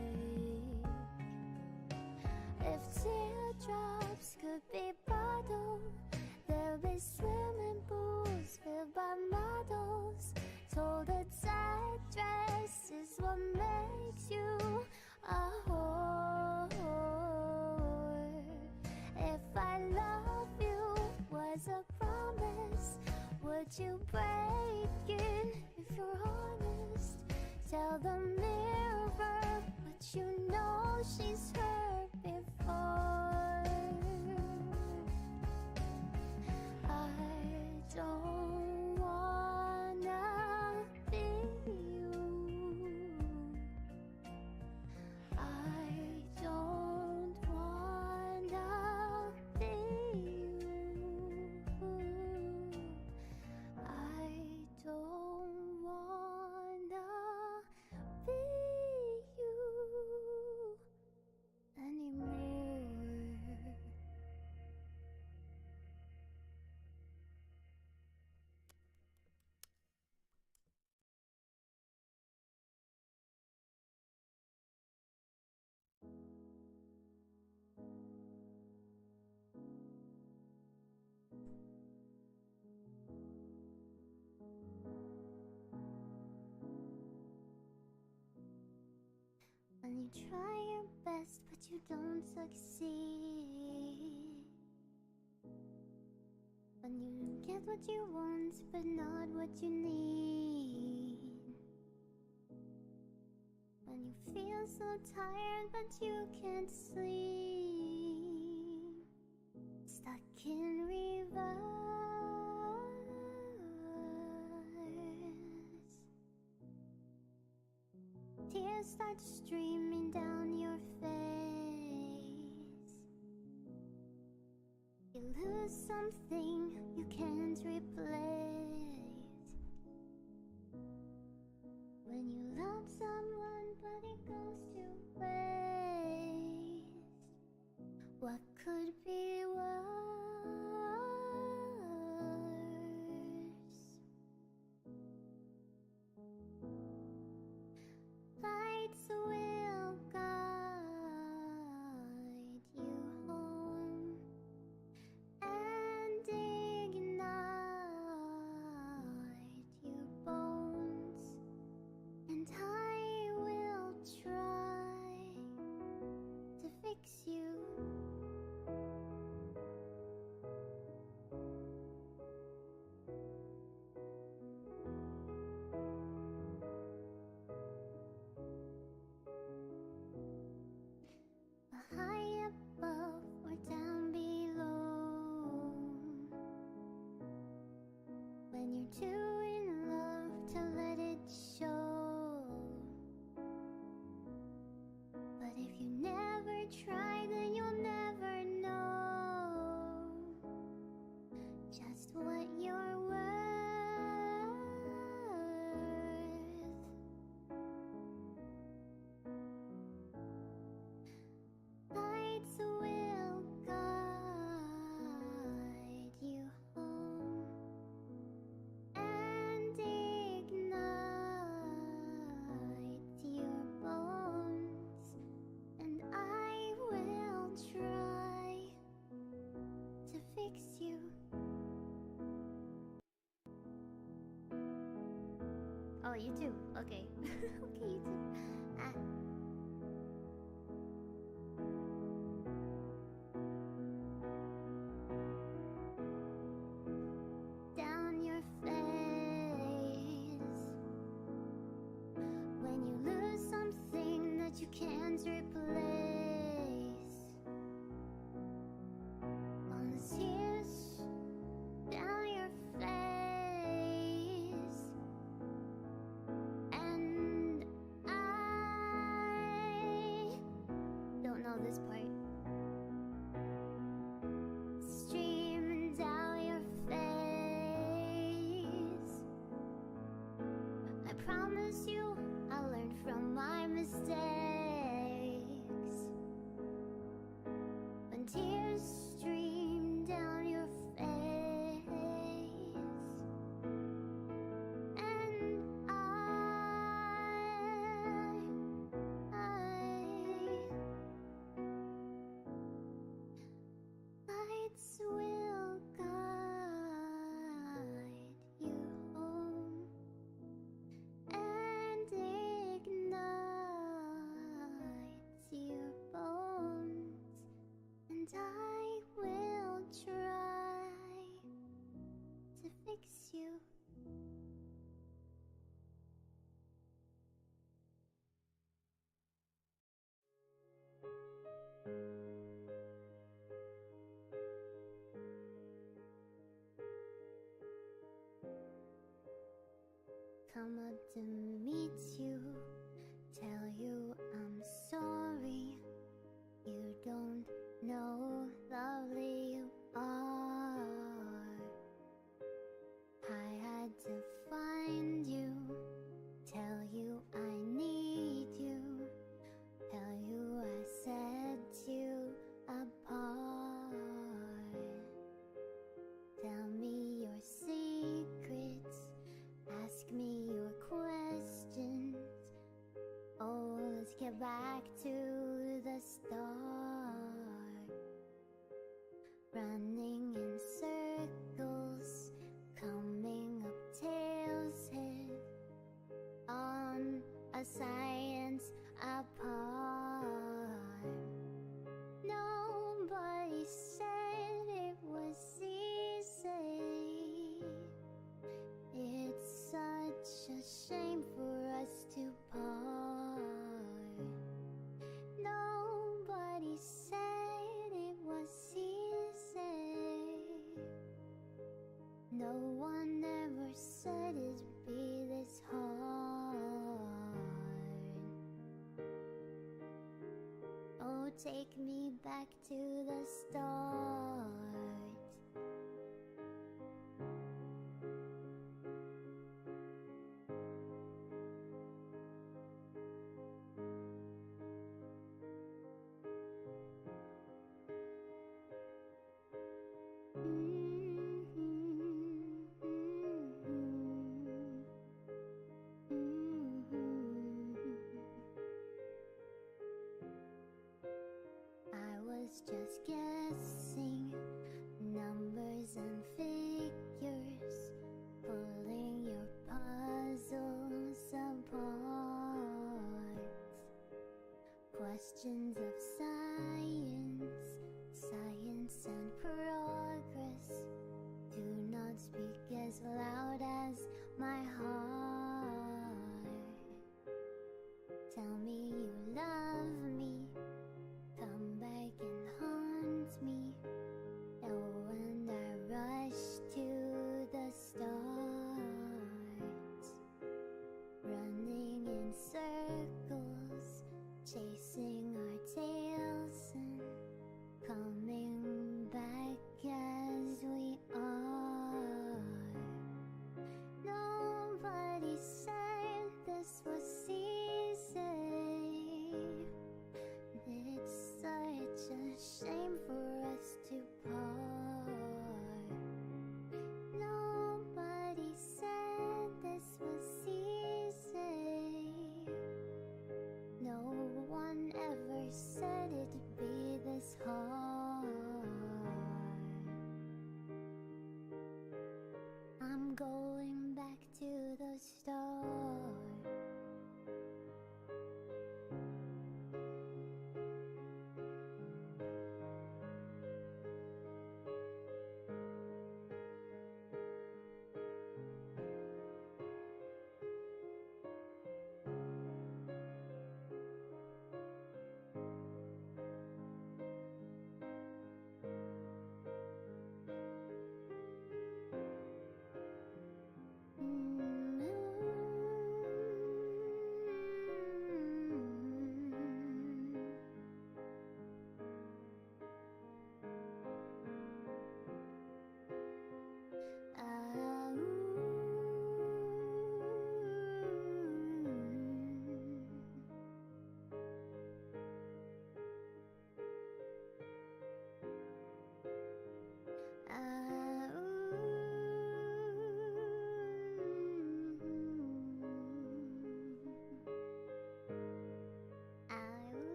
If teardrops could be bottled, there'll be swimming pools filled by models. Told a tight dress is what makes you a whore. If I love you was a promise, would you break it if you're honest? Tell the mirror what you know she's heard before. I don't wanna be you. I don't wanna be you. I don't wanna be you anymore. When you try your best but you don't succeed. When you get what you want but not what you need. When you feel so tired but you can't sleep. Stuck in reverse. Tears start streaming down your face. You lose something you can't replace. When you love someone but it goes to waste. What could be worse? Lights will guide you home and ignite your bones, and I will try to fix you. High above or down below. When you're too in love to fix you. Oh, you too. Okay. Okay, you too. Ah. Down your face. When you lose something that you can't replace. On the tears down your face. And I don't know this part. Streaming down your face. I promise you I'll learn from my mistakes. When tears stream down your face. And lights will guide you home and ignites your bones, and I will try to fix you. Come up to meet you, tell you I'm sorry. You don't know lovely you are. I had to find you, tell you I need you, tell you I set you apart. Tell me your secrets, ask me your questions. Oh, let's get back to the start. Running in circles, coming up tails head on a science apart. Nobody said it was easy. It's such a shame for us to part. Nobody said it was easy. No one ever said it'd be this hard. Oh, take me back to the start. I was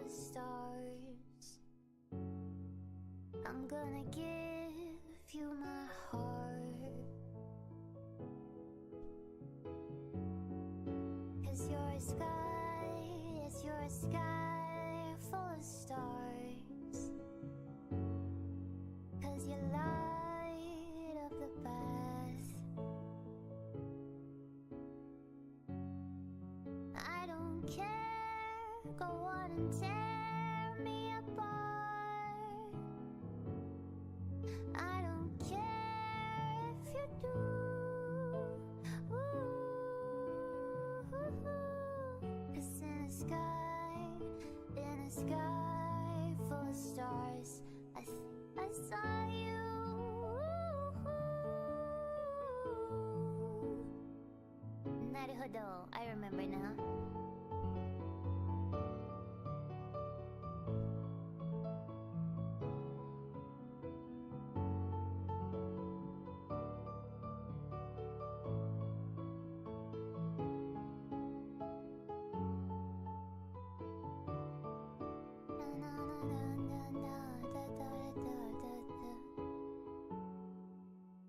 the stars. I'm gonna give you my heart, 'cause you're a sky, yes, you're a sky full of stars, 'cause you light up the path. I don't care, go on and tear me apart. I don't care if you do. Ooh, 'cause in a sky full of stars, I think I saw you. Naruhodo, I remember now.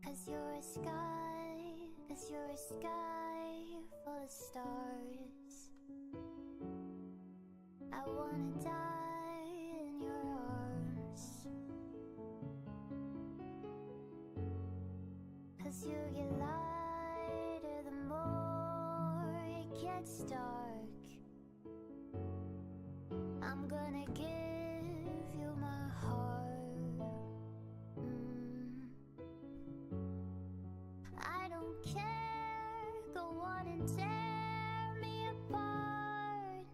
Cause you're a sky full of stars. I wanna die in your arms, 'cause you get lighter the more it gets dark. I'm gonna give you my heart. I don't care, go on and tear me apart.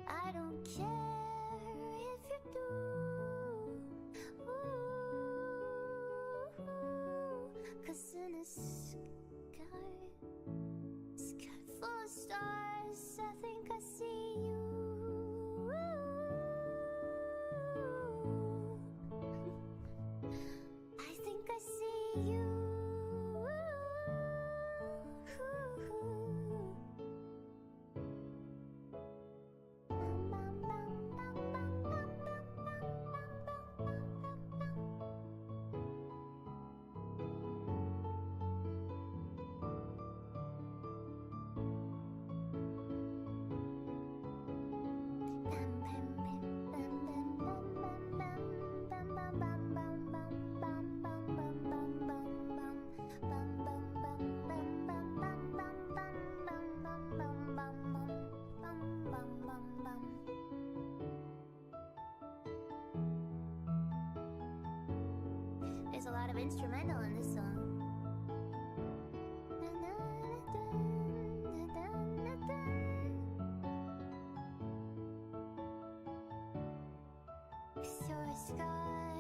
I don't care if you do. Ooh, 'cause in a sky full of stars, I think I see you. I think I see you. There's a lot of instrumental in this song. 'Cause you're a sky,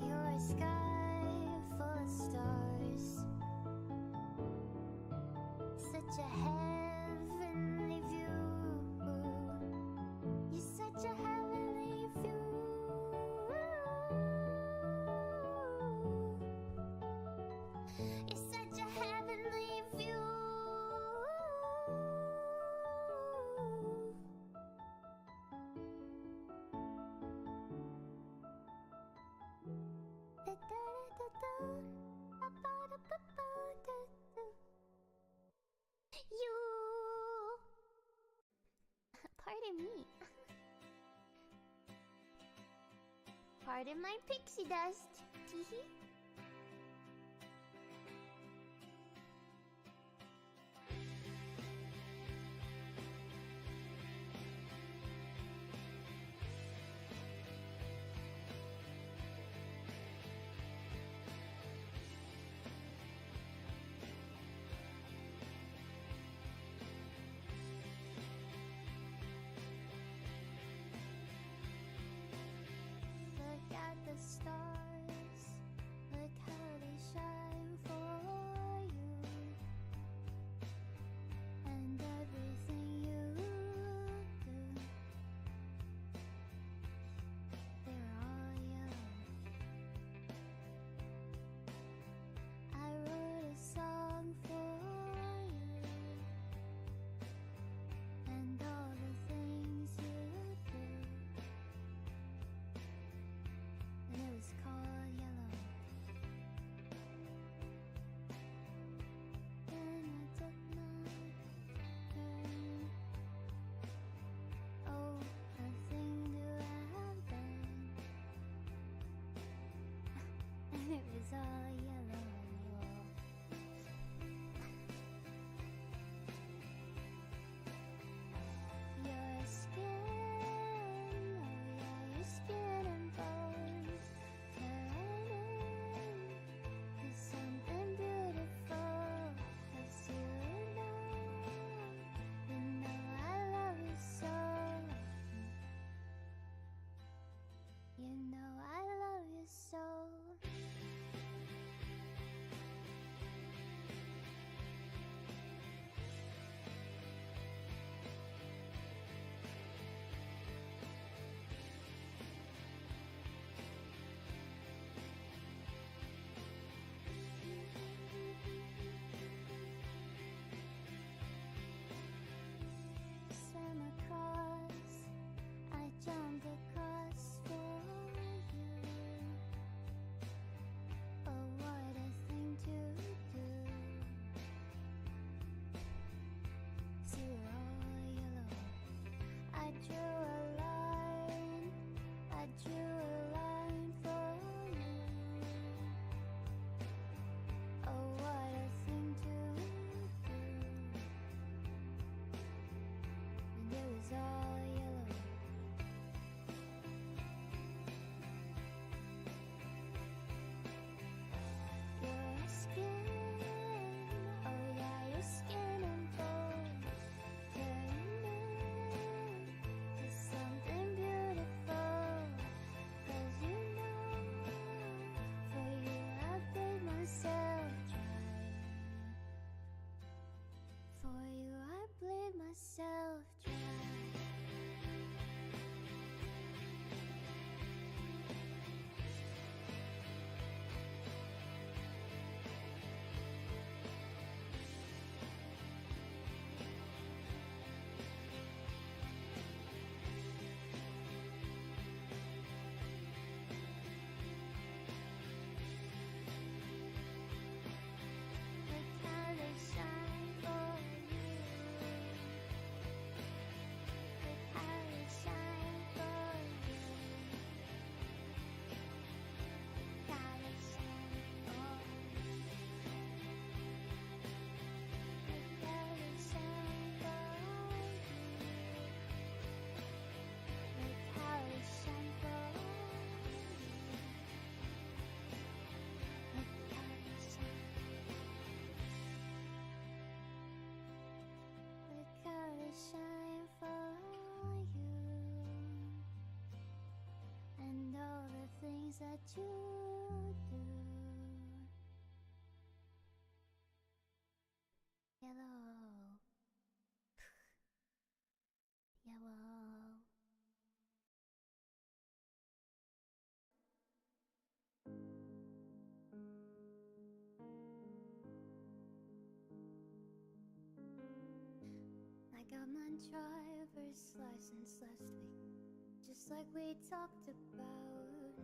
you're a sky full of stars. Such a heavenly view. You're such a heavenly view. You're such a heavenly view. You. Pardon me. Pardon my pixie dust. Teehee. Look at the stars. and it was all yellow. Your skin, oh yeah, your skin and bones turning to something beautiful. 'Cause you know I love you so. You know I love you so. Swim across, I jumped across for you. Oh, what a thing to do. 'Cause you're all yellow. I drew a line, I drew a line for you. Oh, what a thing to do. And it was all yellow. Your skin, oh yeah, your skin and bones turning to something beautiful. 'Cause you know, for you I played myself dry. For you I played myself dry. The colors shine for you. The colors shine for you. Colors shine for you. The colors shine for you. The colors shine for you. The colors shine. The colors shine for you. And all the things that you do. Yellow. Yellow. I got my driver's license last week, just like we talked about.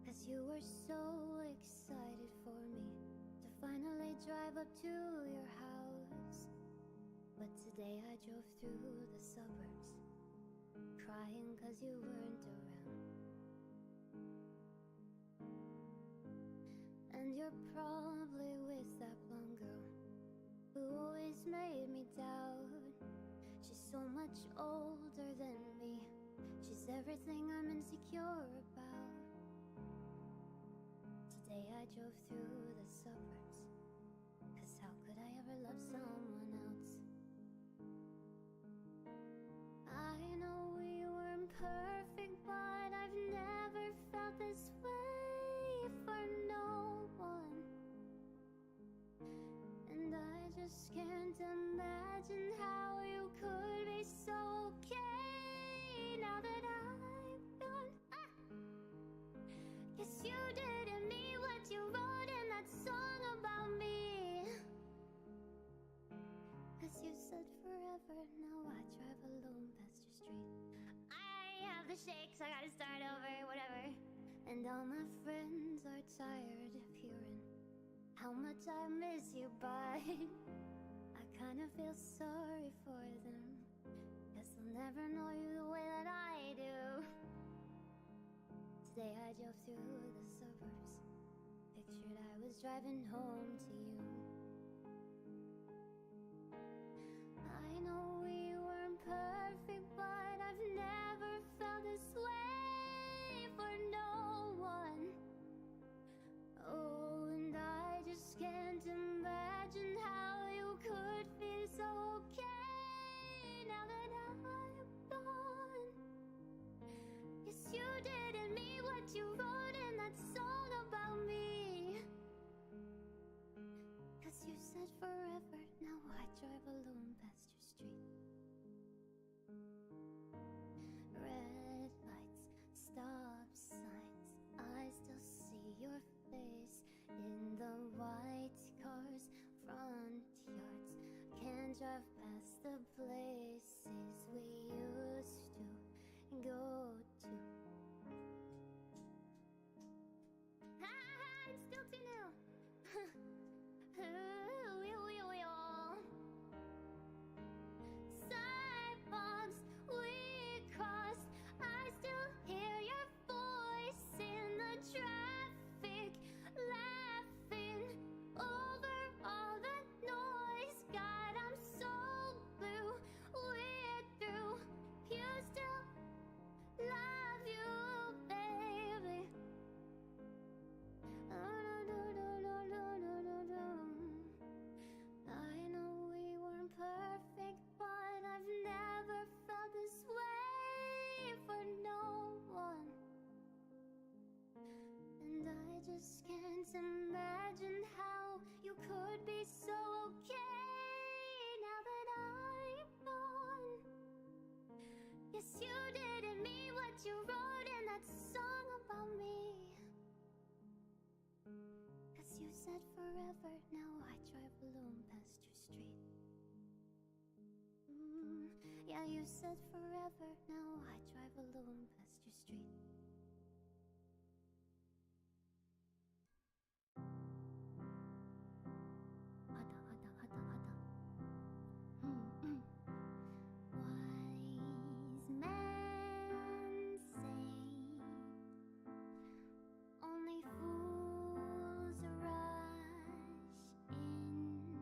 'Cause you were so excited for me to finally drive up to your house. But today I drove through the suburbs, crying 'cause you weren't around. And you're probably with that blonde girl who always made me doubt. She's so much older than me. She's everything I'm insecure about. Today I drove through the suburbs, 'cause how could I ever love someone else? I know we weren't perfect, but I've never felt this way for no one. And I just can't imagine how you could be so okay now that I'm gone. Guess you didn't mean what you wrote in that song about me. 'Cause you said forever, now I drive alone past your street. I have the shakes, I gotta start over, whatever. And all my friends are tired of hearing how much I miss you, but I kinda feel sorry for them, 'cause they'll never know you the way that I do. Today I drove through the suburbs, pictured I was driving home to you. I know we weren't perfect, but I've never felt this way for no one. Oh, and I just can't imagine how you could feel so okay now that I'm gone. Yes, you didn't mean what you wrote in that song about me. 'Cause you said forever, now I drive alone past your street. Red lights, stop signs, I still see your face in the white cars, front yards. Can't drive past the places we used to go to. It's still too new. Sidewalks we crossed, I still hear your voice in the traffic, laughing over all the noise. God, I'm so blue, we're through. You still love you, baby. I know we weren't perfect, but I've never felt this way for no one. And I just can't imagine how you could be so okay now that I'm gone. Yes, you didn't mean what you wrote in that song about me. 'Cause you said forever, now I drive alone past your street. Yeah, you said forever, now I drive alone past your street. Wise men say only fools rush in,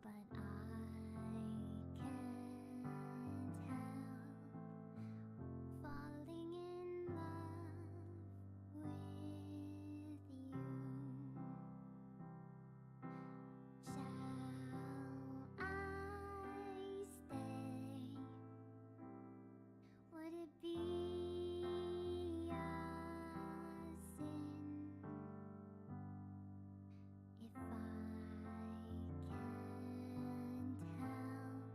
but I can't help falling in love with you. Shall I stay? Would it be a sin if I can't help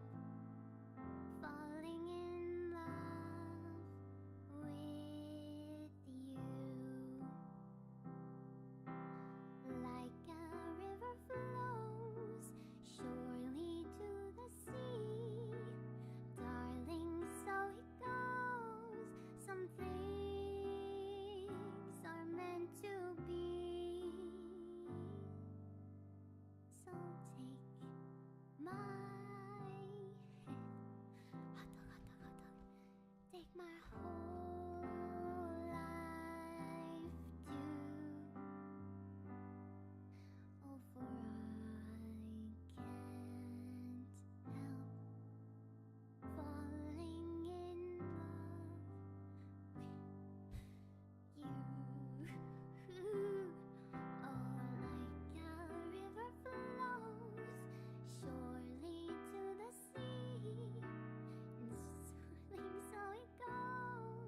falling in love with you? Like a river flows surely to the sea, darling, so it goes. Some things are meant to be. So take my hand, take my whole life too. Oh, for I can't help falling in love with you. Oh, like a river flows surely to the sea, and surely so it goes.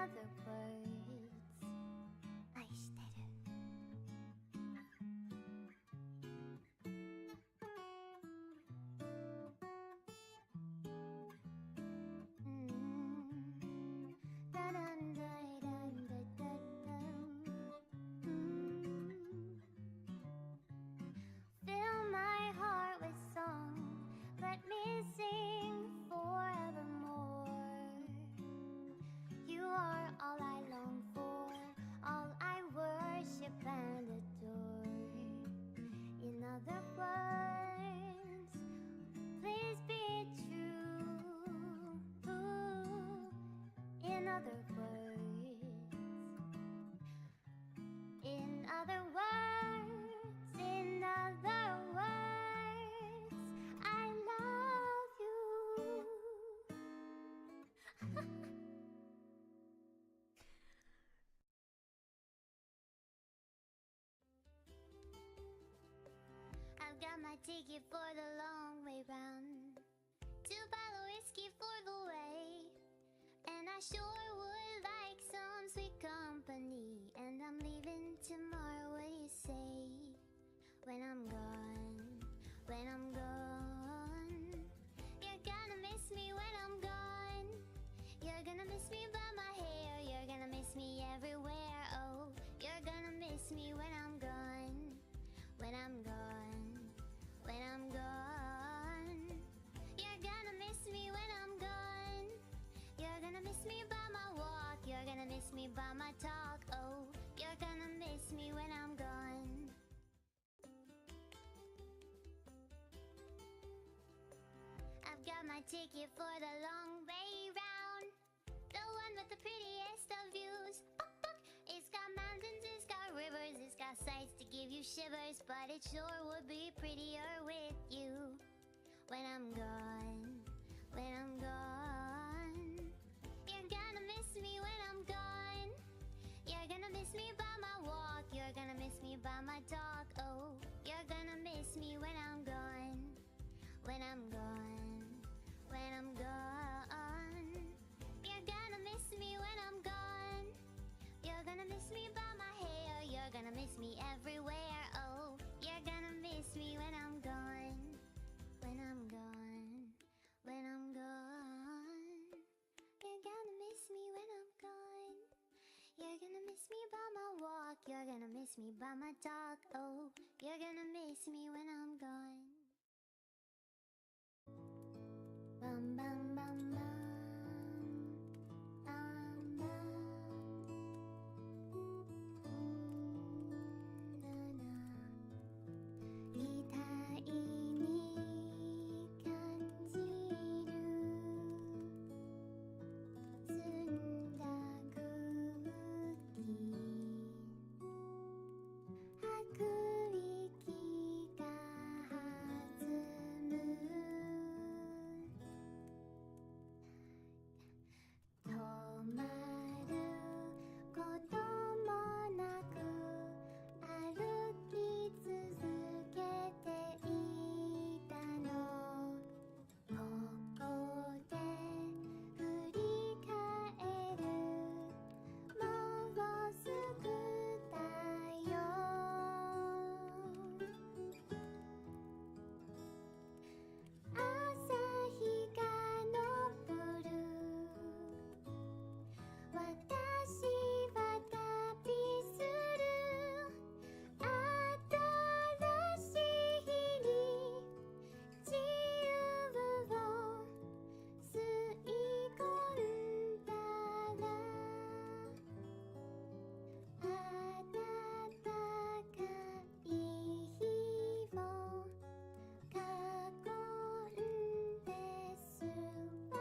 other words, 愛してる。Fill my heart with song, let me sing forevermore. You are all I long for, all I worship and adore. In other words, please be true. In other words, in other words, in other words, I love you. I've got my ticket for the long way round, 2 bottle whiskey for the way, and I sure would like some sweet company. And I'm leaving tomorrow, what do you say? When I'm gone, when I'm gone, you're gonna miss me when I'm gone. You're gonna miss me by my hair, you're gonna miss me everywhere. Oh, you're gonna miss me when I'm gone, when I'm gone, when I'm gone. You're gonna miss me when I'm gone. You're gonna miss me by my walk, you're gonna miss me by my talk. Oh, you're gonna miss me when I'm gone. I've got my ticket for the long way round, the one with the prettiest of views. It's got mountains, it's got rivers, it's got sights to give you shivers, but it sure would be prettier with you. When I'm gone, when I'm gone, you're gonna miss me when I'm gone. You're gonna miss me by my walk, you're gonna miss me by my talk. Oh, you're gonna miss me when I'm gone, when I'm gone, when I'm gone. You're gonna miss me when I'm gone. You're gonna miss me by my hair, you're gonna miss me everywhere. Oh, you're gonna miss me when I'm gone, when I'm gone, when I'm gone. You're gonna miss me when I'm gone. You're gonna miss me by my walk, you're gonna miss me by my talk. Oh, you're gonna miss me when I'm gone. Bum bum bum bum. Bum bum. Na na. 痛いに感じる澄んだ空気吐く息が弾む止まることもなく歩き続けていたのここで振り返るもうすぐだよ朝日が昇る私は旅する新しい日に自由を吸い込んだら暖かい日を囲んですわ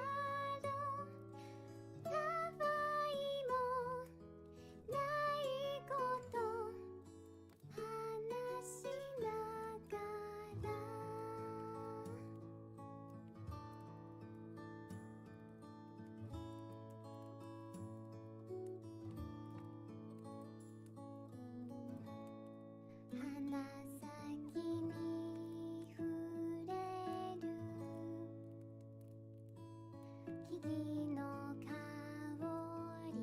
ろたわいもないこと話しながら鼻先に触れる木々の香り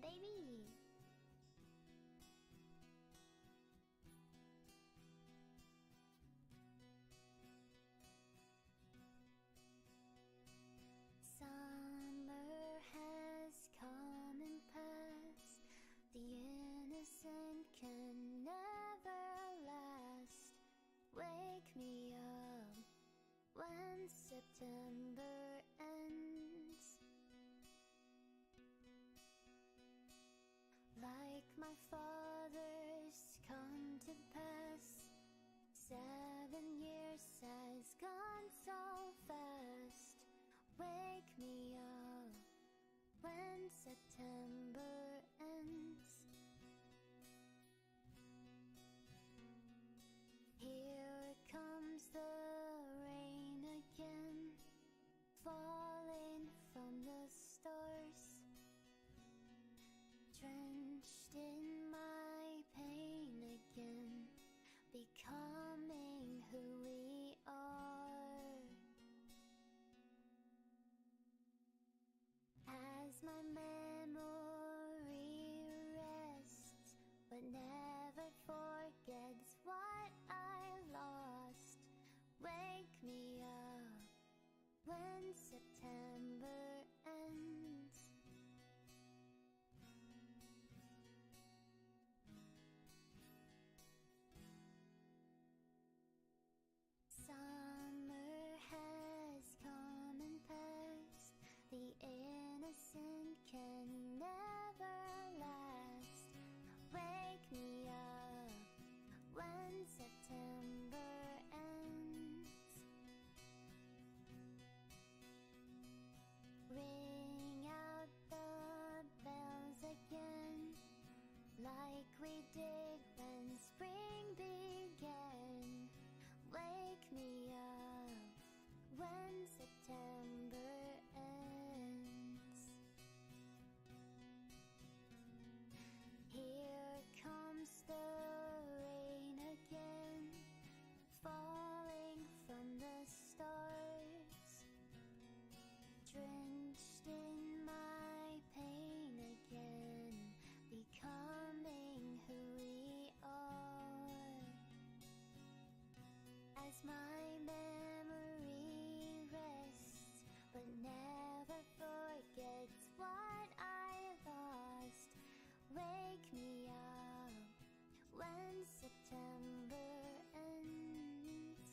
baby. Summer has come and passed. The innocent can never last. Wake me up when September ends. Like my father's come to pass. 7 years has gone so fast. Wake me up when September ends. Here comes the rain again, falling from the stars, drenched in my pain again, becoming who we are. As my memory rests, but never forgets what I lost. Wake me up when September ends. Summer has come and passed. The innocent can never last. Wake me up when September ends. Ring out the bells again, like we did when spring began. Wake me up when September ends. Here comes the rain again, falling from the stars, drenched in my pain again, becoming who we are. As my memory rests, but never forgets what I lost. Wake me up when September ends.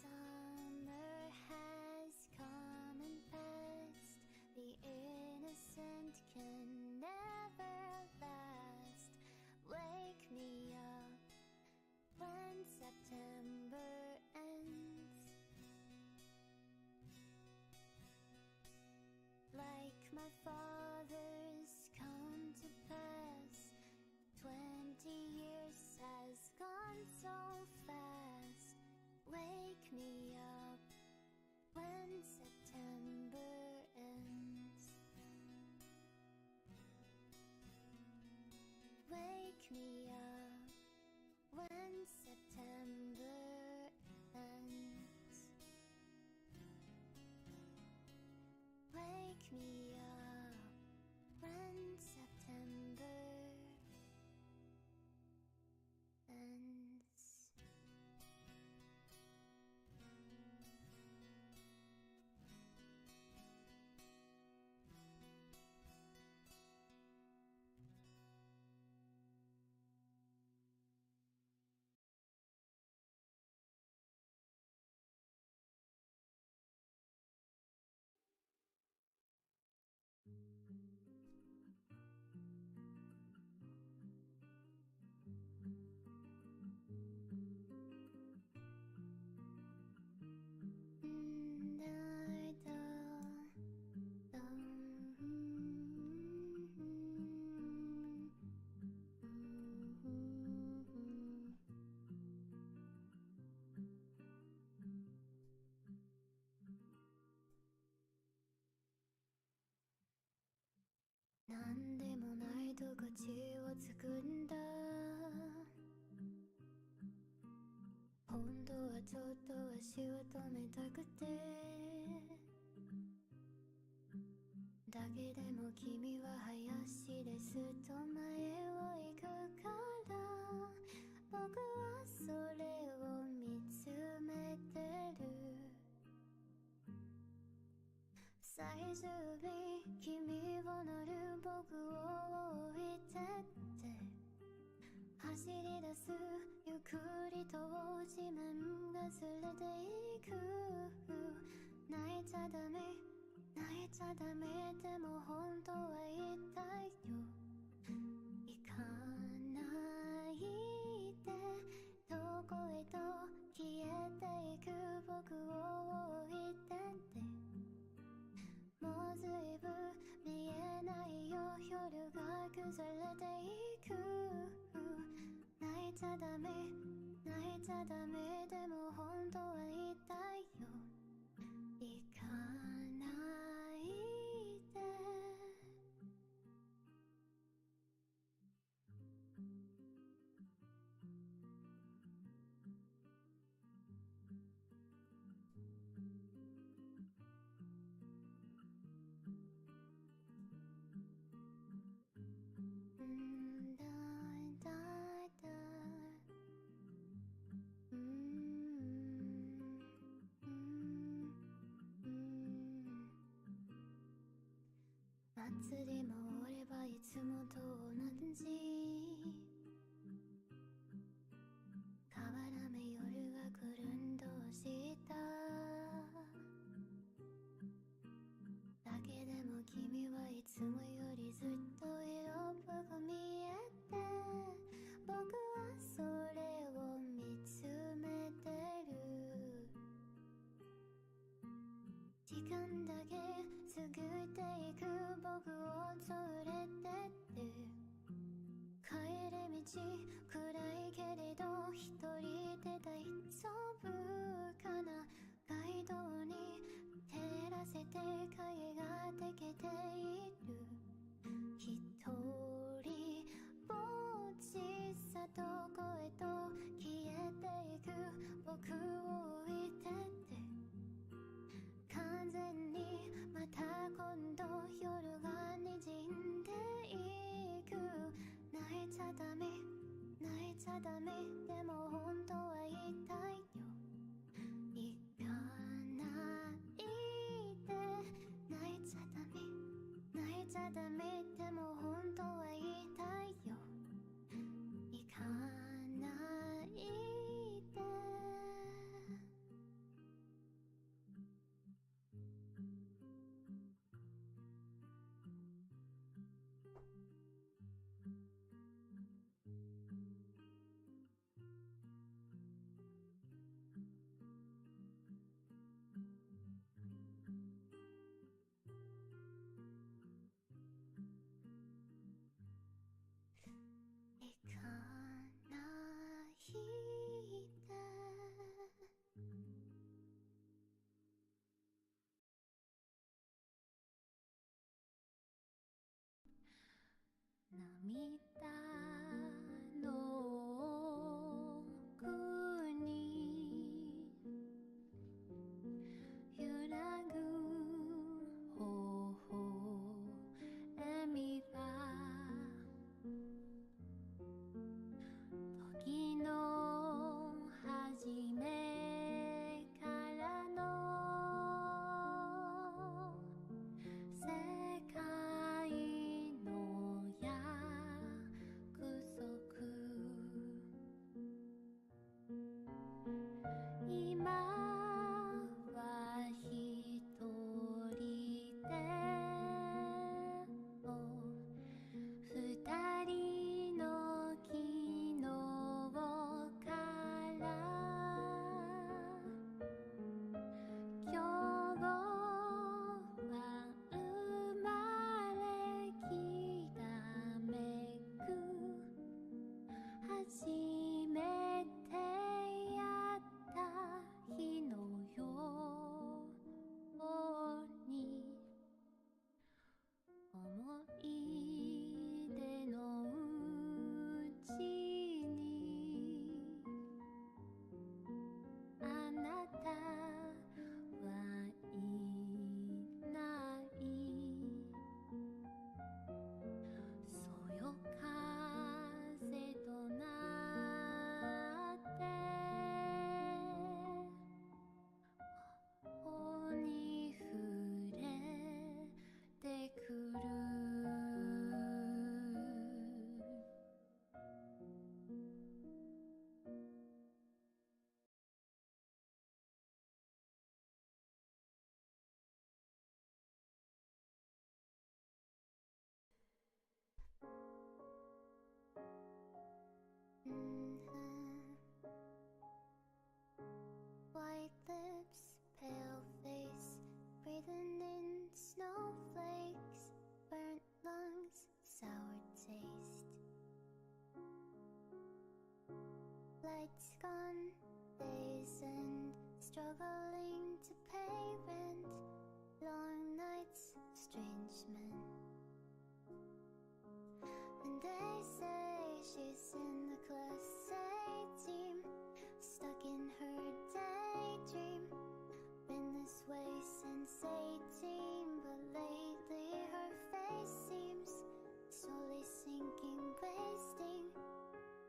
Summer has come and passed. The innocent can never last. Wake me up when September ends. Like my father's come to pass. 20 years has gone so fast. Wake me up when September ends. Wake me up when September ends. Wake me up when September ends. ちょっと足を止めたくてだけでも君は林ですと前を行くから僕はそれを見つめてる最終日君を乗る僕を置いてって走り出すゆっくりと地面がずれていく泣いちゃダメ泣いちゃダメでも本当は言いたいよ行かないでどこへと消えていく僕を置いてってもうずいぶん見えないよ夜が崩れていく泣いちゃダメ泣いちゃダメでも本当は言いたいよ行かないで祭りも終わればいつもと同じ変わらぬ夜が来るんどしただけでも君はいつもよりずっと色っぽく見えて僕はそれを見つめてる時間だけ過ぎていく僕を連れてって帰り道暗いけれど一人で大丈夫かな街道に照らせて影ができている一人ぼっちさどこへと消えていく僕を置いてって完全にまた今度夜が滲んでいく泣いちゃダメ泣いちゃダメでも本当は言いたいよ行かないで泣いちゃダメ泣いちゃダメでも本当は言いたいよ行かないで行かないで涙の奥に揺らぐ微笑みが時の初めからの世界の約 sour taste. Lights gone, days end, struggling to pay rent. Long nights, strange men. And they say she's in the class A team, stuck in her daydream. Been this way since 18, but lately her face seems slowly sinking, wasting,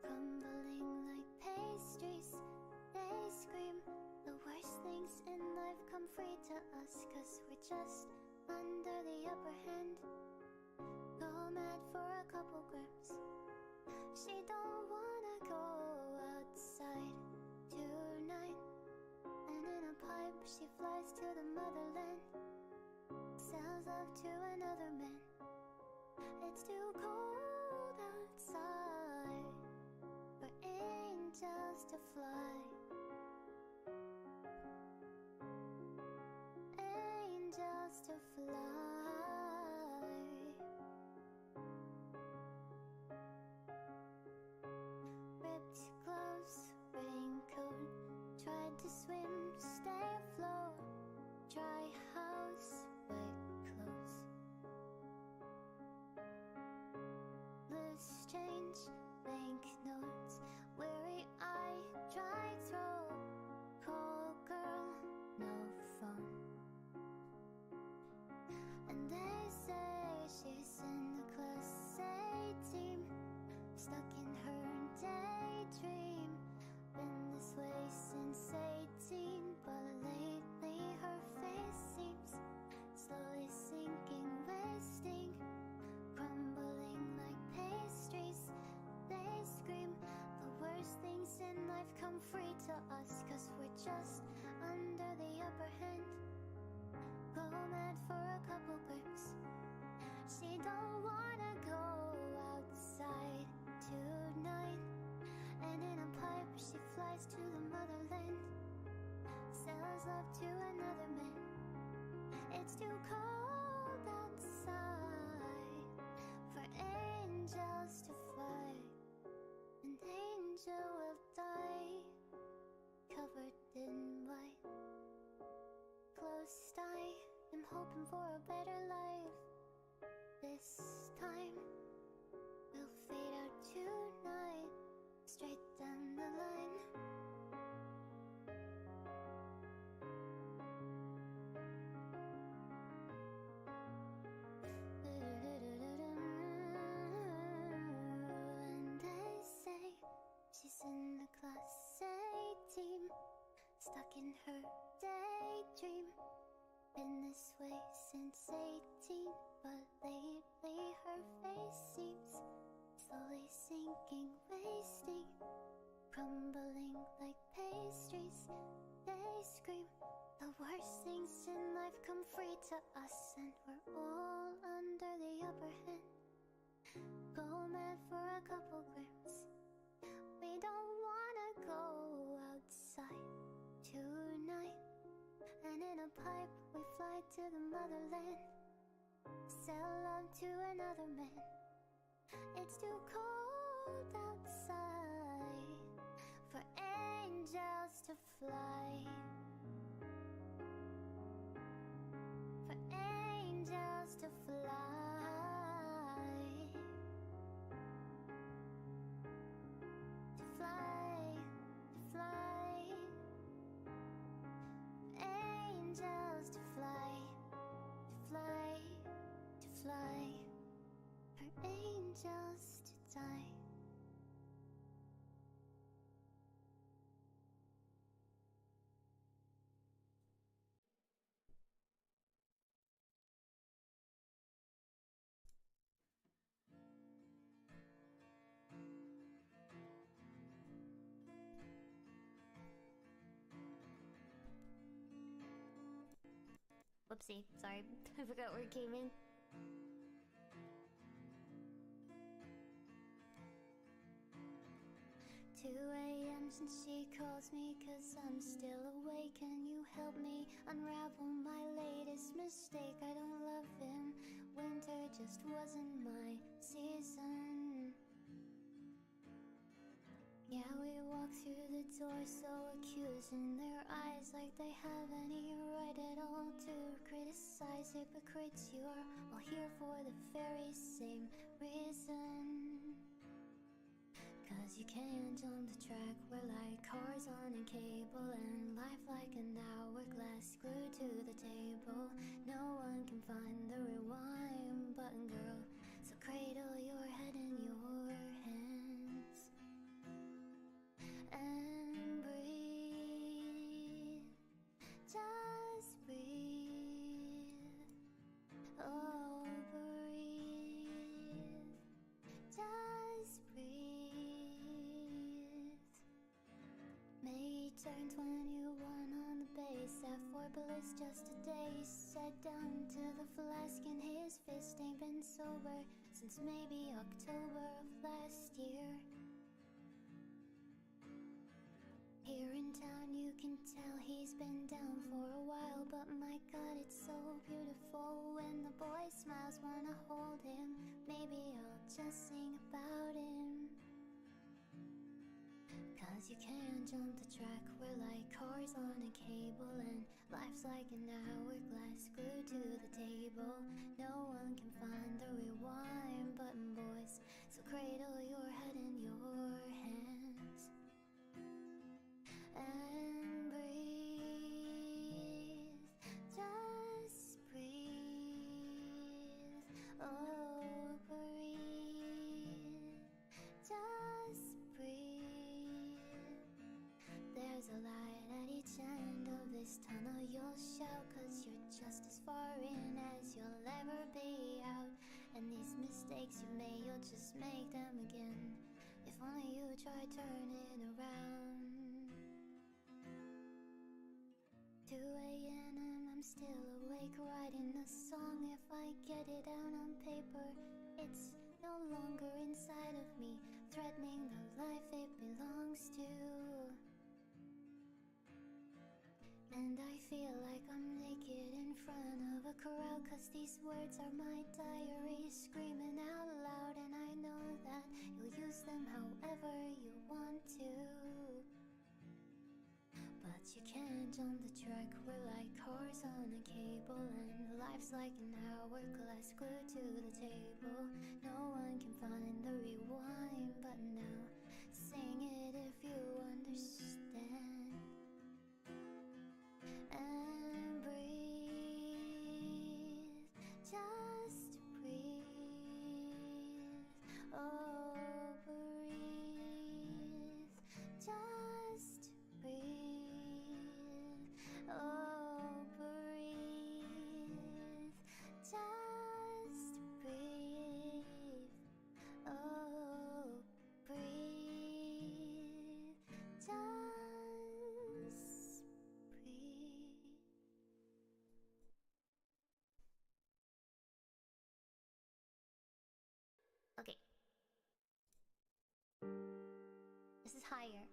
crumbling like pastries. They scream the worst things in life come free to us, 'cause we're just under the upper hand. Go mad for a couple grips. She don't wanna go outside tonight. And in a pipe she flies to the motherland, sells love to another man. It's too cold outside for angels to fly. Angels to fly. Ripped gloves, raincoat, tried to swim, stay afloat. Dry house, white clothes. Loose change, banknotes, weary eye, dry throat. Call girl, no phone. And they say she's in the class A team, stuck in her daydream. Been this way since 18, but lately her face seems slowly sinking, wasting, crumbling like pastries. They scream the worst things in life come free to us, 'cause we're just under the upper hand. Go mad for a couple grips. She don't wanna go outside tonight. And in a pipe she flies to the motherland, sells love to another man. It's too cold outside for angels to fly. An angel will die, covered in white. Closed eye, I'm hoping for a better life. This time we'll fade out tonight, straight down the line. And they say she's in the class A team, stuck in her daydream. Been this way since 18, but lately her face seems slowly sinking, wasting, crumbling like pastries. They scream the worst things in life come free to us, and we're all under the upper hand. Go mad for a couple grips. We don't wanna go outside tonight. And in a pipe we fly to the motherland, sell love to another man. It's too cold outside for angels to fly. For angels to fly. To fly, to fly. Angels to fly, to fly, to fly. For angels to die. Whoopsie, sorry. I forgot where it came in. 2 a.m. since she calls me, 'cause I'm still awake. Can you help me unravel my latest mistake? I don't love him. Winter just wasn't my season. Yeah, we walk through the door so accusing, their eyes like they have any right at all to criticize. Hypocrites, you are all here for the very same reason. Cause you can't jump the track, we're like cars on a cable, and life like an hourglass screwed to the table. No one can find the rewind button, girl, so cradle your head in your hands and breathe, just breathe, oh breathe, just breathe. May turned 21 on the base, at 4 bullets just a day. Sat down to the flask and his fist ain't been sober since maybe October of last year. Here in town you can tell he's been down for a while, but my God, it's so beautiful when the boy smiles. Wanna hold him, maybe I'll just sing about him. Cause you can't jump the track, we're like cars on a cable, and life's like an hourglass glued to the table. No one can find the rewind button, boys, so cradle your head in your hands and breathe, just breathe, oh breathe, just breathe. There's a light at each end of this tunnel. You'll shout cause you're just as far in as you'll ever be out. And these mistakes you made, you'll just make them again if only you try turning around. 2 a.m. and I'm still awake writing the song. If I get it out on paper, it's no longer inside of me, threatening the life it belongs to. And I feel like I'm naked in front of a crowd, cause these words are my diary screaming out loud. And I know that you'll use them however you want to, but you can't jump the track, we're like cars on a cable, and life's like an hourglass glued to the table. No one can find the rewind button now, sing it if you understand and breathe, just breathe, oh breathe, just breathe, oh breathe, just breathe, oh breathe, just breathe. Okay. This is higher.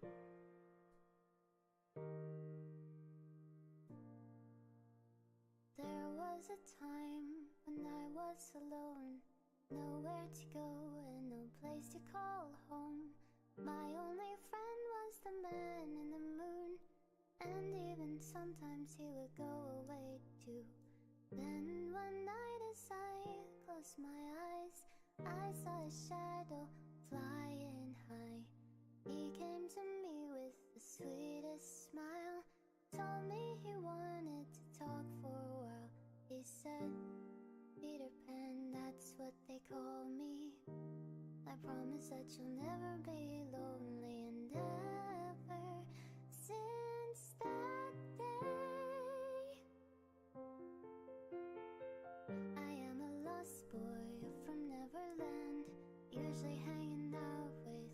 There was a time when I was alone, nowhere to go and no place to call home. My only friend was the man in the moon, and even sometimes he would go away too. Then one night as I closed my eyes, I saw a shadow flying high. He came to me with the sweetest smile, told me he wanted to talk for a while. He said, Peter Pan, that's what they call me. I promise that you'll never be lonely. And ever since that day, I am a lost boy from Neverland, usually hanging out with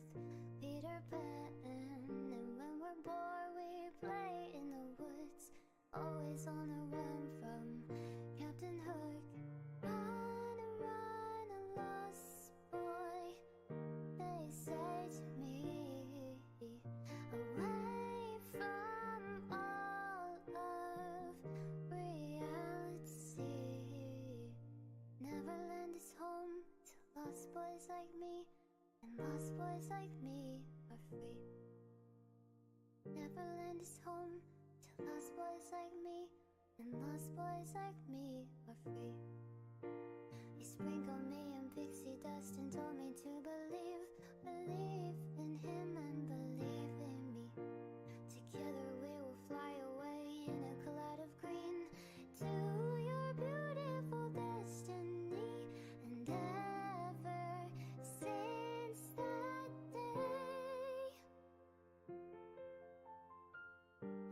Peter Pan. And when we're bored, we play in the woods, always on the run from Captain Hook. Run, run, a lost boy, they say to me, away from all of reality. Neverland is home to lost boys like me, and lost boys like me are free. Neverland is home to lost boys like me, and lost boys like me are free. He sprinkled me in pixie dust and told me to believe in him and believe in me. Together we will fly away in a cloud of green to your beautiful destiny. And ever since that day,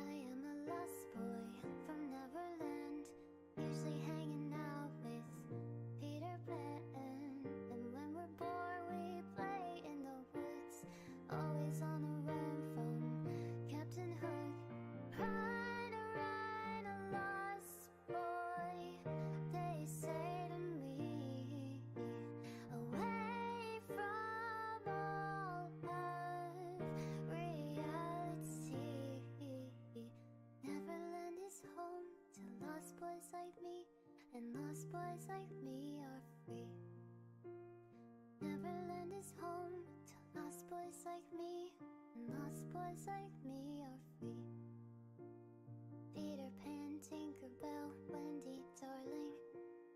I am a lost boy from Neverland, usually hanging out with Peter Pan. And when we're bored, we play in the woods, always on the run from Captain Hook. Run, run, a lost boy, they say to me, away from all of reality. Neverland is home to lost boys like me, and lost boys like me are free. Neverland is home to lost boys like me, and lost boys like me are free. Peter Pan, Tinkerbell, Wendy, darling,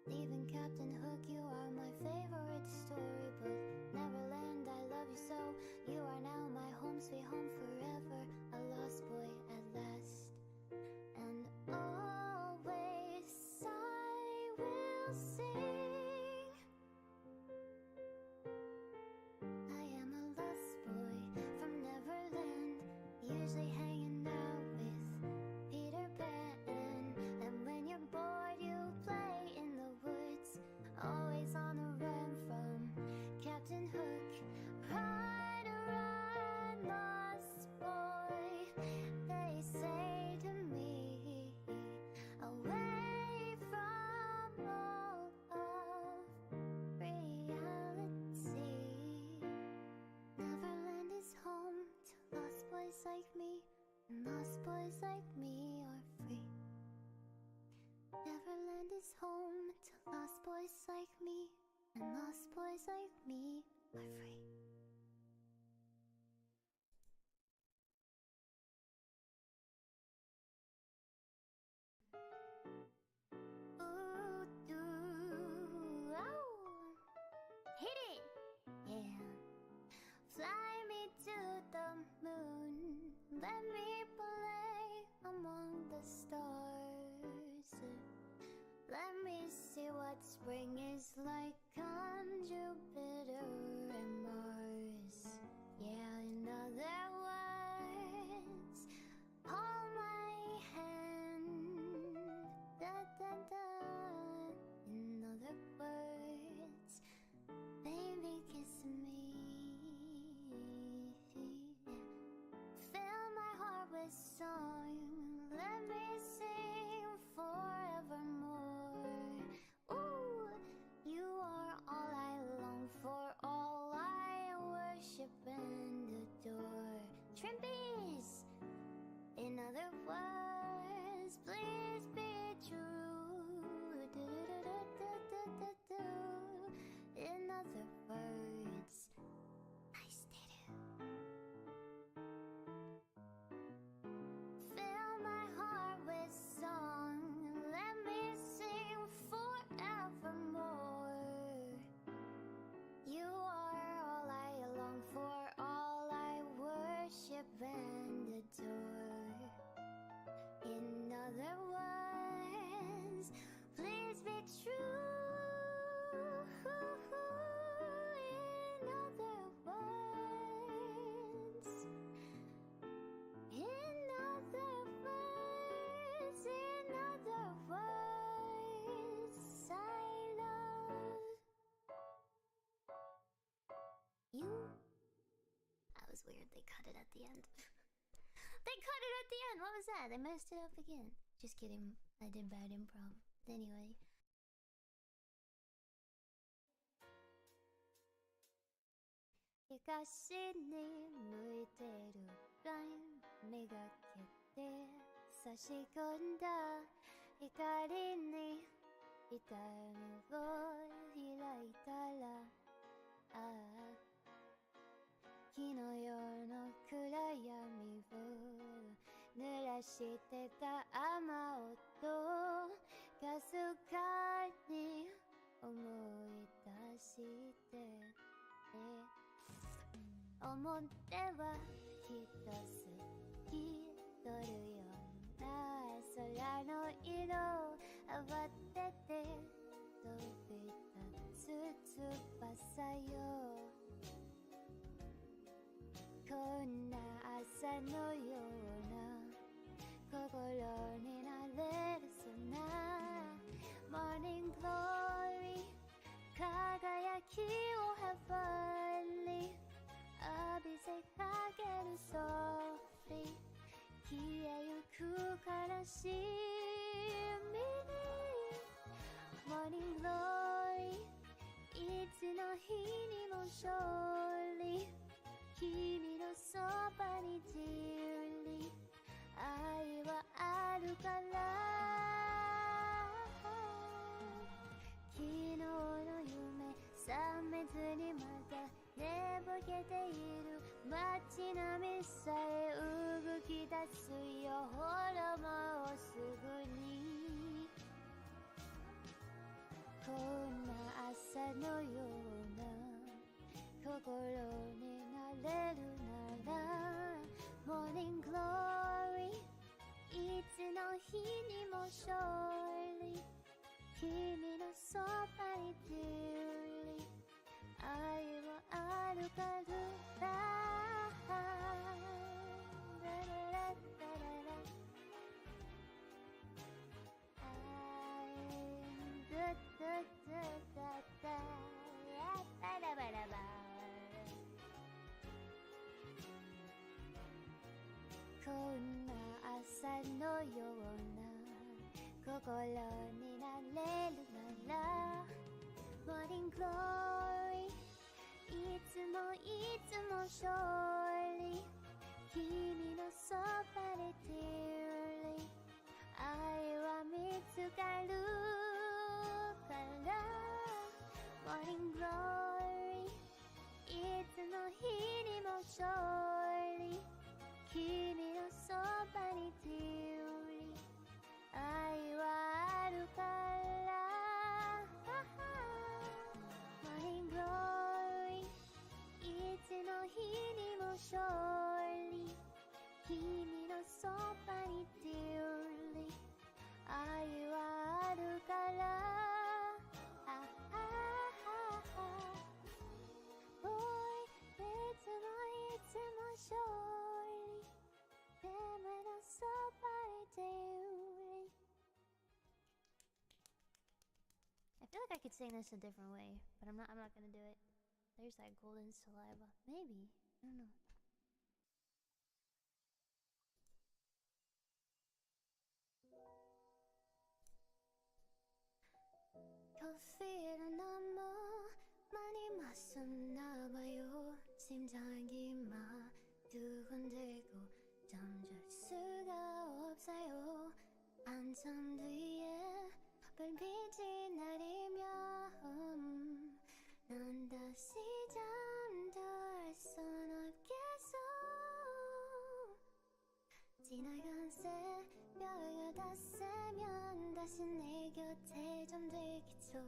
even Captain Hook, you are my favorite storybook. Neverland, I love you so. You are now my home, sweet home forever. A lost boy at last. And always I will sing. I am a lost boy from Neverland, usually hanging out with Peter Pan. And when you're bored, you play in the woods, always on the run from Captain Hook. Run, run, lost boy, they say to me, away from all of reality. Neverland is home to lost boys like me, and lost boys like me are free. Neverland is home to lost boys like me, and lost boys like me are free. Ooh, doo, ow. Hit it! Yeah. Fly me to the moon, let me play among the stars. Let me see what spring is like on Jupiter and Mars. Yeah, in other words, hold my hand. Da da da. In other words, baby, kiss me. Fill my heart with song. Let me sing forevermore. Ooh, you are all I long for, all I worship and adore. Trimpies. In other words, please be true. Do-do-do-do-do-do-do. In other words, nice to fill my heart with song. Let me sing forevermore. You are all I long for, all I worship and adore. In other words, please be true. In other words, in other words, in other words, I love you. That was weird. They cut it at the end. They cut it at the end. What was that? They messed it up again. Just kidding. I did bad improv. But anyway.日がしに向いてるラインめがけて差し込んだ光に痛みを開いたらああ昨日夜の暗闇を濡らしてた雨音かすかに思い出して思ってはきっと好きとるような空の色慌てて飛び立つ翼よこんな朝のような心になれるそんな Morning Glory 輝きを Heavenly 浴びせかける Softly 消えゆく悲しみに Morning Glory いつの日にも勝利君のそばに Dearly 愛はあるから昨日の夢覚めずにまた寝ぼけている街並みさえ動き出すよほらもうすぐにこんな朝のような心になれるなら Morning Glory いつの日にも勝利君のそばに Dearly 愛はあるからこんな朝のような心になれるなら Morning Glory いつも勝利君のそばで Dearly 愛は見つかるから Morning Glory いつの日にも勝利君のそばに Dearly 愛はあるから Morning Glory いつの日にも勝利君のそばに Dearly 愛はあるからおいいつも勝利でものそばに Dearly I feel like I could sing this a different way, but I'm not gonna do it. There's that golden saliva. Maybe. I don't know. 커피를 너무 많이 마셨나 봐요. 심장이 막 두근대고 잠잘 수가 없어요. 한참 뒤에 불빛이 내리면 난 다시 잠들 순 없겠어. 지나간 새벽이 닿으면 다시 내 곁에 잠들겠죠.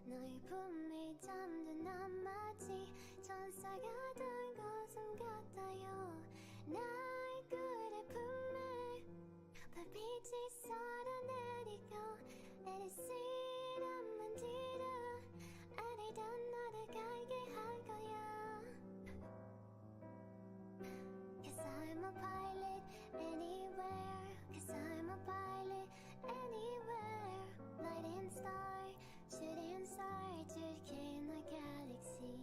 너의 품에 잠든 나머지 천사가 된 것은 같아요. 나의 그대 품에 불빛이 쏟아내리고 Let it see 않는 뒤로 아니던 너를 가게 할 거야. Cause I'm a pilot anywhere. Cause I'm a pilot anywhere. Lighting star, shooting star, 줄긴 the galaxy.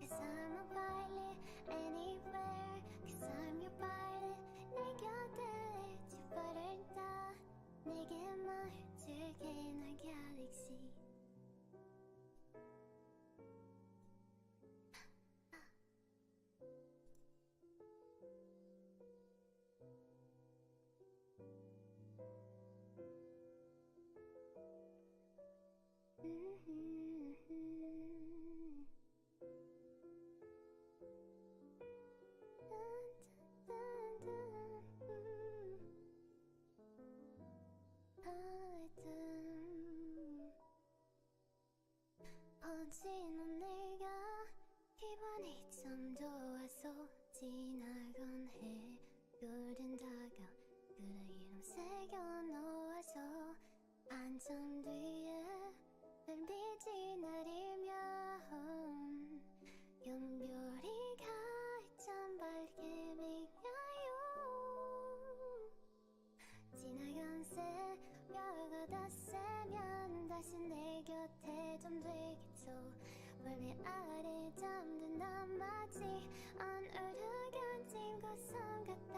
Cause I'm a pilot anywhere. Cause I'm your pilot. 내 곁에 주파를 따 내게만 줄긴 the galaxy. 곁에 좀 되겠죠. 멀미 아래 잠든 나머지 어느러간 팀과 섬 같아.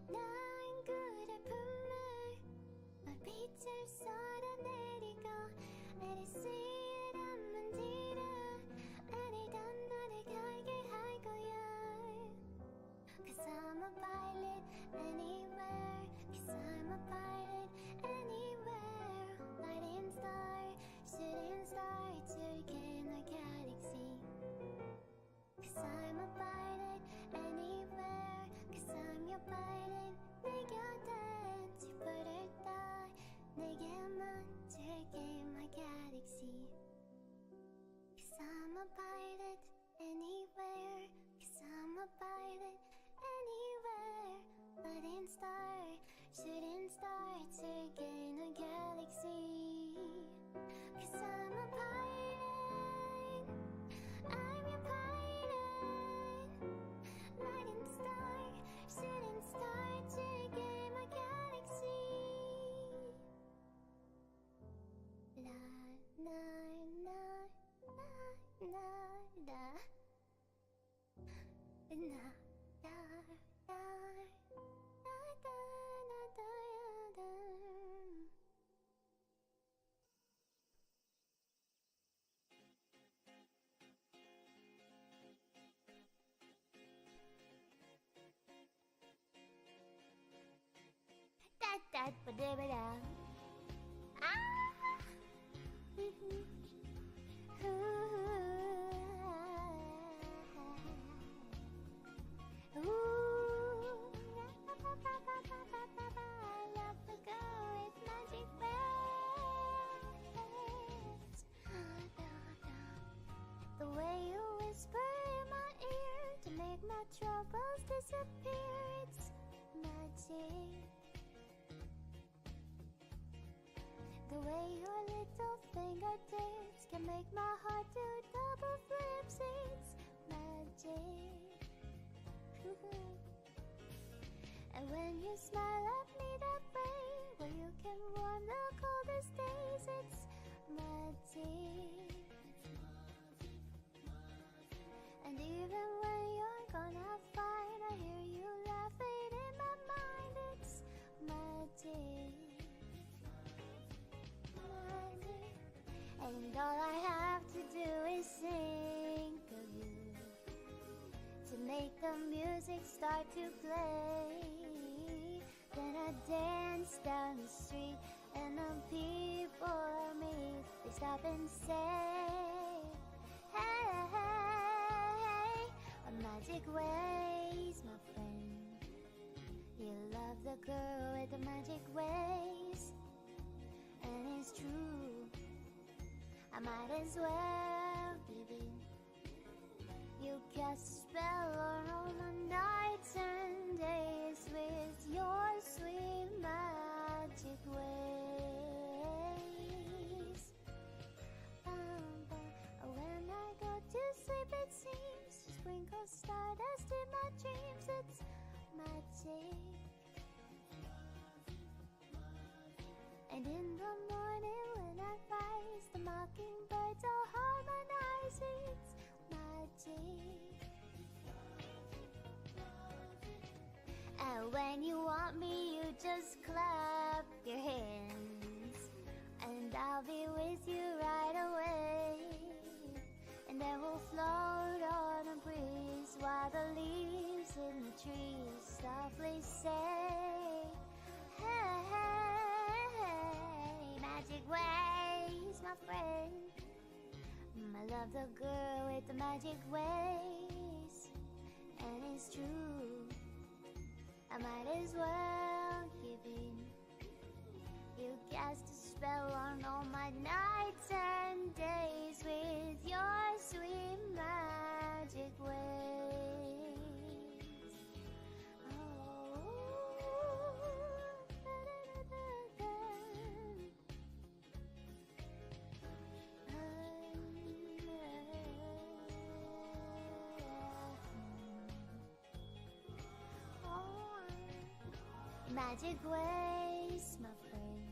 난 그대 품에 빛을 쏟아내리고 Let it see it 한번 뒤로 아니던 너를 가게 할 거야. Cause I'm a pilot anywhere. Cause I'm a pilot anywhere. Lighting star, shooting star, taking the galaxy. Cause I'm a pilot anywhere. Cause I'm your pilot. 내 곁엔 짚어를 따 내게만 들게 my galaxy. Cause I'm a pilot anywhere. Cause I'm a pilot anywhere. Lighting star, shooting star, taking a galaxy. Cause I'm a pilot, I'm your pilot. Lighting star, shooting star, taking my galaxy. La la la la la la. Na da da da da da da da. Da da ba da ba da. Ah. The way you whisper in my ear to make my troubles disappear, it's magic. The way your little fingertips can make my heart do double flips, it's magic. And when you smile at me that way, where you can warm the coldest days, it's magic. And even when you're gonna fight, I hear you laughing in my mind, it's magic. Magic. And all I have to do is think of you to make the music start to play. Then I dance down the street and the people meet. They stop and say, hey, hey, hey. A magic ways, my friend. You love the girl with the magic ways. And it's true, I might as well give in. You cast a spell on all my nights and days with your sweet magic ways. When I go to sleep, it seems you sprinkle stardust in my dreams. It's magic. And in the morning when I rise, the mockingbirds all harmonize. It's magic. And when you want me, you just clap your hands, and I'll be with you right away. And then we'll float on a breeze while the leaves in the trees softly say, hey, hey, hey. Magic ways, my friend. I love the girl with the magic ways. And it's true, I might as well give in. You cast a spell on all my nights and days with your sweet magic ways. Magic ways, my friend.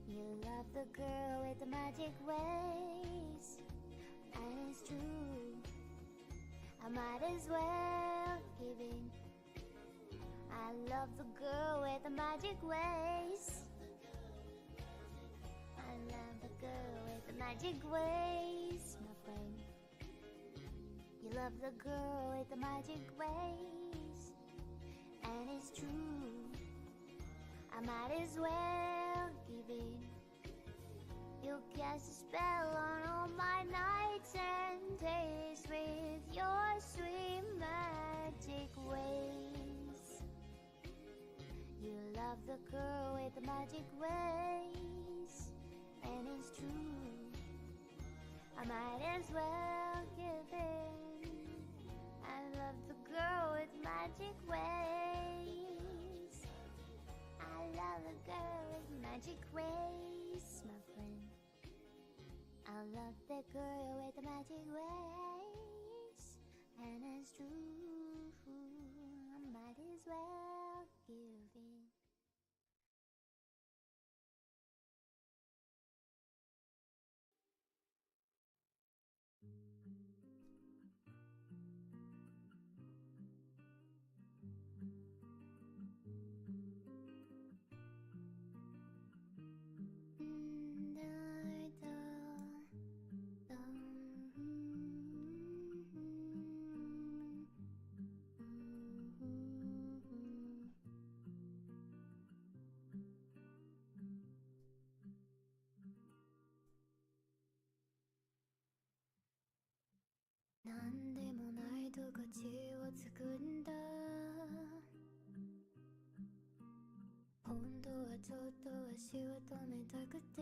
You love love the girl with the magic ways, and it's true. I might as well give in. I love the girl with the magic ways. I love the girl with the magic ways, my friend. You love the girl with the magic ways, and it's true. I might as well give in. You'll cast a spell on all my nights and days with your sweet magic ways. You love the girl with the magic ways, and it's true. I might as well give in. I love the girl with magic ways. I love the girl with magic ways, my friend. I love the girl with the magic ways, and it's true. I might as well give in.なんでもないと価値をつくんだ。本当はちょっと足を止めたくて、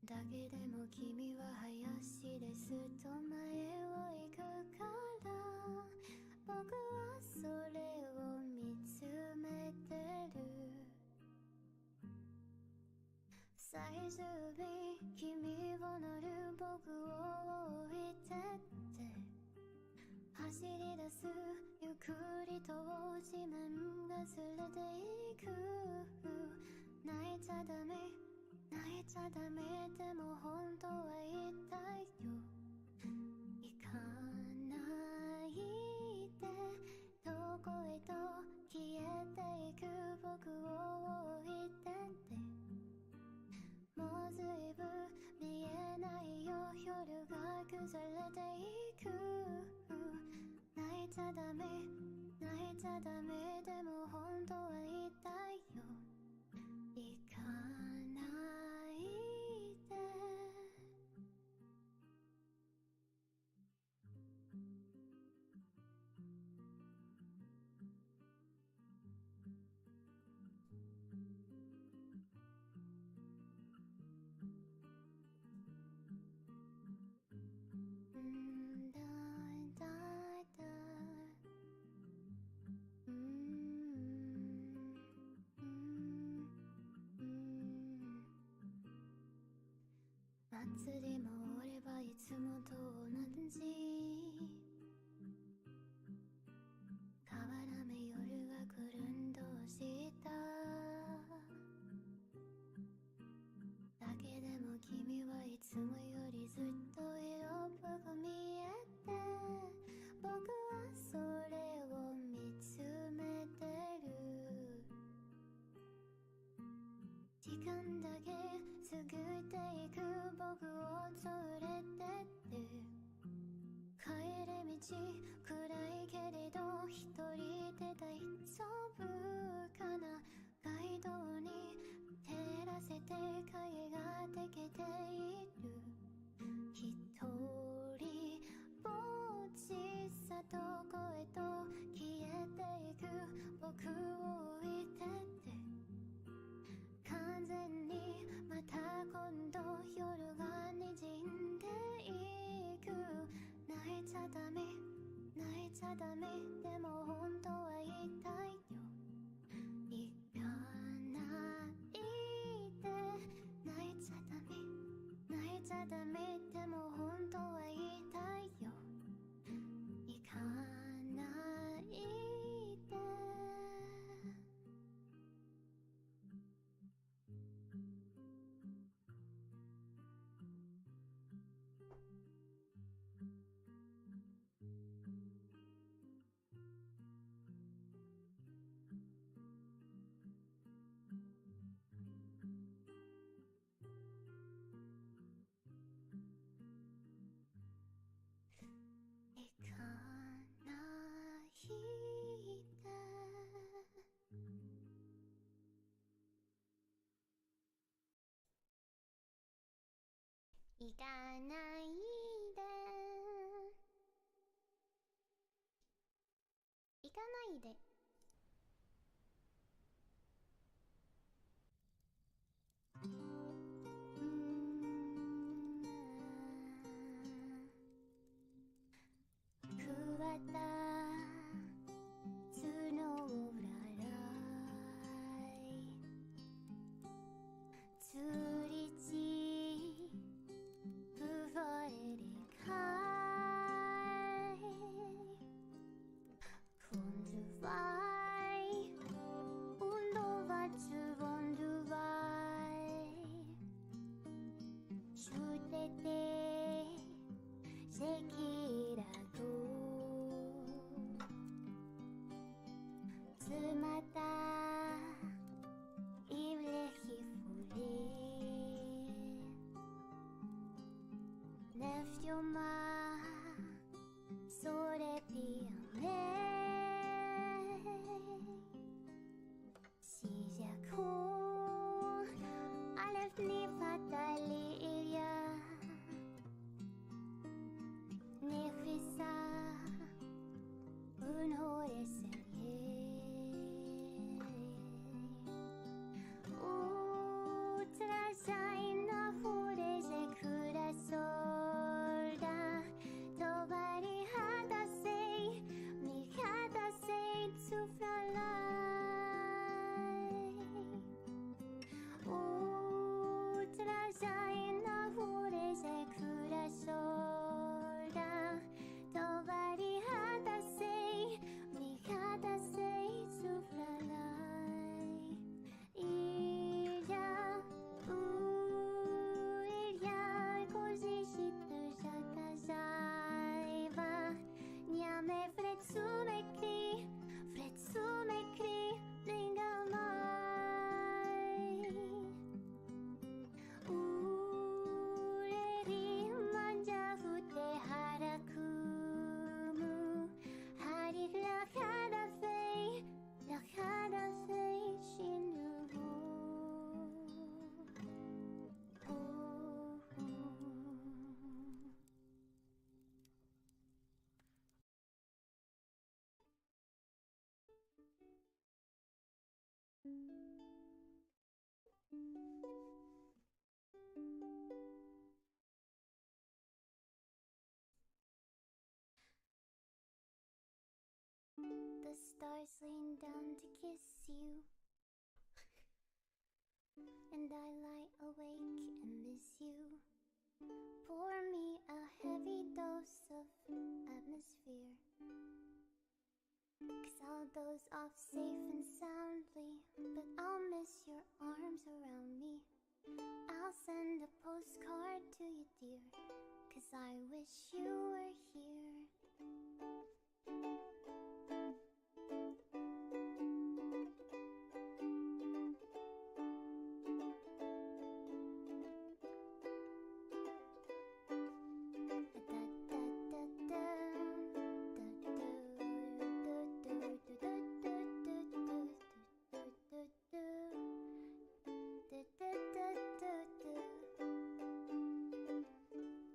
だけでも君は林ですと前を行くから、僕はそれを見つめてる。最終日君を乗る僕を置いてって走り出すゆっくりと地面が擦れていく。泣いちゃダメ泣いちゃダメでも本当は言いたいよ。行かないでどこへと消えていく僕を置いてってもうずいぶん見えないよ夜が崩れていく。泣いちゃダメ泣いちゃダメでも本当は言いたいよ。行かないで。祭りも終わればいつもと同じ変わらぬ夜が来るんどしただけでも君はいつもよりずっと色っぽく見えて僕はそれを見つめてる。時間だけ過ぎていく僕を連れてって帰り道暗いけれど一人で大丈夫かな。街灯に照らせて影ができている。一人ぼっちさどこへと消えていく僕を置いてって完全にまた今度夜が滲んでいく。泣いちゃダメ泣いちゃダメでも本当は言いたいよ。行かないで泣いちゃダメ泣いちゃダメでも本当は言いたいよ。行かないで。行かないで行かないで桑田The stars lean down to kiss you, and I lie awake and miss you. Pour me a heavy dose of atmosphere, 'cause I'll doze off safe and soundly, but I'll miss your arms around me. I'll send a postcard to you, dear, 'cause I wish you were here.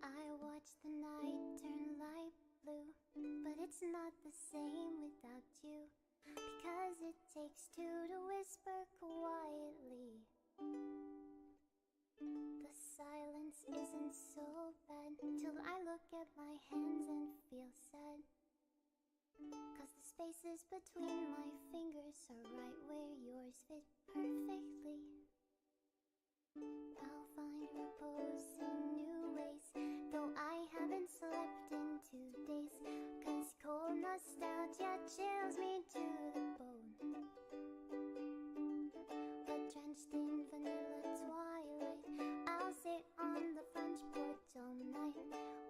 I watch the night turn light blue, but it's not the same without you, because it takes two to whisper quietly. The silence isn't so bad till I look at my hands and feel sad, 'cause the spaces between my fingers are right where yours fit perfectly. I'll find repose in new ways, though I haven't slept in 2 days, 'cause cold nostalgia chills me to the bone. But drenched in vanilla twilight, I'll sit on the front porch all night,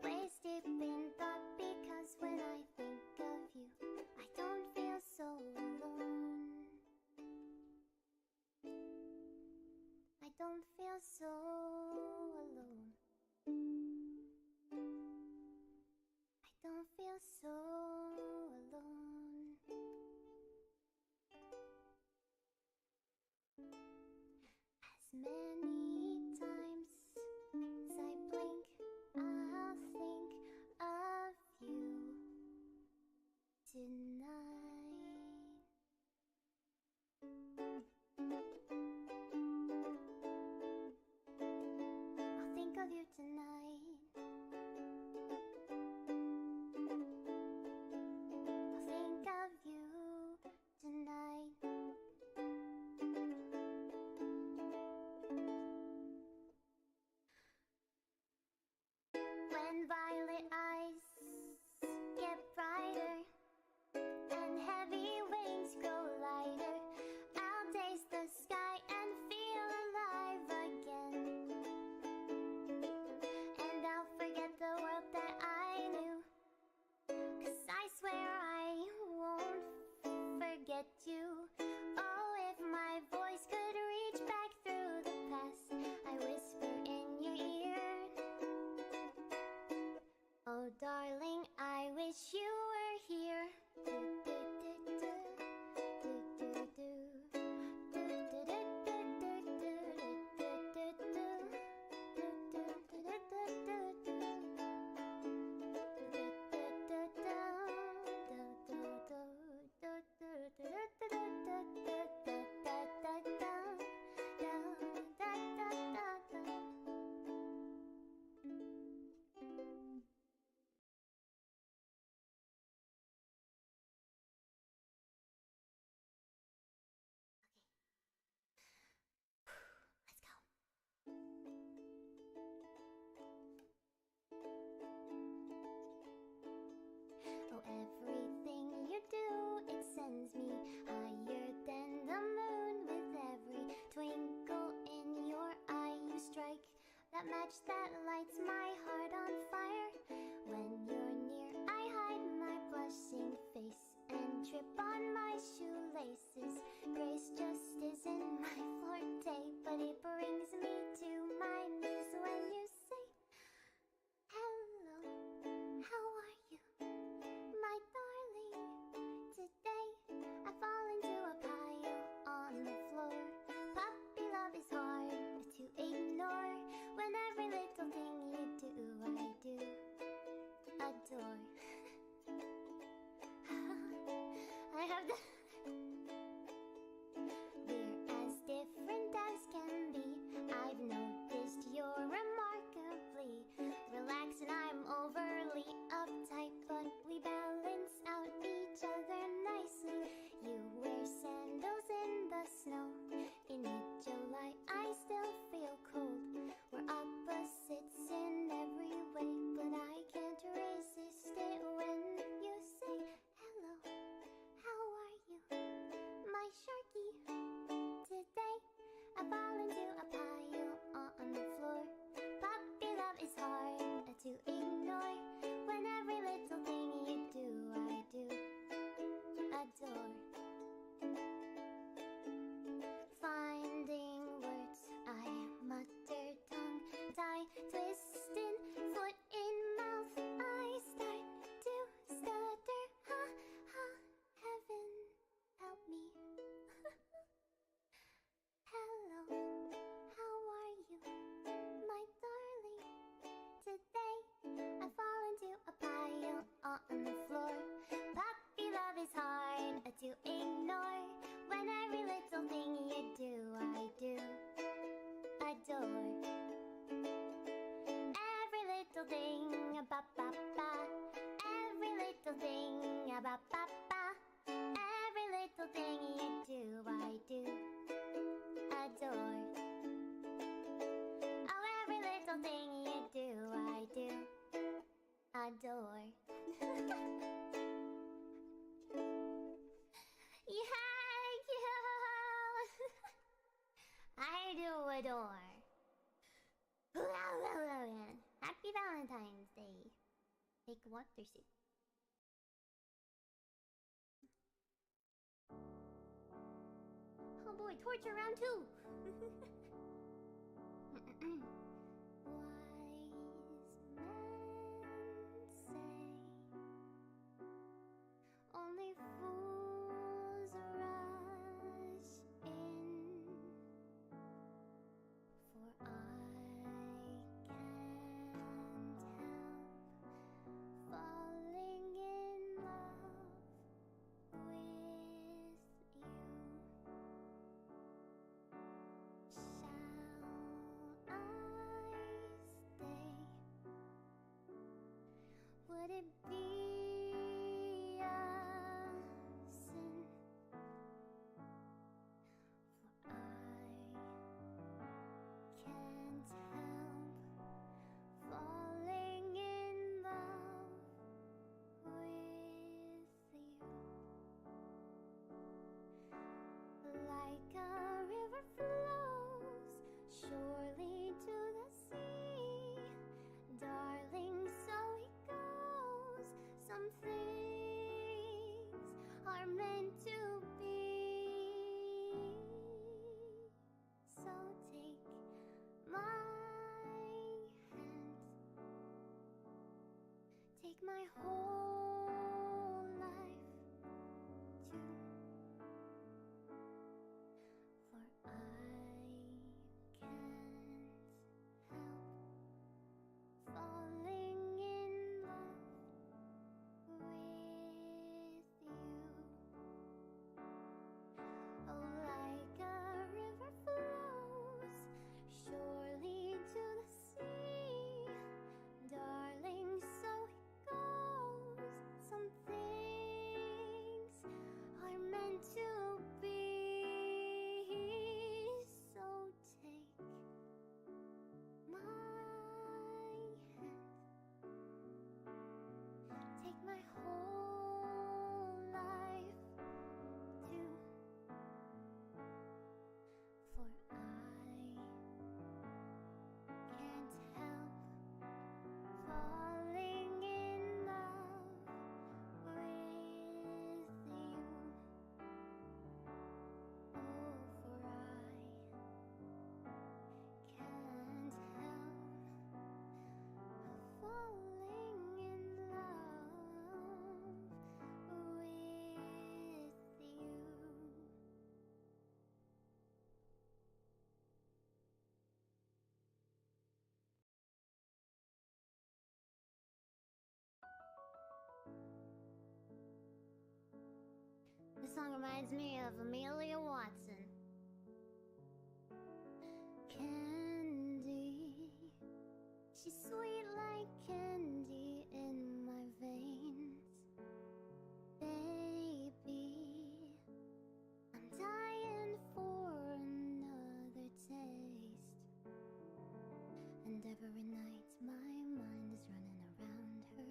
waist deep in thought, because when I think of you, I don't feel so alone. I don't feel so alone. I don't feel so alone. As many times as I blink, that match that lights my heart on fire. When you're near, I hide my blushing face and trip on my shoelaces. Grace just isn't my forte, but it brings me to my knees when you say, hello, how are you, my darling? Today I fall into a pile on the floor. Puppy love is hard to ignore. When every little thing you do, I do adore. I have the we're as different as can be. I've noticed you're remarkably relaxed and I'm overly uptight, but we balance out each other nicely. You wear sandals in the snow. In mid-July, I still feel cold. We're opposites in every way, but I can't resist it when you say, hello, how are you, my sharky? Today, I fall into a pile on the floor. Puppy love is hard to ignore. When every little thing you do, I do adore. Finding words, I mutter, tongue-tie, twisting, foot in mouth, I start to stutter. Ha, ha, heaven, help me. Hello, how are you, my darling? Today, I fall into a pile on the floor. Puppy love is hard to ignore. When every little thing you do, I do adore. Every little thing, ba-ba-ba. Every little thing, ba-ba-ba. Every little thing you do, I do adore. Oh, every little thing you do, I do adore. I do adore. Happy Valentine's Day. Take a water sip. Oh boy, torture round 2. Wise men say only fools rush in, for I can't help falling in love with you. Shall I stay? Would it be a sin? For I can't help falling in love with you. Like a river flows surely to the sea, darling, so it goes. Some things are meant to be. So take my hand, take my whole life too. For I can't help falling in love with you. Oh, like a river flows surely to the sea, darling, so it goes. song reminds me of Amelia Watson. Candy, she's sweet like candy in my veins. Baby, I'm dying for another taste. And every night my mind is running around her.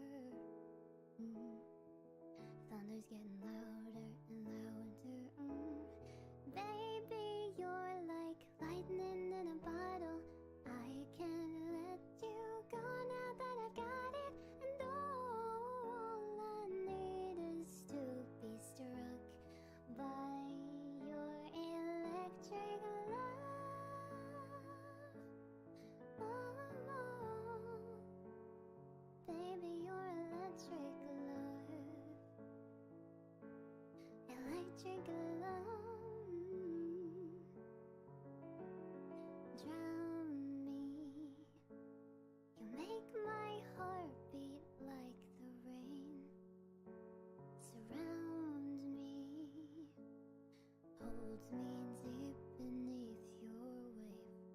Thunder's getting louder and louder. Baby, you're like lightning in a bottle. I can't let you go now that I've got it. And all I need is to be struck by your electric love. Oh, baby, your electric love. Electric love. Drown me. You make my heart beat like the rain. Surround me. Hold me deep beneath your wave.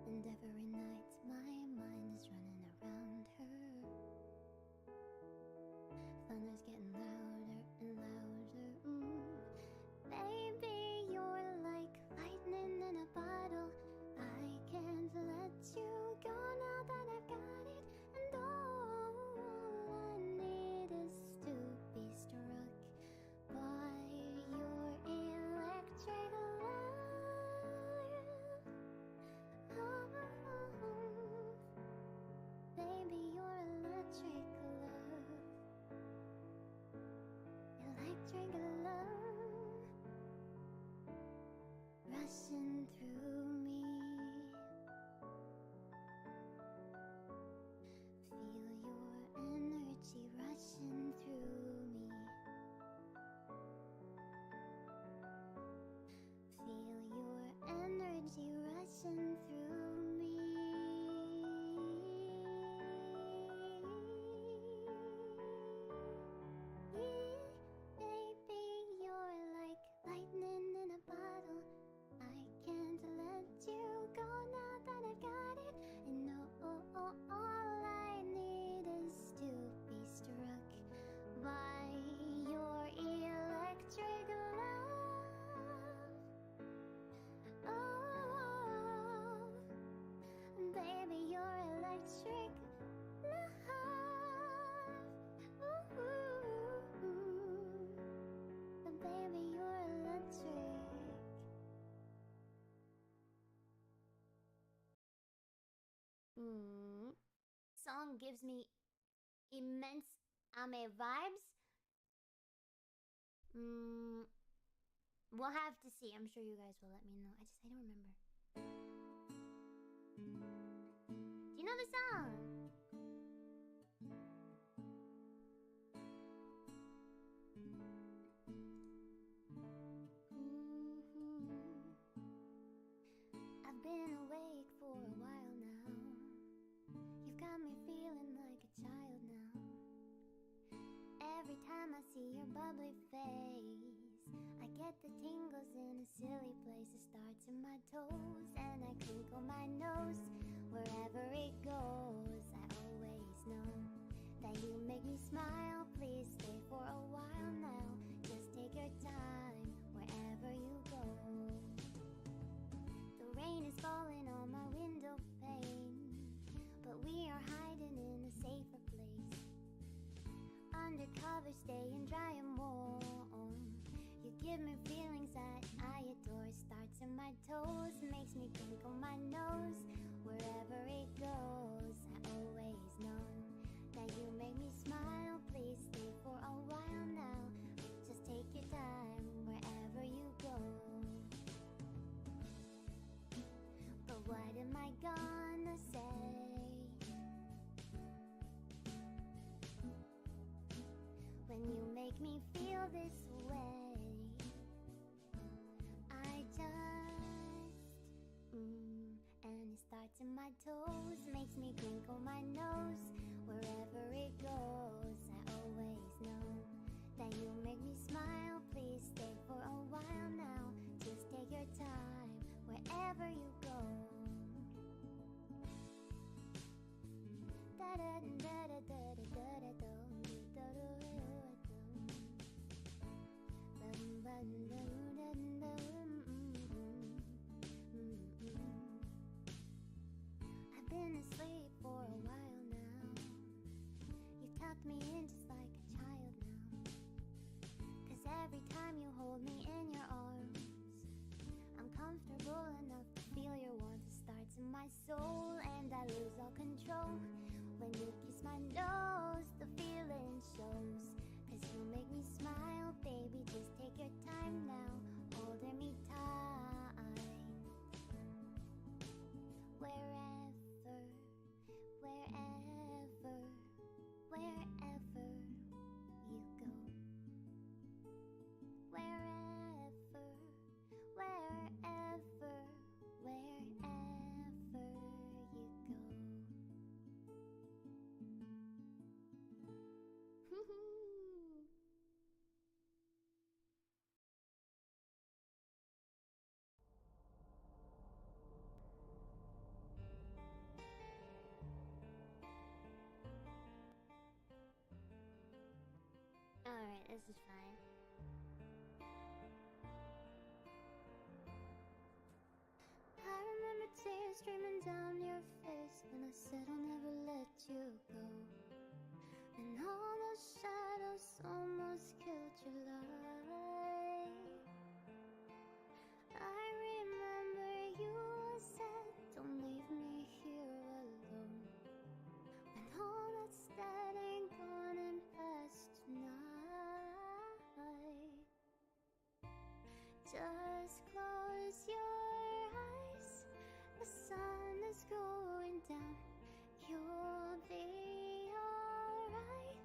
And every night my mind is running around her. Thunder's getting louder and louder. Baby, you're like lightning in a bottle. I can't let you go now that I've got it. And all I need is to be struck by your electric love. Baby, your electric love. Electric love. Rushing through me. Feel your energy rushing through me. Feel your energy rushing through me. Baby, you're like lightning in a bottle. I can't let you go now that I've got it. And all I need is to be struck by your electric love. Oh, baby, your electric love. Ooh, baby, you're electric. Song gives me immense vibes. We'll have to see. I'm sure you guys will let me know. I don't remember. Do you know the song? I've been awake for a while now. You've got me feeling like a child now. Every time I see your bubbly face, I get the tingles in a silly place. It starts in my toes and I crinkle my nose. Wherever it goes, I always know that you make me smile. Please stay for a while now. Just take your time wherever you go. The rain is falling on my window pane, but we are hiding in a safer place. Undercover, staying dry and warm. You give me feelings that I adore. Starts in my toes, makes me crinkle my nose. Wherever it goes, I always know that you make me smile. Please stay for a while now. Just take your time wherever you go. But what am I gonna say when you make me feel this way? I just and it starts in my toes, makes me crinkle my nose. Wherever it goes, I always know that you make me smile. my soul and I lose all control. When you kiss my nose, the feeling shows. 'Cause you make me smile, baby, just take your time now, holding me tight. Wherever, wherever, wherever you go. Wherever, wherever, wherever you go. Alright, this is fine. I remember tears streaming down your face when I said I'll never let you go. And all those shadows almost killed your light. I remember you said, don't leave me here alone. And all that's dead ain't gone and past tonight. Just close your eyes. The sun is going down. You'll be alright.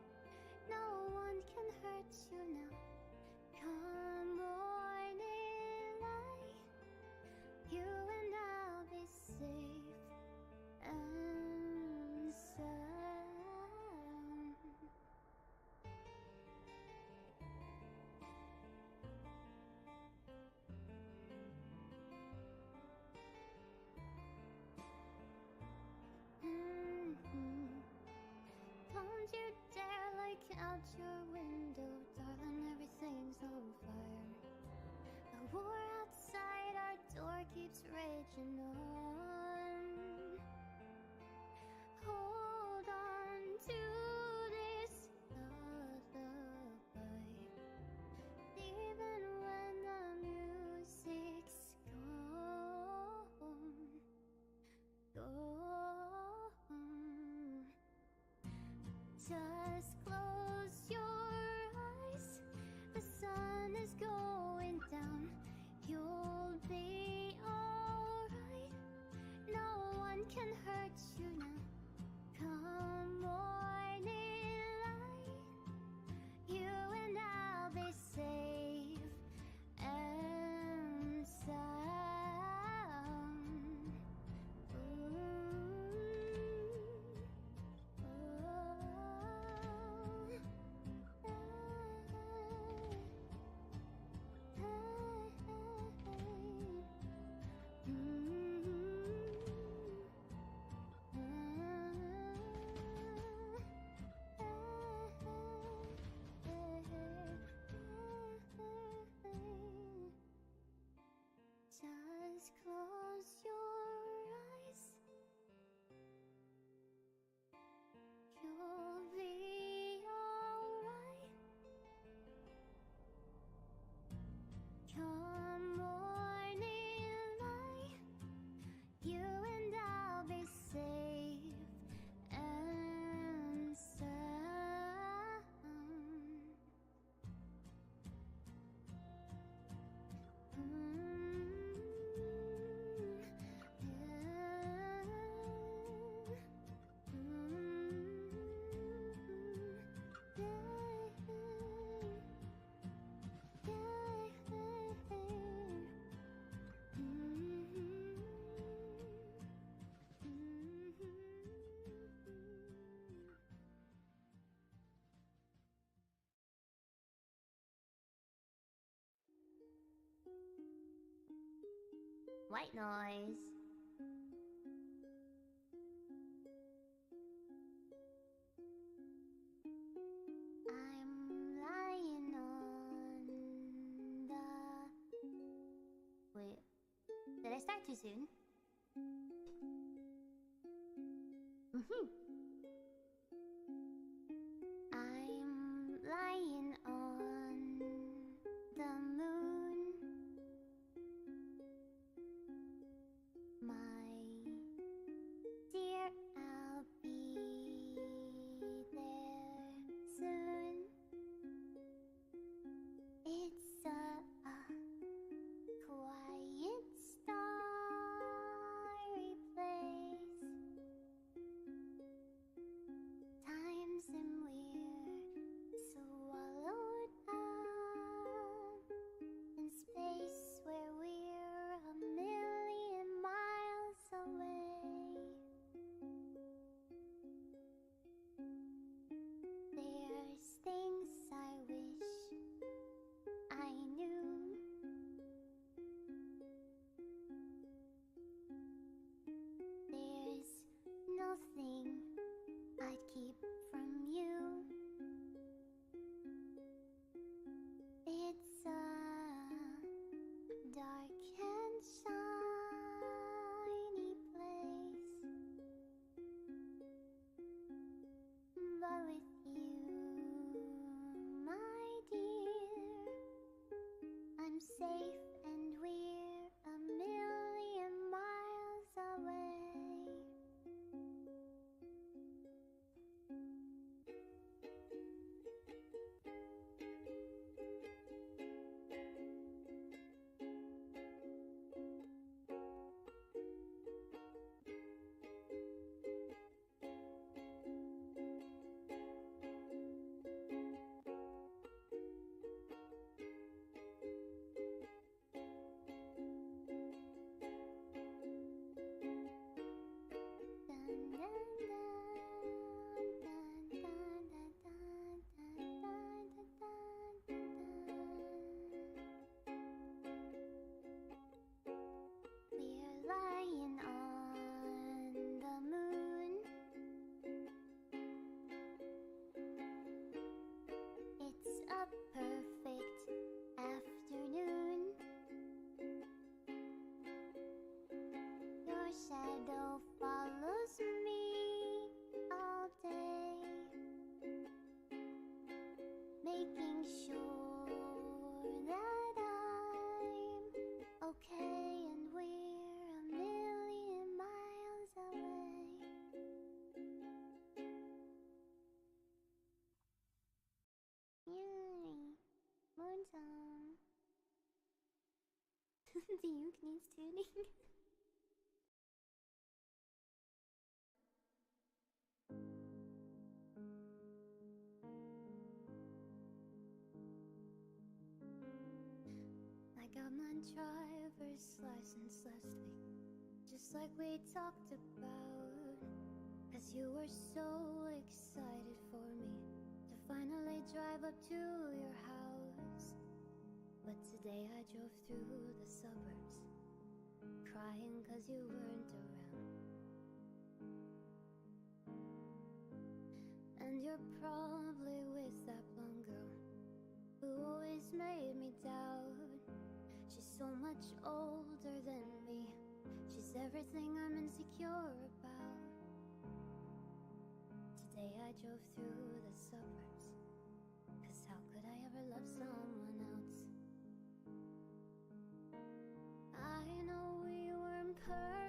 No one can hurt you now. Come morning light, you and I'll be safe and sound. Don't you dare look out your window, darling, everything's on fire. The war outside our door keeps raging on. Hold on to this lullaby, even when the music's gone. Just close your eyes. The sun is going down. You'll be alright. No one can hurt you now. Come morning light, you and I'll be safe and sound. Just close your eyes. You'll be alright. Come morning light, you and I'll be safe and sound. White noise. I'm lying on the... Wait, did I start too soon? I'm lying on the moon. My making sure that I'm okay and we're a million miles away. Yay, more time. The uke needs tuning. I got my driver's license last week, just like we talked about. 'Cause you were so excited for me to finally drive up to your house. But today I drove through the suburbs, crying 'cause you weren't around. And you're probably with that blonde girl who always made me doubt. She's so much older than me. She's everything I'm insecure about. Today I drove through the suburbs, 'cause how could I ever love someone else? I know we weren't perfect,